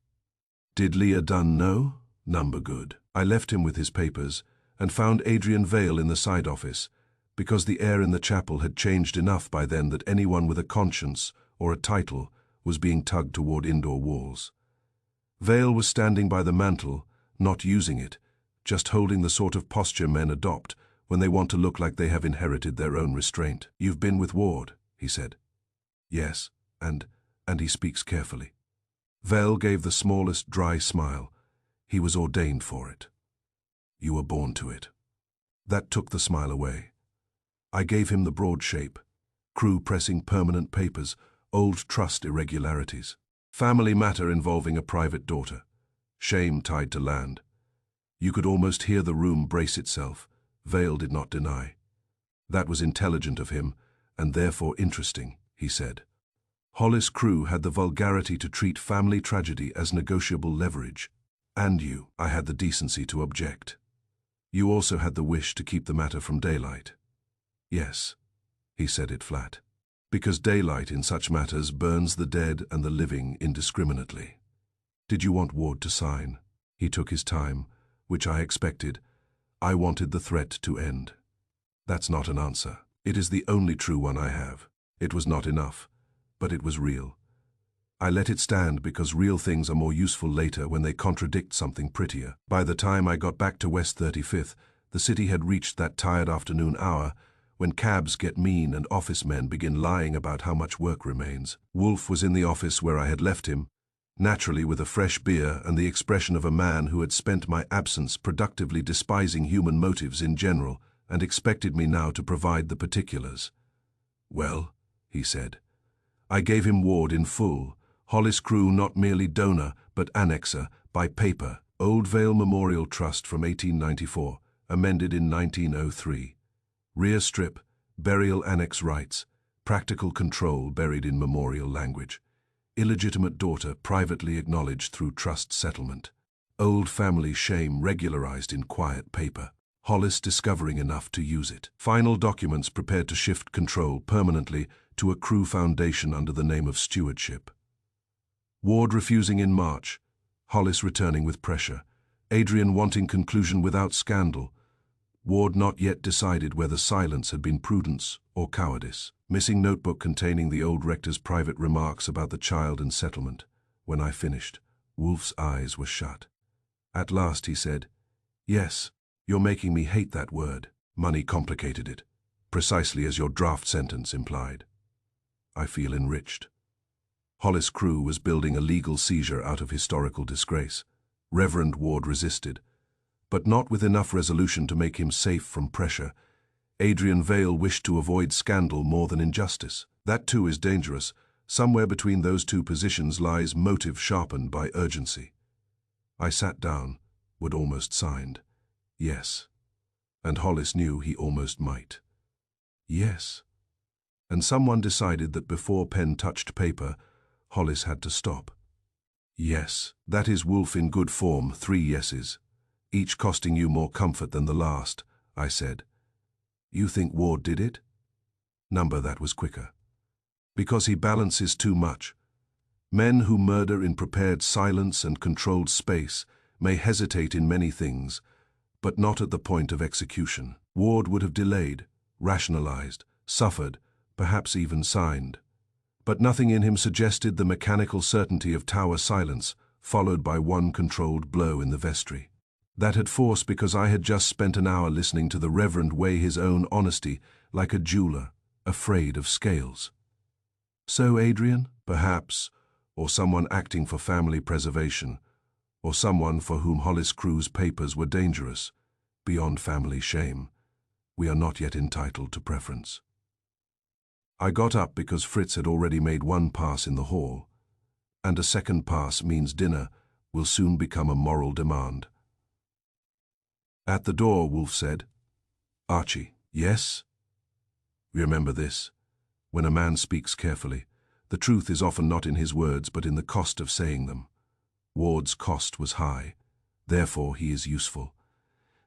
Speaker 1: "Did Leah Dunn know?" "Number good." I left him with his papers and found Adrian Vale in the side office, because the air in the chapel had changed enough by then that anyone with a conscience or a title was being tugged toward indoor walls. Vale was standing by the mantel, not using it, just holding the sort of posture men adopt when they want to look like they have inherited their own restraint. "You've been with Ward," he said. "Yes, and he speaks carefully." Vale gave the smallest dry smile. He was ordained for it. "You were born to it." That took the smile away. I gave him the broad shape. Crew pressing permanent papers, old trust irregularities. Family matter involving a private daughter. Shame tied to land. You could almost hear the room brace itself. Vale did not deny. That was intelligent of him, and therefore interesting, he said. Hollis Crew had the vulgarity to treat family tragedy as negotiable leverage. "And you," I had the decency to object. "You also had the wish to keep the matter from daylight." "Yes," he said it flat. "Because daylight in such matters burns the dead and the living indiscriminately." "Did you want Ward to sign?" He took his time, which I expected. I wanted the threat to end. "That's not an answer. It is the only true one I have." It was not enough, but it was real. I let it stand because real things are more useful later when they contradict something prettier. By the time I got back to West 35th, the city had reached that tired afternoon hour when cabs get mean and office men begin lying about how much work remains. Wolfe was in the office where I had left him, naturally with a fresh beer and the expression of a man who had spent my absence productively despising human motives in general and expected me now to provide the particulars. "Well," he said. I gave him Ward in full. Hollis Crew not merely donor, but annexer, by paper. Old Vale Memorial Trust from 1894, amended in 1903. Rear strip, burial annex rights, practical control buried in memorial language. Illegitimate daughter privately acknowledged through trust settlement. Old family shame regularized in quiet paper. Hollis discovering enough to use it. Final documents prepared to shift control permanently to a Crew foundation under the name of stewardship. Ward refusing in March, Hollis returning with pressure. Adrian wanting conclusion without scandal. Ward not yet decided whether silence had been prudence or cowardice. Missing notebook containing the old rector's private remarks about the child and settlement. When I finished, Wolfe's eyes were shut. At last he said, "Yes, you're making me hate that word." Money complicated it, precisely as your draft sentence implied. I feel enriched. Hollis Crew was building a legal seizure out of historical disgrace. Reverend Ward resisted, but not with enough resolution to make him safe from pressure. Adrian Vale wished to avoid scandal more than injustice. That too is dangerous. Somewhere between those two positions lies motive sharpened by urgency. I sat down, Wood almost signed. Yes. And Hollis knew he almost might. Yes. And someone decided that before pen touched paper, Hollis had to stop. Yes. That is Wolfe in good form, 3 yeses. Each costing you more comfort than the last, I said. You think Ward did it? Number that was quicker. Because he balances too much. Men who murder in prepared silence and controlled space may hesitate in many things, but not at the point of execution. Ward would have delayed, rationalized, suffered, perhaps even signed. But nothing in him suggested the mechanical certainty of tower silence, followed by one controlled blow in the vestry. That had force because I had just spent an hour listening to the Reverend weigh his own honesty like a jeweler, afraid of scales. So Adrian, perhaps, or someone acting for family preservation, or someone for whom Hollis Crew's papers were dangerous, beyond family shame. We are not yet entitled to preference. I got up because Fritz had already made 1 pass in the hall, and a second pass means dinner will soon become a moral demand. At the door, Wolfe said, "Archie, yes?" Remember this. When a man speaks carefully, the truth is often not in his words but in the cost of saying them. Ward's cost was high, therefore he is useful.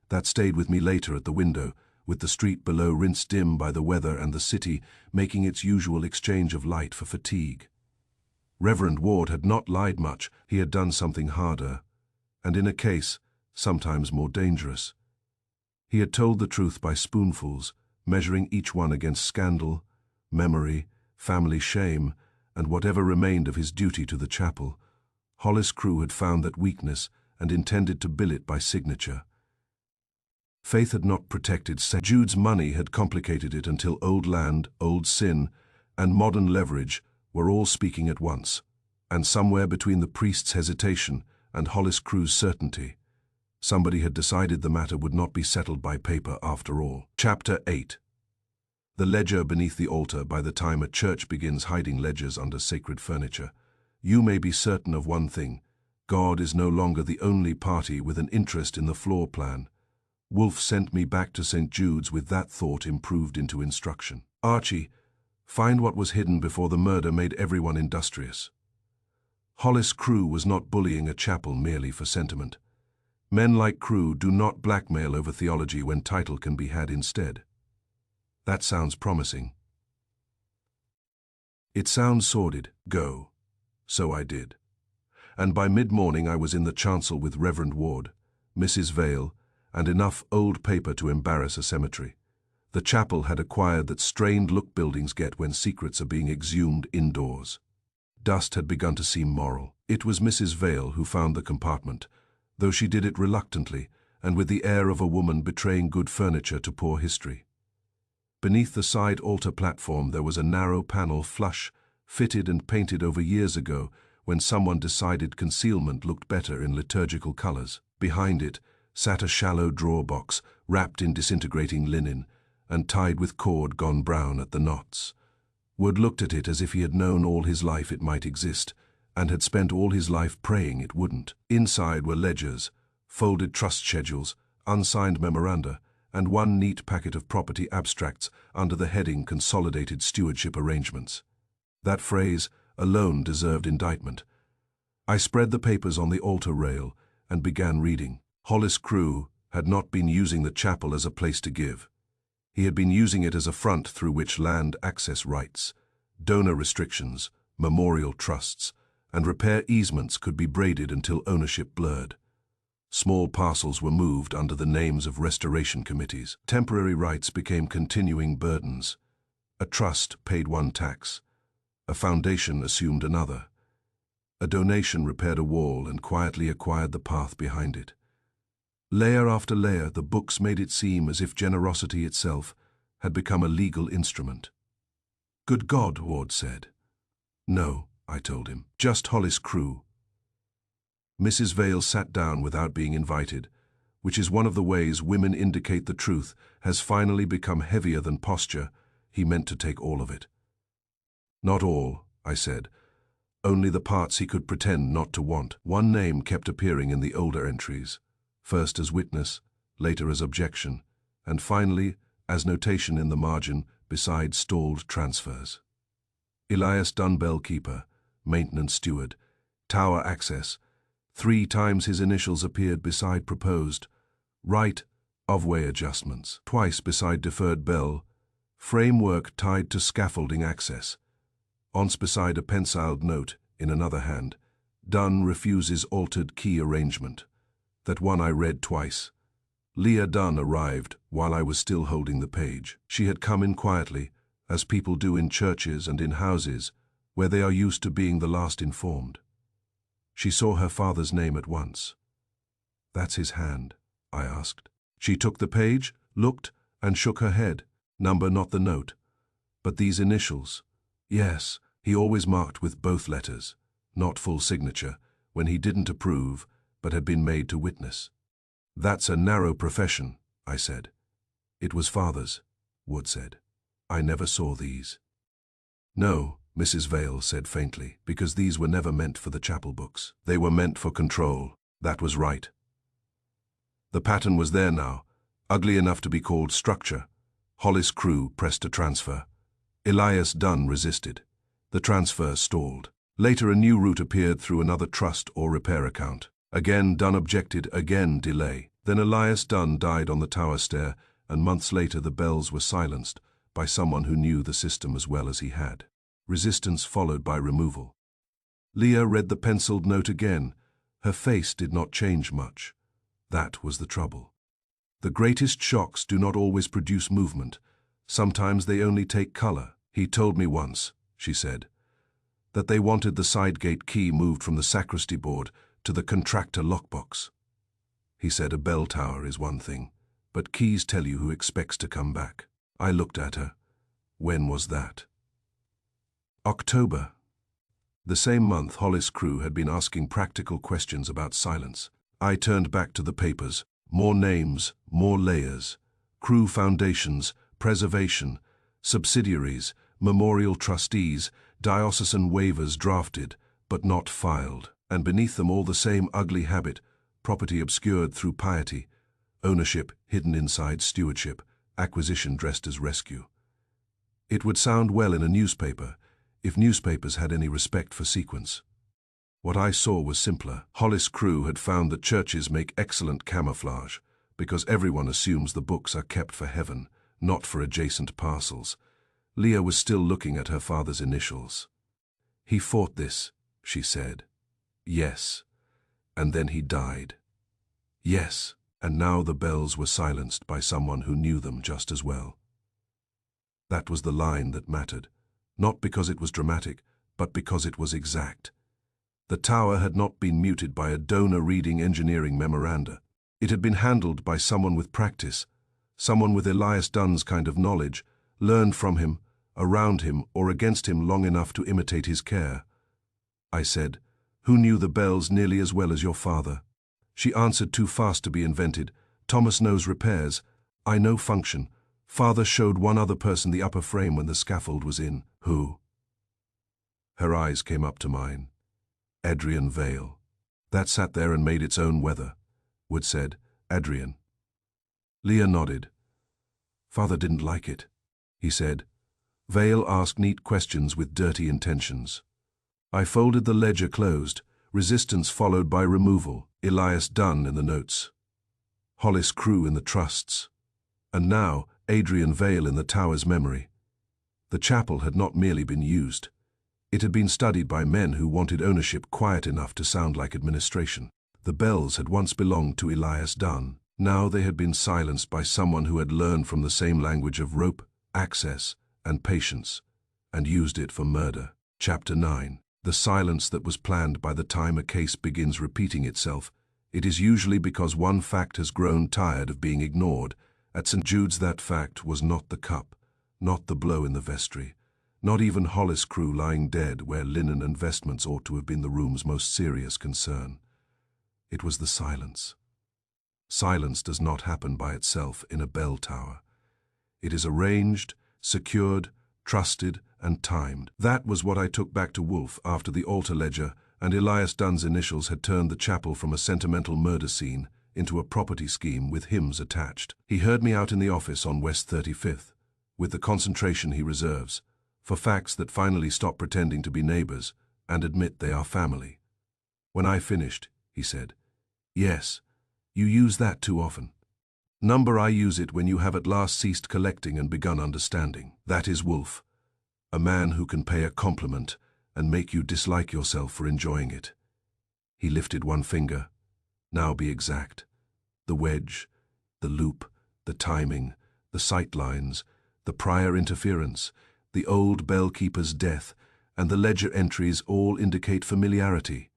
Speaker 1: That stayed with me later at the window, with the street below rinsed dim by the weather and the city making its usual exchange of light for fatigue. Reverend Ward had not lied much, he had done something harder, and in a case, sometimes more dangerous. He had told the truth by spoonfuls, measuring each one against scandal, memory, family shame, and whatever remained of his duty to the chapel. Hollis Crew had found that weakness and intended to bill it by signature. Faith had not protected St. Jude's. Money had complicated it until old land, old sin, and modern leverage were all speaking at once. And somewhere between the priest's hesitation and Hollis Crew's certainty, somebody had decided the matter would not be settled by paper after all. Chapter 8. The ledger beneath the altar. By the time a church begins hiding ledgers under sacred furniture, you may be certain of one thing: God is no longer the only party with an interest in the floor plan. Wolfe sent me back to St. Jude's with that thought improved into instruction. Archie, find what was hidden before the murder made everyone industrious. Hollis Crew was not bullying a chapel merely for sentiment. Men like Crew do not blackmail over theology when title can be had instead. That sounds promising. It sounds sordid. Go. So I did. And by mid-morning I was in the chancel with Reverend Ward, Mrs. Vale, and enough old paper to embarrass a cemetery. The chapel had acquired that strained look buildings get when secrets are being exhumed indoors. Dust had begun to seem moral. It was Mrs. Vale who found the compartment, though she did it reluctantly and with the air of a woman betraying good furniture to poor history. Beneath the side altar platform there was a narrow panel flush, fitted and painted over years ago when someone decided concealment looked better in liturgical colors. Behind it sat a shallow drawer box wrapped in disintegrating linen and tied with cord gone brown at the knots. Wood looked at it as if he had known all his life it might exist and had spent all his life praying it wouldn't. Inside were ledgers, folded trust schedules, unsigned memoranda, and one neat packet of property abstracts under the heading Consolidated Stewardship Arrangements. That phrase alone deserved indictment. I spread the papers on the altar rail and began reading. Hollis Crew had not been using the chapel as a place to give. He had been using it as a front through which land access rights, donor restrictions, memorial trusts, and repair easements could be braided until ownership blurred. Small parcels were moved under the names of restoration committees. Temporary rights became continuing burdens. A trust paid one tax. A foundation assumed another. A donation repaired a wall and quietly acquired the path behind it. Layer after layer, the books made it seem as if generosity itself had become a legal instrument. "Good God," Ward said. "No," I told him, "just Hollis Crew." Mrs. Vale sat down without being invited, which is one of the ways women indicate the truth has finally become heavier than posture. He meant to take all of it. "Not all," I said, "only the parts he could pretend not to want." One name kept appearing in the older entries, first as witness, later as objection, and finally as notation in the margin beside stalled transfers. Elias Dunn, bellkeeper, maintenance steward, tower access. 3 times his initials appeared beside proposed, right of way adjustments, twice beside deferred bell, framework tied to scaffolding access. Once beside a penciled note, in another hand, Dunn refuses altered key arrangement. That one I read twice. Leah Dunn arrived while I was still holding the page. She had come in quietly, as people do in churches and in houses, where they are used to being the last informed. She saw her father's name at once. "That's his hand?" I asked. She took the page, looked, and shook her head. "Number, not the note. But these initials." "Yes, he always marked with both letters, not full signature, when he didn't approve, but had been made to witness." "That's a narrow profession," I said. "It was father's," Wood said. "I never saw these." "No," Mrs. Vale said faintly, "because these were never meant for the chapel books. They were meant for control." That was right. The pattern was there now, ugly enough to be called structure. Hollis Crew pressed a transfer. Elias Dunn resisted. The transfer stalled. Later a new route appeared through another trust or repair account. Again Dunn objected, again delay. Then Elias Dunn died on the tower stair, and months later the bells were silenced by someone who knew the system as well as he had. Resistance followed by removal. Leah read the penciled note again. Her face did not change much. That was the trouble. The greatest shocks do not always produce movement. Sometimes they only take color. "He told me once," she said, "that they wanted the side gate key moved from the sacristy board to the contractor lockbox. He said a bell tower is one thing, but keys tell you who expects to come back. I looked at her. When was that? October. The same month, Hollis' crew had been asking practical questions about silence. I turned back to the papers. More names, more layers. Crew foundations, preservation, subsidiaries, memorial trustees, diocesan waivers drafted, but not filed. And beneath them all the same ugly habit, property obscured through piety, ownership hidden inside stewardship, acquisition dressed as rescue. It would sound well in a newspaper, if newspapers had any respect for sequence. What I saw was simpler. Hollis' crew had found that churches make excellent camouflage, because everyone assumes the books are kept for heaven, not for adjacent parcels. Leah was still looking at her father's initials. He fought this, she said. Yes. And then he died. Yes. And now the bells were silenced by someone who knew them just as well. That was the line that mattered, not because it was dramatic, but because it was exact. The tower had not been muted by a donor reading engineering memoranda. It had been handled by someone with practice, someone with Elias Dunn's kind of knowledge, learned from him, around him, or against him long enough to imitate his care. I said, "Who knew the bells nearly as well as your father?" She answered too fast to be invented. "Thomas knows repairs. I know function. Father showed one other person the upper frame when the scaffold was in." "Who?" Her eyes came up to mine. "Adrian Vale. That sat there and made its own weather," Wood said. "Adrian." Leah nodded. "Father didn't like it," he said. "Vale asked neat questions with dirty intentions." I folded the ledger closed, resistance followed by removal, Elias Dunn in the notes, Hollis' crew in the trusts, and now Adrian Vale in the tower's memory. The chapel had not merely been used. It had been studied by men who wanted ownership quiet enough to sound like administration. The bells had once belonged to Elias Dunn. Now they had been silenced by someone who had learned from the same language of rope, access, and patience, and used it for murder. Chapter 9. The silence that was planned. By the time a case begins repeating itself, it is usually because one fact has grown tired of being ignored. At St. Jude's that fact was not the cup, not the blow in the vestry, not even Hollis' crew lying dead where linen and vestments ought to have been the room's most serious concern. It was the silence. Silence does not happen by itself in a bell tower. It is arranged, secured, trusted, and timed. That was what I took back to Wolfe after the altar ledger and Elias Dunn's initials had turned the chapel from a sentimental murder scene into a property scheme with hymns attached. He heard me out in the office on West 35th, with the concentration he reserves, for facts that finally stop pretending to be neighbors and admit they are family. When I finished, he said, "Yes, you use that too often. Number I use it when you have at last ceased collecting and begun understanding. That is Wolfe, a man who can pay a compliment and make you dislike yourself for enjoying it." He lifted one finger. "Now be exact. The wedge, the loop, the timing, the sight lines, the prior interference, the old bellkeeper's death, and the ledger entries all indicate familiarity.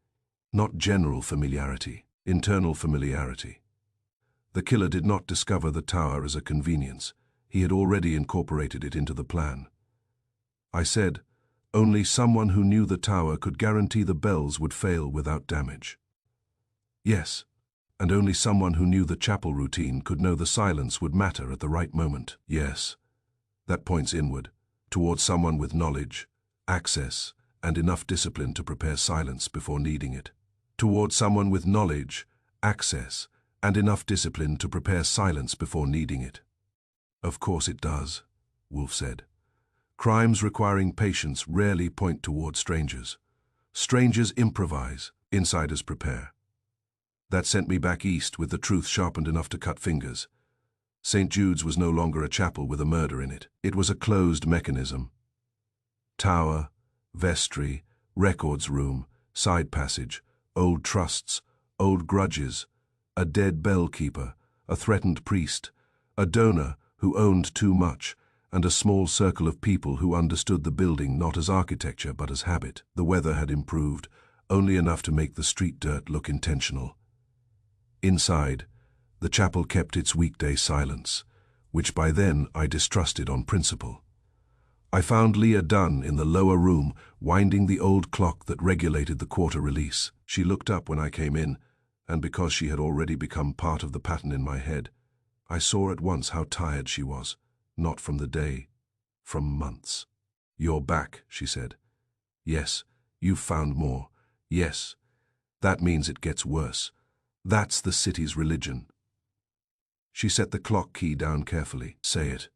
Speaker 1: Not general familiarity, internal familiarity. The killer did not discover the tower as a convenience. He had already incorporated it into the plan." I said, "Only someone who knew the tower could guarantee the bells would fail without damage." "Yes, and only someone who knew the chapel routine could know the silence would matter at the right moment." "Yes, that points inward, towards someone with knowledge, access, and enough discipline to prepare silence before needing it." "Towards someone with knowledge, access, and enough discipline to prepare silence before needing it." "Of course it does," Wolfe said. "Crimes requiring patience rarely point toward strangers. Strangers improvise, insiders prepare." That sent me back east with the truth sharpened enough to cut fingers. St. Jude's was no longer a chapel with a murder in it. It was a closed mechanism. Tower, vestry, records room, side passage, old trusts, old grudges, a dead bellkeeper, a threatened priest, a donor who owned too much, and a small circle of people who understood the building not as architecture but as habit. The weather had improved, only enough to make the street dirt look intentional. Inside, The chapel kept its weekday silence, which by then I distrusted on principle. I found Leah Dunn in the lower room, winding the old clock that regulated the quarter release. She looked up when I came in, and because she had already become part of the pattern in my head, I saw at once how tired she was, not from the day, from months. "You're back," she said. "Yes, you've found more. Yes, that means it gets worse. That's the city's religion." She set the clock key down carefully. "Say it."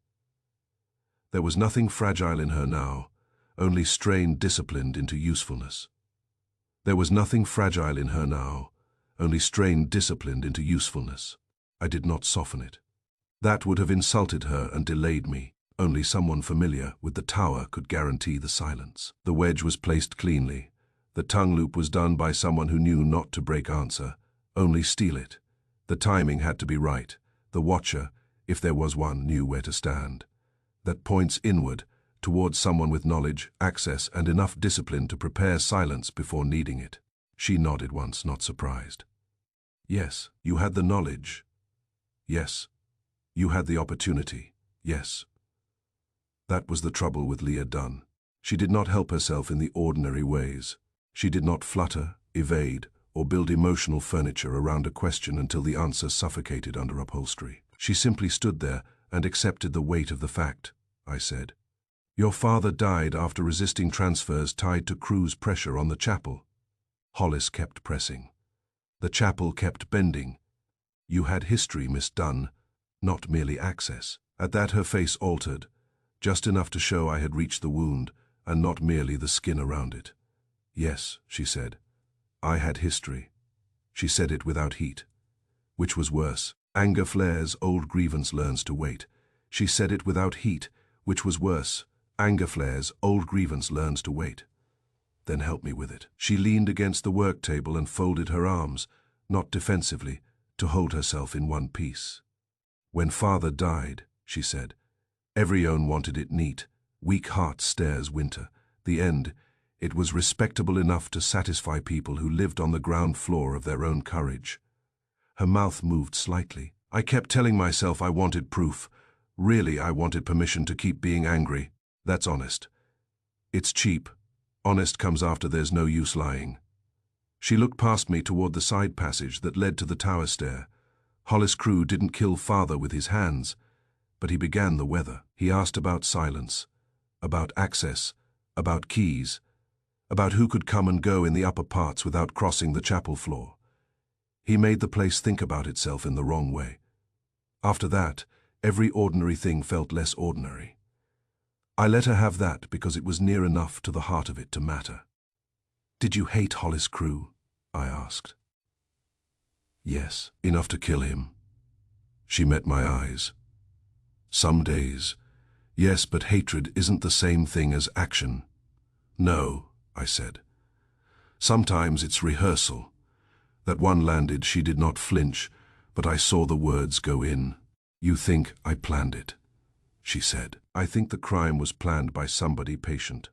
Speaker 1: There was nothing fragile in her now, only strain disciplined into usefulness. There was nothing fragile in her now, only strain disciplined into usefulness. I did not soften it. That would have insulted her and delayed me. Only someone familiar with the tower could guarantee the silence. The wedge was placed cleanly. The tongue loop was done by someone who knew not to break answer, only steal it. The timing had to be right. The watcher, if there was one, knew where to stand. That points inward, towards someone with knowledge, access, and enough discipline to prepare silence before needing it. She nodded once, not surprised. "Yes, you had the knowledge. Yes, you had the opportunity. Yes." That was the trouble with Leah Dunn. She did not help herself in the ordinary ways. She did not flutter, evade, or build emotional furniture around a question until the answer suffocated under upholstery. She simply stood there and accepted the weight of the fact. I said, "Your father died after resisting transfers tied to Crew's pressure on the chapel." Hollis kept pressing. The chapel kept bending. "You had history, Miss Dunn, not merely access." At that her face altered, just enough to show I had reached the wound, and not merely the skin around it. "Yes," she said, "I had history." She said it without heat. Which was worse? Anger flares, old grievance learns to wait. She said it without heat. Which was worse? Anger flares, old grievance learns to wait. "Then help me with it." She leaned against the work table and folded her arms, not defensively, to hold herself in one piece. "When father died," she said, "everyone wanted it neat. Weak heart stares winter. The end, it was respectable enough to satisfy people who lived on the ground floor of their own courage." Her mouth moved slightly. "I kept telling myself I wanted proof. Really, I wanted permission to keep being angry. That's honest. It's cheap. Honest comes after there's no use lying." She looked past me toward the side passage that led to the tower stair. Hollis Crew didn't kill father with his hands, but he began the weather. He asked about silence, about access, about keys, about who could come and go in the upper parts without crossing the chapel floor. He made the place think about itself in the wrong way. After that, every ordinary thing felt less ordinary. I let her have that because it was near enough to the heart of it to matter. "Did you hate Hollis Crew?" I asked. "Yes, enough to kill him." She met my eyes. "Some days, yes, but hatred isn't the same thing as action." "No," I said. "Sometimes it's rehearsal." That one landed, she did not flinch, but I saw the words go in. "You think I planned it," she said. "I think the crime was planned by somebody patient.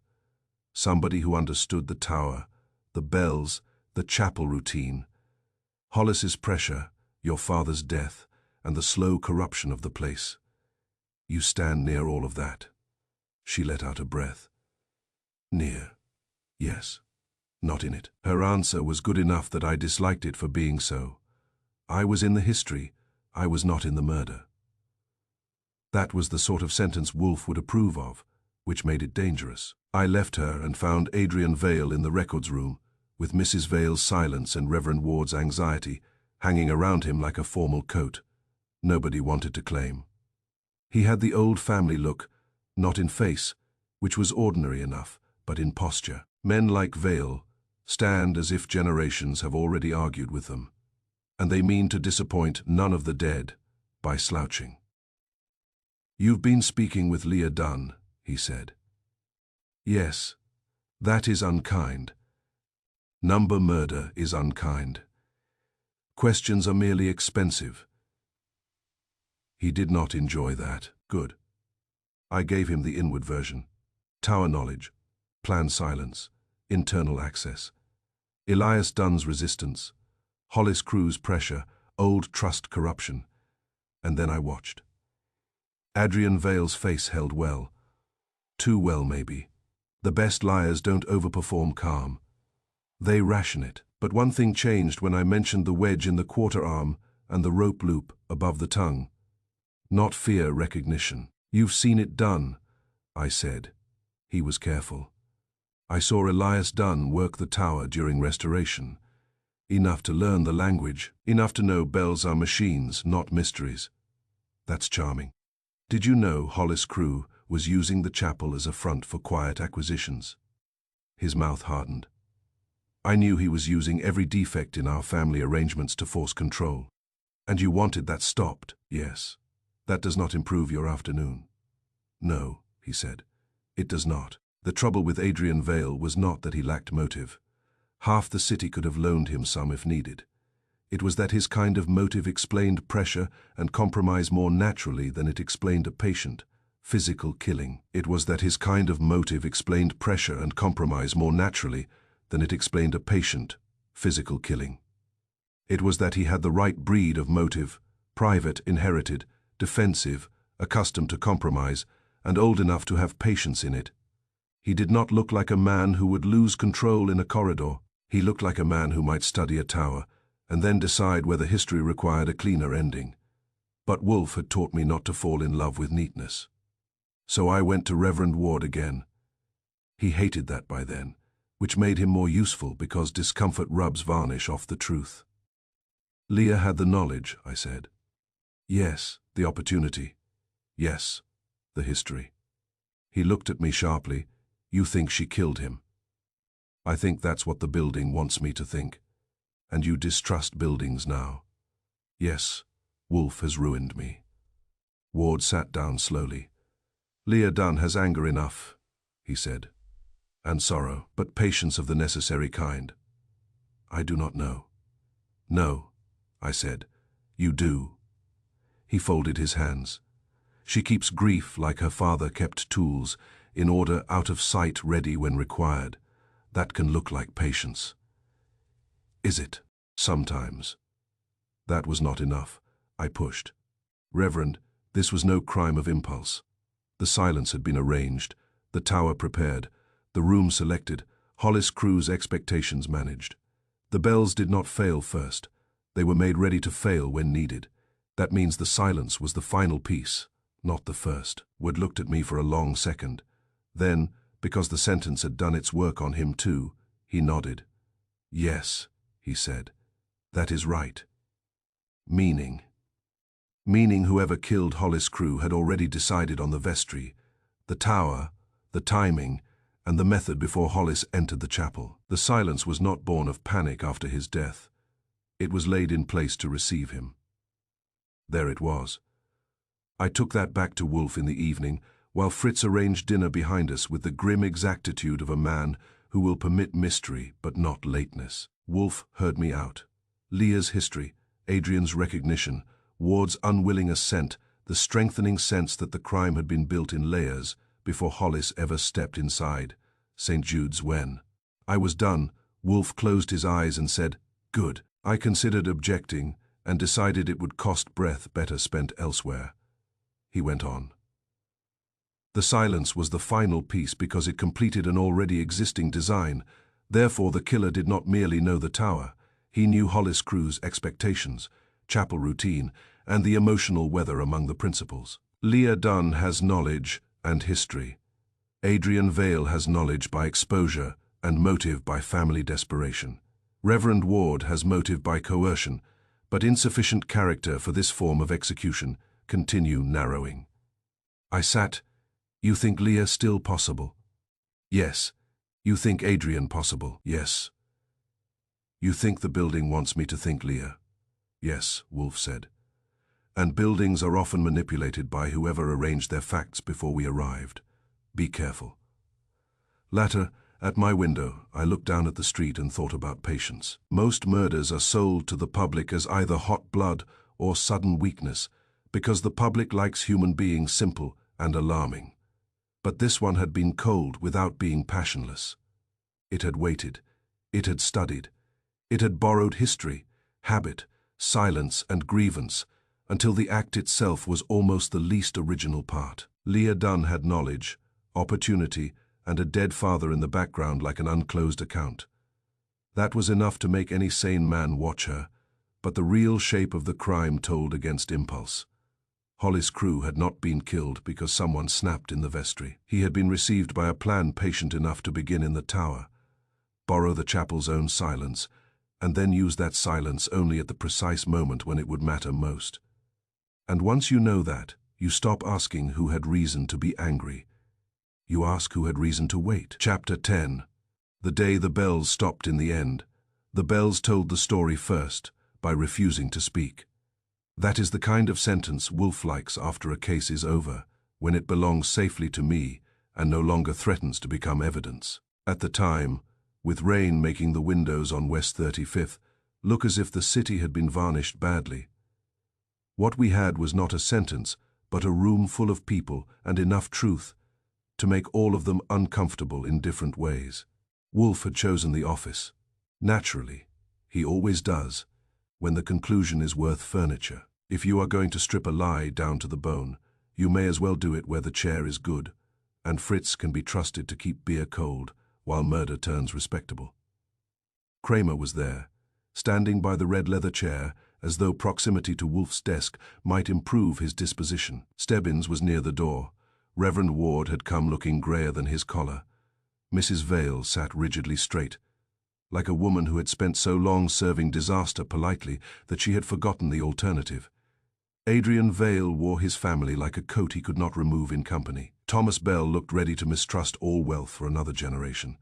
Speaker 1: Somebody who understood the tower, the bells, the chapel routine. Hollis's pressure, your father's death, and the slow corruption of the place. You stand near all of that." She let out a breath. "Near? Yes. Not in it." Her answer was good enough that I disliked it for being so. I was in the history, I was not in the murder. That was the sort of sentence Wolfe would approve of, which made it dangerous. I left her and found Adrian Vale in the records room, with Mrs. Vale's silence and Reverend Ward's anxiety hanging around him like a formal coat. Nobody wanted to claim. He had the old family look, not in face, which was ordinary enough, but in posture. Men like Vale stand as if generations have already argued with them, and they mean to disappoint none of the dead by slouching. "You've been speaking with Leah Dunn," he said. "Yes, that is unkind. Number murder is unkind. Questions are merely expensive." He did not enjoy that. Good. I gave him the inward version. Tower knowledge, planned silence, internal access. Elias Dunn's resistance, Hollis Crew's pressure, old trust corruption. And then I watched. Adrian Vale's face held well. Too well, maybe. The best liars don't overperform calm. They ration it. But one thing changed when I mentioned the wedge in the quarter arm and the rope loop above the tongue. Not fear, recognition. You've seen it done, I said. He was careful. I saw Elias Dunn work the tower during restoration. Enough to learn the language, enough to know bells are machines, not mysteries. That's charming. Did you know Hollis Crew was using the chapel as a front for quiet acquisitions? His mouth hardened. I knew he was using every defect in our family arrangements to force control. And you wanted that stopped, yes. That does not improve your afternoon. No, he said. It does not. The trouble with Adrian Vale was not that he lacked motive. Half the city could have loaned him some if needed. It was that his kind of motive explained pressure and compromise more naturally than it explained a patient, physical killing. It was that his kind of motive explained pressure and compromise more naturally than it explained a patient, physical killing. It was that he had the right breed of motive, private, inherited, defensive, accustomed to compromise, and old enough to have patience in it. He did not look like a man who would lose control in a corridor. He looked like a man who might study a tower, and then decide whether history required a cleaner ending. But Wolfe had taught me not to fall in love with neatness. So I went to Reverend Ward again. He hated that by then, which made him more useful because discomfort rubs varnish off the truth. Leah had the knowledge, I said. Yes, the opportunity. Yes, the history. He looked at me sharply. You think she killed him. I think that's what the building wants me to think. And you distrust buildings now. Yes, Wolfe has ruined me. Ward sat down slowly. Leah Dunn has anger enough, he said. And sorrow, but patience of the necessary kind. I do not know. No, I said. You do. He folded his hands. She keeps grief like her father kept tools, in order, out of sight, ready when required. That can look like patience. Is it? Sometimes. That was not enough. I pushed. Reverend, this was no crime of impulse. The silence had been arranged, the tower prepared, the room selected, Hollis Crew's expectations managed. The bells did not fail first. They were made ready to fail when needed. That means the silence was the final piece, not the first. Wood looked at me for a long second. Then, because the sentence had done its work on him too, he nodded. Yes, he said. That is right. Meaning. Meaning whoever killed Hollis Crew had already decided on the vestry, the tower, the timing, and the method before Hollis entered the chapel. The silence was not born of panic after his death. It was laid in place to receive him. There it was. I took that back to Wolfe in the evening, while Fritz arranged dinner behind us with the grim exactitude of a man who will permit mystery but not lateness. Wolfe heard me out. Leah's history, Adrian's recognition, Ward's unwilling assent, the strengthening sense that the crime had been built in layers before Hollis ever stepped inside. St. Jude's when. I was done. Wolfe closed his eyes and said, Good. I considered objecting and decided it would cost breath better spent elsewhere. He went on. The silence was the final piece because it completed an already existing design. Therefore, the killer did not merely know the tower. He knew Hollis Crew's expectations, chapel routine, and the emotional weather among the principals. Leah Dunn has knowledge and history. Adrian Vale has knowledge by exposure and motive by family desperation. Reverend Ward has motive by coercion, but insufficient character for this form of execution. Continue narrowing. I sat. You think Leah still possible? Yes. You think Adrian possible? Yes. You think the building wants me to think Leah? Yes, Wolfe said. And buildings are often manipulated by whoever arranged their facts before we arrived. Be careful. Later, at my window, I looked down at the street and thought about patience. Most murders are sold to the public as either hot blood or sudden weakness, because the public likes human beings simple and alarming. But this one had been cold without being passionless. It had waited. It had studied. It had borrowed history, habit, silence, and grievance, until the act itself was almost the least original part. Leah Dunn had knowledge, opportunity, and a dead father in the background like an unclosed account. That was enough to make any sane man watch her, but the real shape of the crime told against impulse. Hollis Crewe had not been killed because someone snapped in the vestry. He had been received by a plan patient enough to begin in the tower, borrow the chapel's own silence, and then use that silence only at the precise moment when it would matter most. And once you know that, you stop asking who had reason to be angry. You ask who had reason to wait. Chapter 10. The day the bells stopped in the end. The bells told the story first, by refusing to speak. That is the kind of sentence Wolfe likes after a case is over, when it belongs safely to me and no longer threatens to become evidence. At the time, with rain making the windows on West 35th look as if the city had been varnished badly, what we had was not a sentence, but a room full of people and enough truth to make all of them uncomfortable in different ways. Wolfe had chosen the office. Naturally, he always does, when the conclusion is worth furniture. If you are going to strip a lie down to the bone, you may as well do it where the chair is good, and Fritz can be trusted to keep beer cold while murder turns respectable. Kramer was there, standing by the red leather chair, as though proximity to Wolfe's desk might improve his disposition. Stebbins was near the door. Reverend Ward had come looking grayer than his collar. Mrs. Vale sat rigidly straight, like a woman who had spent so long serving disaster politely that she had forgotten the alternative. Adrian Vale wore his family like a coat he could not remove in company. Thomas Bell looked ready to mistrust all wealth for another generation.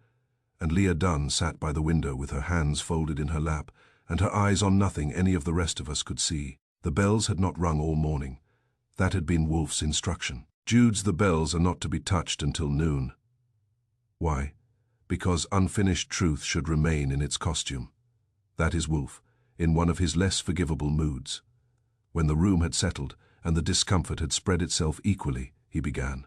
Speaker 1: And Leah Dunn sat by the window with her hands folded in her lap and her eyes on nothing any of the rest of us could see. The bells had not rung all morning. That had been Wolfe's instruction. Jude's the bells are not to be touched until noon. Why? Because unfinished truth should remain in its costume. That is Wolfe, in one of his less forgivable moods. When the room had settled and the discomfort had spread itself equally, he began.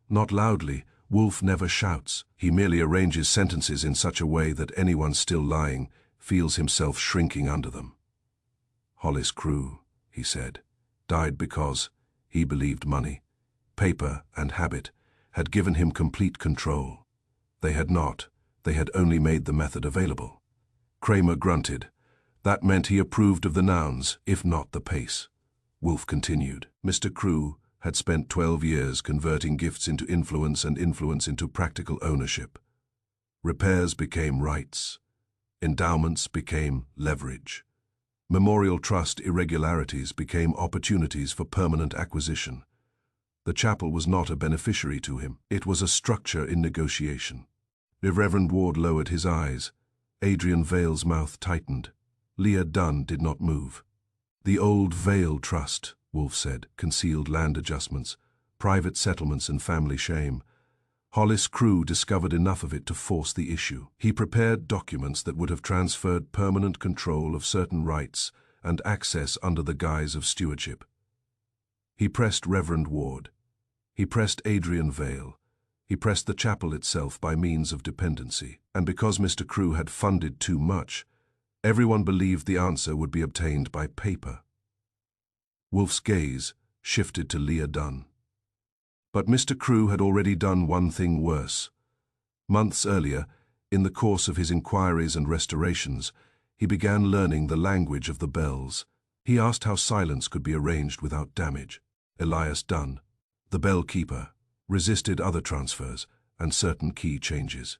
Speaker 1: Not loudly, Wolfe never shouts. He merely arranges sentences in such a way that anyone still lying feels himself shrinking under them. Hollis Crewe, he said, died because he believed money, paper and habit had given him complete control. They had not. They had only made the method available. Kramer grunted. That meant he approved of the nouns, if not the pace. Wolfe continued. Mr. Crewe had spent 12 years converting gifts into influence and influence into practical ownership. Repairs became rights. Endowments became leverage. Memorial trust irregularities became opportunities for permanent acquisition. The chapel was not a beneficiary to him. It was a structure in negotiation. Reverend Ward lowered his eyes. Adrian Vale's mouth tightened. Leah Dunn did not move. The old Vale Trust, Wolfe said, concealed land adjustments, private settlements and family shame. Hollis Crewe discovered enough of it to force the issue. He prepared documents that would have transferred permanent control of certain rights and access under the guise of stewardship. He pressed Reverend Ward. He pressed Adrian Vale. He pressed the chapel itself by means of dependency. And because Mr. Crewe had funded too much, everyone believed the answer would be obtained by paper. Wolfe's gaze shifted to Leah Dunn. But Mr. Crewe had already done one thing worse. Months earlier, in the course of his inquiries and restorations, he began learning the language of the bells. He asked how silence could be arranged without damage. Elias Dunn, the bellkeeper, resisted other transfers and certain key changes.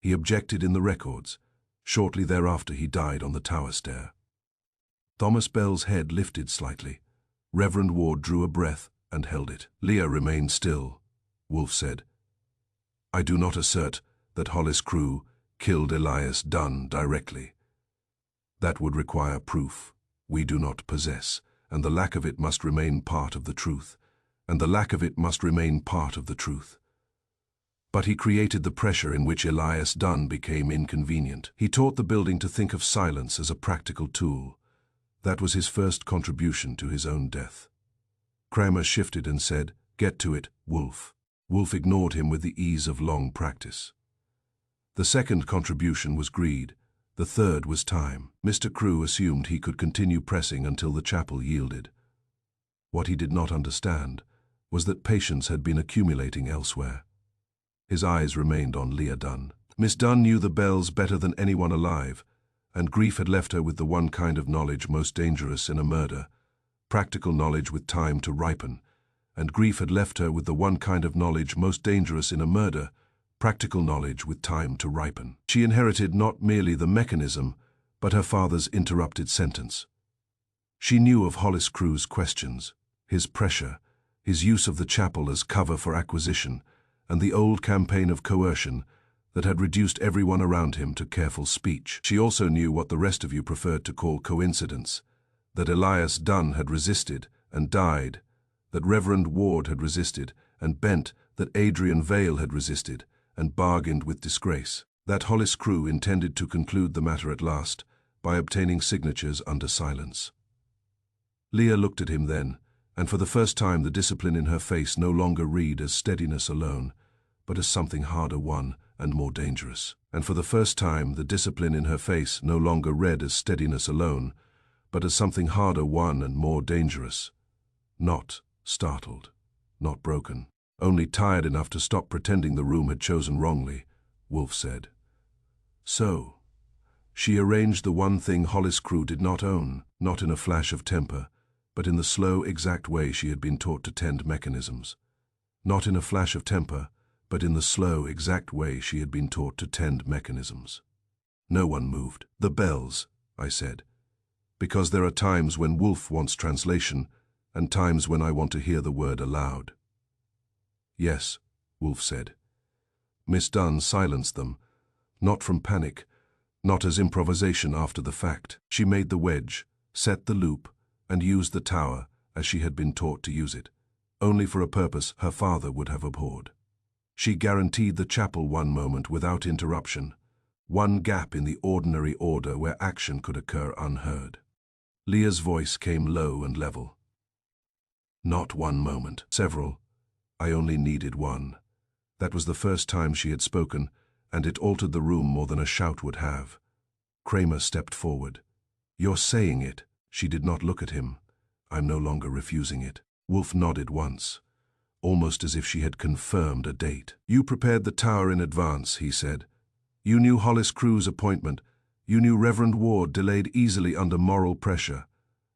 Speaker 1: He objected in the records. Shortly thereafter he died on the tower stair. Thomas Bell's head lifted slightly. Reverend Ward drew a breath and held it. Leah remained still. Wolfe said, I do not assert that Hollis Crewe killed Elias Dunn directly. That would require proof we do not possess, and the lack of it must remain part of the truth. But he created the pressure in which Elias Dunn became inconvenient. He taught the building to think of silence as a practical tool. That was his first contribution to his own death. Kramer shifted and said, Get to it, Wolfe. Wolfe ignored him with the ease of long practice. The second contribution was greed, The third was time. Mr. Crewe assumed he could continue pressing until the chapel yielded. What he did not understand was that patience had been accumulating elsewhere. His eyes remained on Leah Dunn. Miss Dunn knew the bells better than anyone alive, and grief had left her with the one kind of knowledge most dangerous in a murder, practical knowledge with time to ripen, and grief had left her with the one kind of knowledge most dangerous in a murder, practical knowledge with time to ripen. She inherited not merely the mechanism, but her father's interrupted sentence. She knew of Hollis Crewe's questions, his pressure, his use of the chapel as cover for acquisition, and the old campaign of coercion that had reduced everyone around him to careful speech. She also knew what the rest of you preferred to call coincidence, that Elias Dunn had resisted and died, that Reverend Ward had resisted and bent, that Adrian Vale had resisted and bargained with disgrace, that Hollis Crewe intended to conclude the matter at last by obtaining signatures under silence. Leah looked at him then, and for the first time the discipline in her face no longer read as steadiness alone, but as something harder won and more dangerous. And for the first time the discipline in her face no longer read as steadiness alone, but as something harder won and more dangerous. Not startled, not broken, only tired enough to stop pretending the room had chosen wrongly, Wolfe said. So, she arranged the one thing Hollis Crewe did not own, not in a flash of temper, but in the slow, exact way she had been taught to tend mechanisms. Not in a flash of temper, but in the slow, exact way she had been taught to tend mechanisms. No one moved. The bells, I said, because there are times when Wolfe wants translation and times when I want to hear the word aloud. Yes, Wolfe said. Miss Dunn silenced them, not from panic, not as improvisation after the fact. She made the wedge, set the loop, and used the tower as she had been taught to use it, only for a purpose her father would have abhorred. She guaranteed the chapel one moment without interruption, one gap in the ordinary order where action could occur unheard. Leah's voice came low and level. Not one moment, several. I only needed one. That was the first time she had spoken, and it altered the room more than a shout would have. Kramer stepped forward. You're saying it. She did not look at him. I'm no longer refusing it. Wolfe nodded once, almost as if she had confirmed a date. You prepared the tower in advance, he said. You knew Hollis Crewe's appointment. You knew Reverend Ward delayed easily under moral pressure,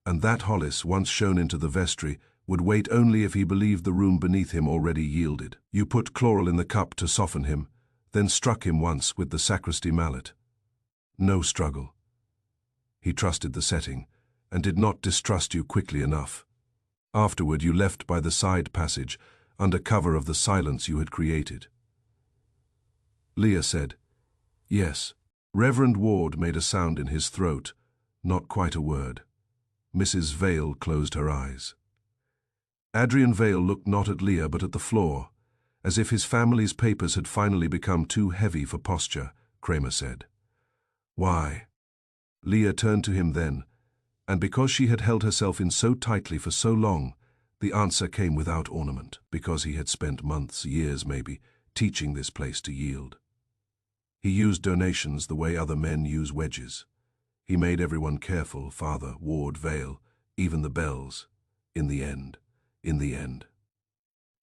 Speaker 1: and that Hollis, once shown into the vestry, would wait only if he believed the room beneath him already yielded. You put chloral in the cup to soften him, then struck him once with the sacristy mallet. No struggle. He trusted the setting, and did not distrust you quickly enough. Afterward you left by the side passage, under cover of the silence you had created. Leah said, Yes. Reverend Ward made a sound in his throat, not quite a word. Mrs. Vale closed her eyes. Adrian Vale looked not at Leah but at the floor, as if his family's papers had finally become too heavy for posture, Kramer said. Why? Leah turned to him then, and because she had held herself in so tightly for so long, the answer came without ornament, because he had spent months, years maybe, teaching this place to yield. He used donations the way other men use wedges. He made everyone careful, Father, Ward, Vale, even the bells. In the end.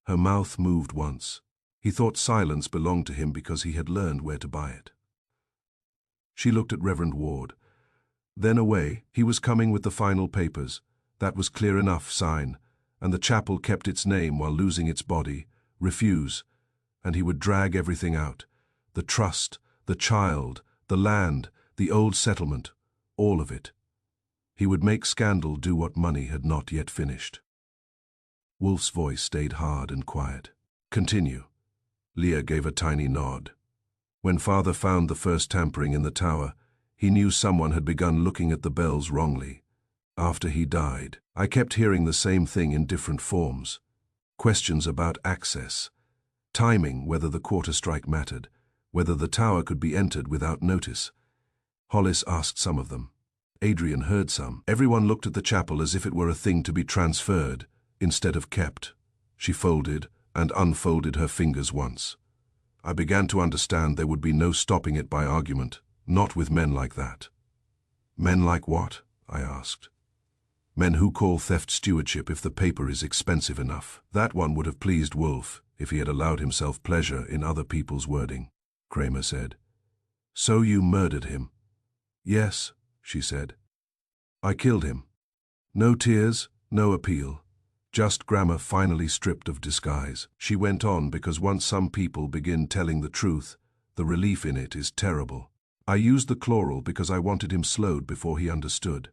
Speaker 1: Her mouth moved once. He thought silence belonged to him because he had learned where to buy it. She looked at Reverend Ward. Then away. He was coming with the final papers. That was clear enough sign, and the chapel kept its name while losing its body. Refuse, and he would drag everything out. The trust, the child, the land, the old settlement, all of it. He would make scandal do what money had not yet finished. Wolfe's voice stayed hard and quiet. Continue. Leah gave a tiny nod. When Father found the first tampering in the tower, he knew someone had begun looking at the bells wrongly. After he died, I kept hearing the same thing in different forms. Questions about access, timing, whether the quarter strike mattered, whether the tower could be entered without notice. Hollis asked some of them. Adrian heard some. Everyone looked at the chapel as if it were a thing to be transferred, instead of kept. She folded and unfolded her fingers once. I began to understand there would be no stopping it by argument, Not with men like that. Men like what? I asked. Men who call theft stewardship if the paper is expensive enough. That one would have pleased Wolfe if he had allowed himself pleasure in other people's wording, Kramer said. So you murdered him? Yes, she said. I killed him. No tears, no appeal. Just grammar finally stripped of disguise. She went on because once some people begin telling the truth, the relief in it is terrible. I used the chloral because I wanted him slowed before he understood.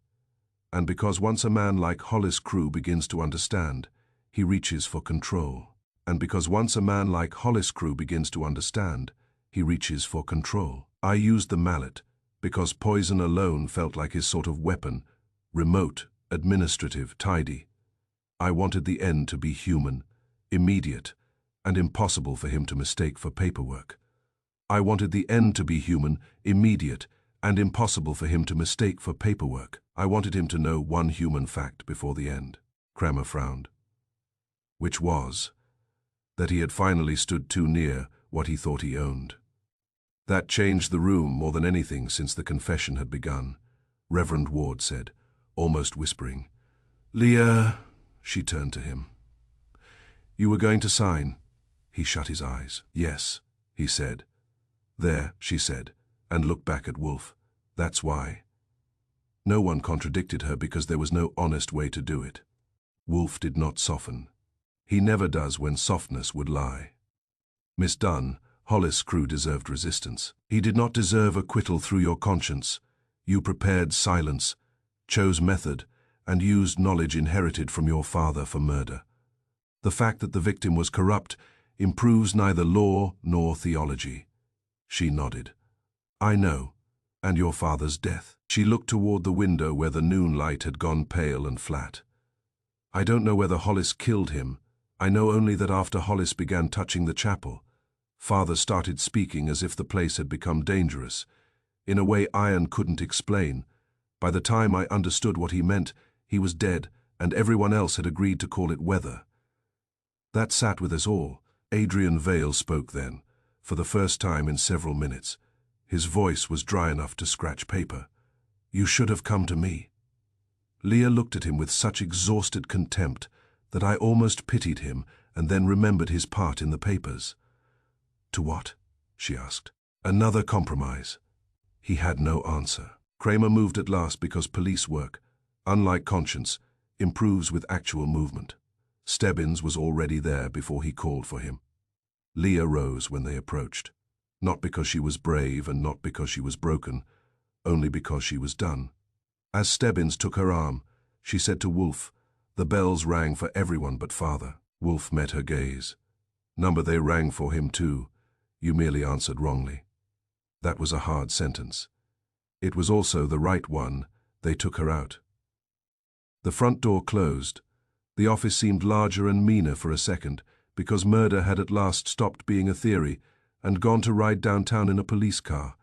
Speaker 1: And because once a man like Hollis Crew begins to understand, he reaches for control. And because once a man like Hollis Crew begins to understand, he reaches for control. I used the mallet because poison alone felt like his sort of weapon, remote, administrative, tidy. I wanted the end to be human, immediate, and impossible for him to mistake for paperwork. I wanted the end to be human, immediate, and impossible for him to mistake for paperwork. I wanted him to know one human fact before the end. Kramer frowned. Which was that he had finally stood too near what he thought he owned. That changed the room more than anything since the confession had begun, Reverend Ward said, almost whispering. Leah, she turned to him. You were going to sign? He shut his eyes. Yes, he said. There, she said, and looked back at Wolfe. That's why. No one contradicted her because there was no honest way to do it. Wolfe did not soften. He never does when softness would lie. Miss Dunn, Hollis Crew deserved resistance. He did not deserve acquittal through your conscience. You prepared silence, chose method, and used knowledge inherited from your father for murder. The fact that the victim was corrupt improves neither law nor theology. She nodded. I know, and your father's death. She looked toward the window where the noon light had gone pale and flat. I don't know whether Hollis killed him. I know only that after Hollis began touching the chapel, Father started speaking as if the place had become dangerous, in a way Iron couldn't explain. By the time I understood what he meant, he was dead, and everyone else had agreed to call it weather. That sat with us all. Adrian Vale spoke then, for the first time in several minutes. His voice was dry enough to scratch paper. You should have come to me. Leah looked at him with such exhausted contempt that I almost pitied him and then remembered his part in the papers. To what? She asked. Another compromise. He had no answer. Kramer moved at last because police work, unlike conscience, improves with actual movement. Stebbins was already there before he called for him. Leah rose when they approached, not because she was brave and not because she was broken, only because she was done. As Stebbins took her arm, she said to Wolfe, the bells rang for everyone but Father. Wolfe met her gaze. Number they rang for him too. You merely answered wrongly. That was a hard sentence. It was also the right one. They took her out. The front door closed. The office seemed larger and meaner for a second, because murder had at last stopped being a theory and gone to ride downtown in a police car.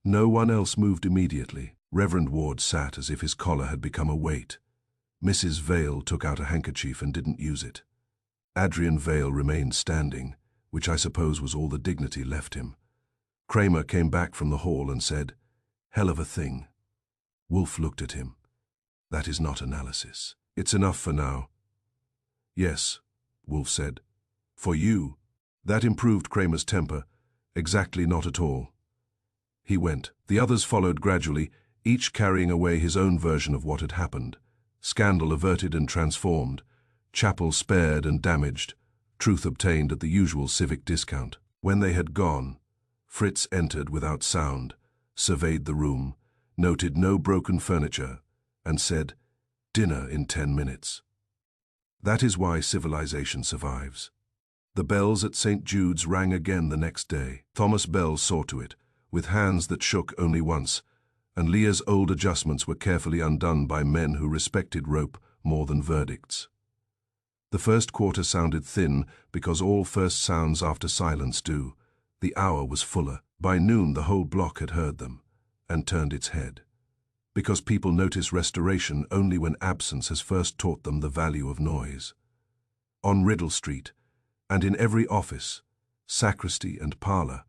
Speaker 1: No one else moved immediately. Reverend Ward sat as if his collar had become a weight. Mrs. Vale took out a handkerchief and didn't use it. Adrian Vale remained standing, which I suppose was all the dignity left him. Kramer came back from the hall and said, Hell of a thing. Wolfe looked at him. That is not analysis. It's enough for now. Yes, Wolfe said. For you. That improved Kramer's temper. Exactly not at all. He went. The others followed gradually, each carrying away his own version of what had happened. Scandal averted and transformed. Chapel spared and damaged. Truth obtained at the usual civic discount. When they had gone, Fritz entered without sound, surveyed the room, noted no broken furniture, and said, Dinner in 10 minutes. That is why civilization survives. The bells at St. Jude's rang again the next day. Thomas Bell saw to it, with hands that shook only once, and Leah's old adjustments were carefully undone by men who respected rope more than verdicts. The first quarter sounded thin because all first sounds after silence do. The hour was fuller. By noon the whole block had heard them, and turned its head. Because people notice restoration only when absence has first taught them the value of noise. On Riddle Street, and in every office, sacristy and parlor,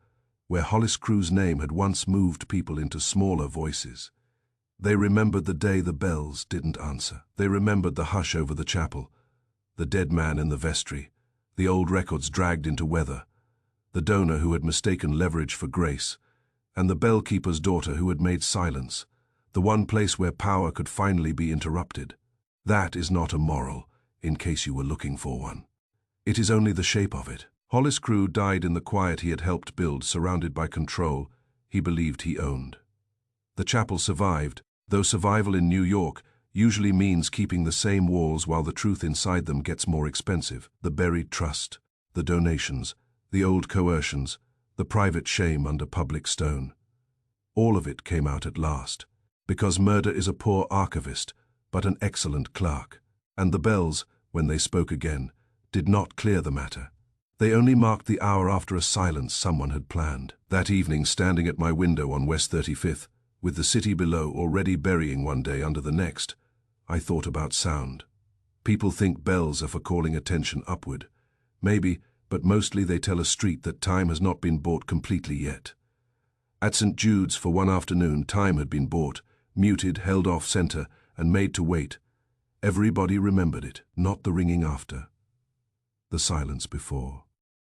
Speaker 1: where Hollis Crew's name had once moved people into smaller voices. They remembered the day the bells didn't answer. They remembered the hush over the chapel, the dead man in the vestry, the old records dragged into weather, the donor who had mistaken leverage for grace, and the bellkeeper's daughter who had made silence, the one place where power could finally be interrupted. That is not a moral, in case you were looking for one. It is only the shape of it. Hollis Crew died in the quiet he had helped build, surrounded by control he believed he owned. The chapel survived, though survival in New York usually means keeping the same walls while the truth inside them gets more expensive. The buried trust, the donations, the old coercions, the private shame under public stone. All of it came out at last, because murder is a poor archivist, but an excellent clerk. And the bells, when they spoke again, did not clear the matter. They only marked the hour after a silence someone had planned. That evening, standing at my window on West 35th, with the city below already burying one day under the next, I thought about sound. People think bells are for calling attention upward. Maybe, but mostly they tell a street that time has not been bought completely yet. At St. Jude's for one afternoon, time had been bought, muted, held off center, and made to wait. Everybody remembered it, not the ringing after, the silence before.